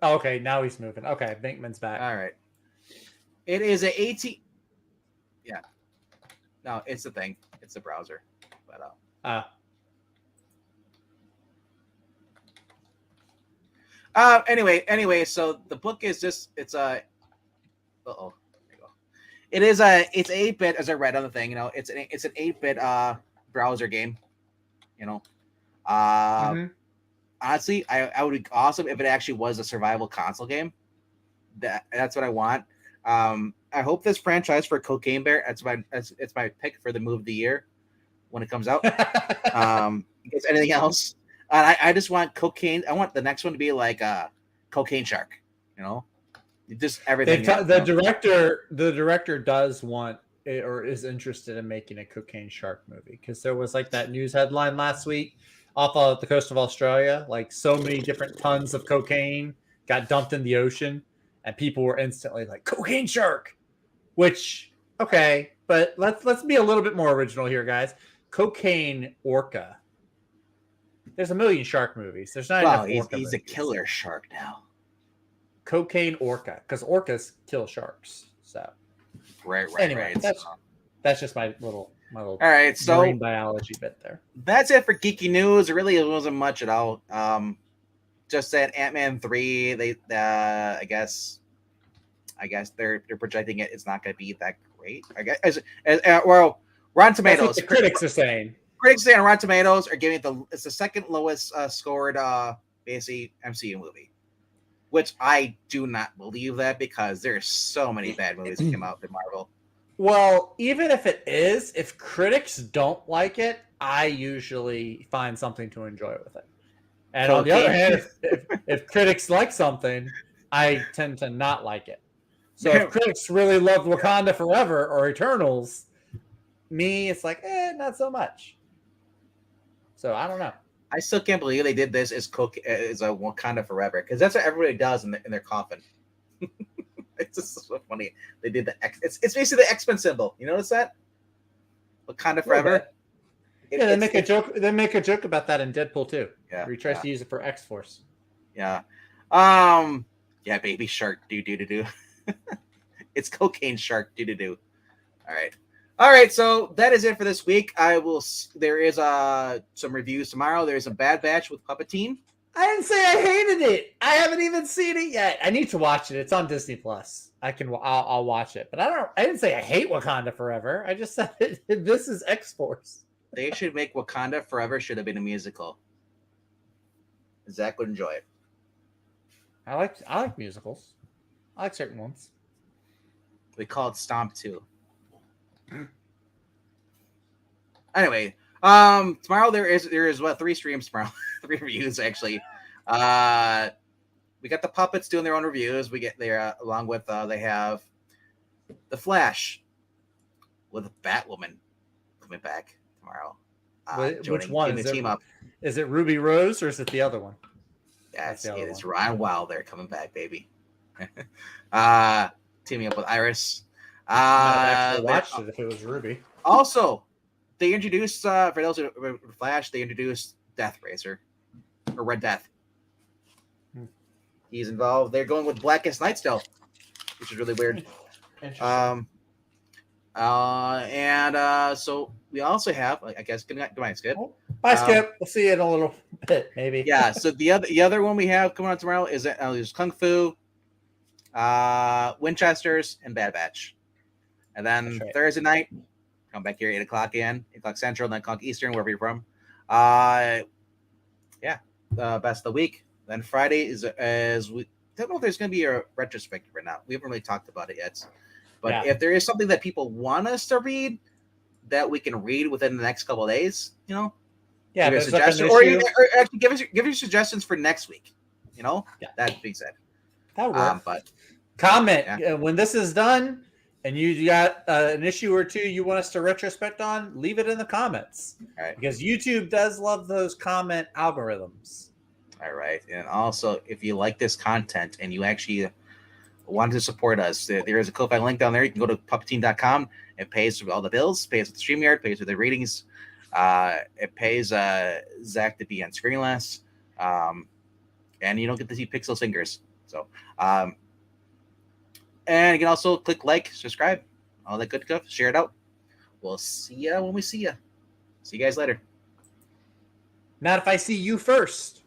Oh, okay, now he's moving. Okay, Binkman's back. All right. It is a 18. Yeah. No, it's the thing. It's the browser. But anyway, so the book is just it's a uh-oh. There you go. It's 8-bit as I read on the thing, it's an 8-bit browser game, honestly, I would be awesome if it actually was a survival console game. That's what I want. I hope this franchise for Cocaine Bear, it's my pick for the move of the year when it comes out. Because anything else, I just want cocaine. I want the next one to be like Cocaine Shark. Just everything. The director does want or is interested in making a Cocaine Shark movie, because there was like that news headline last week off of the coast of Australia, like so many different tons of cocaine got dumped in the ocean, and people were instantly like, Cocaine Shark. Which, okay, but let's be a little bit more original here, guys. Cocaine Orca. There's a million shark movies. There's not enough orca he's movies. a killer shark now. Cocaine Orca, because orcas kill sharks. So right. Anyway, that's just my little all right. So marine biology bit there. That's it for geeky news. It really wasn't much at all. Just that Ant-Man 3. They I guess they're projecting it. It's not going to be that great. I guess well, Rotten Tomatoes. That's what the critics are saying. Critics saying Rotten Tomatoes are giving it's the second lowest scored basically MCU movie, which I do not believe that, because there's so many bad movies that come out in Marvel. Well, even if it is, if critics don't like it, I usually find something to enjoy with it. And on the other hand, if critics like something, I tend to not like it. So if critics really love Wakanda Forever or Eternals, me, it's like, not so much. So I don't know. I still can't believe they did this as a Wakanda Forever, because that's what everybody does in their coffin. It's just so funny. They did the X. It's basically the X-Men symbol. You notice that? Wakanda Forever. Yeah, they make a joke. They make a joke about that in Deadpool too. Yeah, where he tries to use it for X-Force. Yeah. Yeah, baby shark do. It's Cocaine Shark do. All right. So that is it for this week. There is some reviews tomorrow. There's a Bad Batch with Puppet Team. I didn't say I hated it. I haven't even seen it yet. I need to watch it. It's on Disney Plus. I'll watch it. But I didn't say I hate Wakanda Forever. I just said this is X-Force. They should make Wakanda Forever should have been a musical. Zach would enjoy it. I like musicals. I like certain ones. We call it Stomp 2. Anyway, tomorrow there is 3 streams tomorrow. 3 reviews actually. We got the puppets doing their own reviews. We get there along with they have the Flash with Batwoman coming back tomorrow. Which one is the team up? Is it Ruby Rose or is it the other one? Yes, it is Ron Wilder coming back, baby. Teaming up with Iris. I actually watched it if it was Ruby. Also, they introduced for those who Flash. They introduced Death Racer or Red Death. He's involved. They're going with Blackest Night still, which is really weird. So we also have, I guess, goodbye, Skip. Bye, Skip. We'll see you in a little bit, maybe. Yeah. So the other one we have coming on tomorrow is Kung Fu, Winchesters, and Bad Batch. And then Thursday night, come back here 8:00 again, 8:00 Central, 9:00 Eastern, wherever you're from. Best of the week. Then Friday is don't know if there's going to be a retrospective or not. We haven't really talked about it yet. But Yeah. if there is something that people want us to read that we can read within the next couple of days, Yeah, give there's us like an suggestions, or, issue. or actually give your suggestions for next week. Yeah. That being said. That would work. But comment yeah. when this is done and you got an issue or two you want us to retrospect on, leave it in the comments. All right. Because YouTube does love those comment algorithms. All right. And also, if you like this content and you actually want to support us, there is a Ko-Fi link down there. You can go to puppeteen.com. It pays for all the bills, pays for the StreamYard, pays for the ratings. It pays Zach to be on screen less. And you don't get to see Pixel Singers. So, and you can also click like, subscribe, all that good stuff. Share it out. We'll see ya when we see ya. See you guys later. Not if I see you first.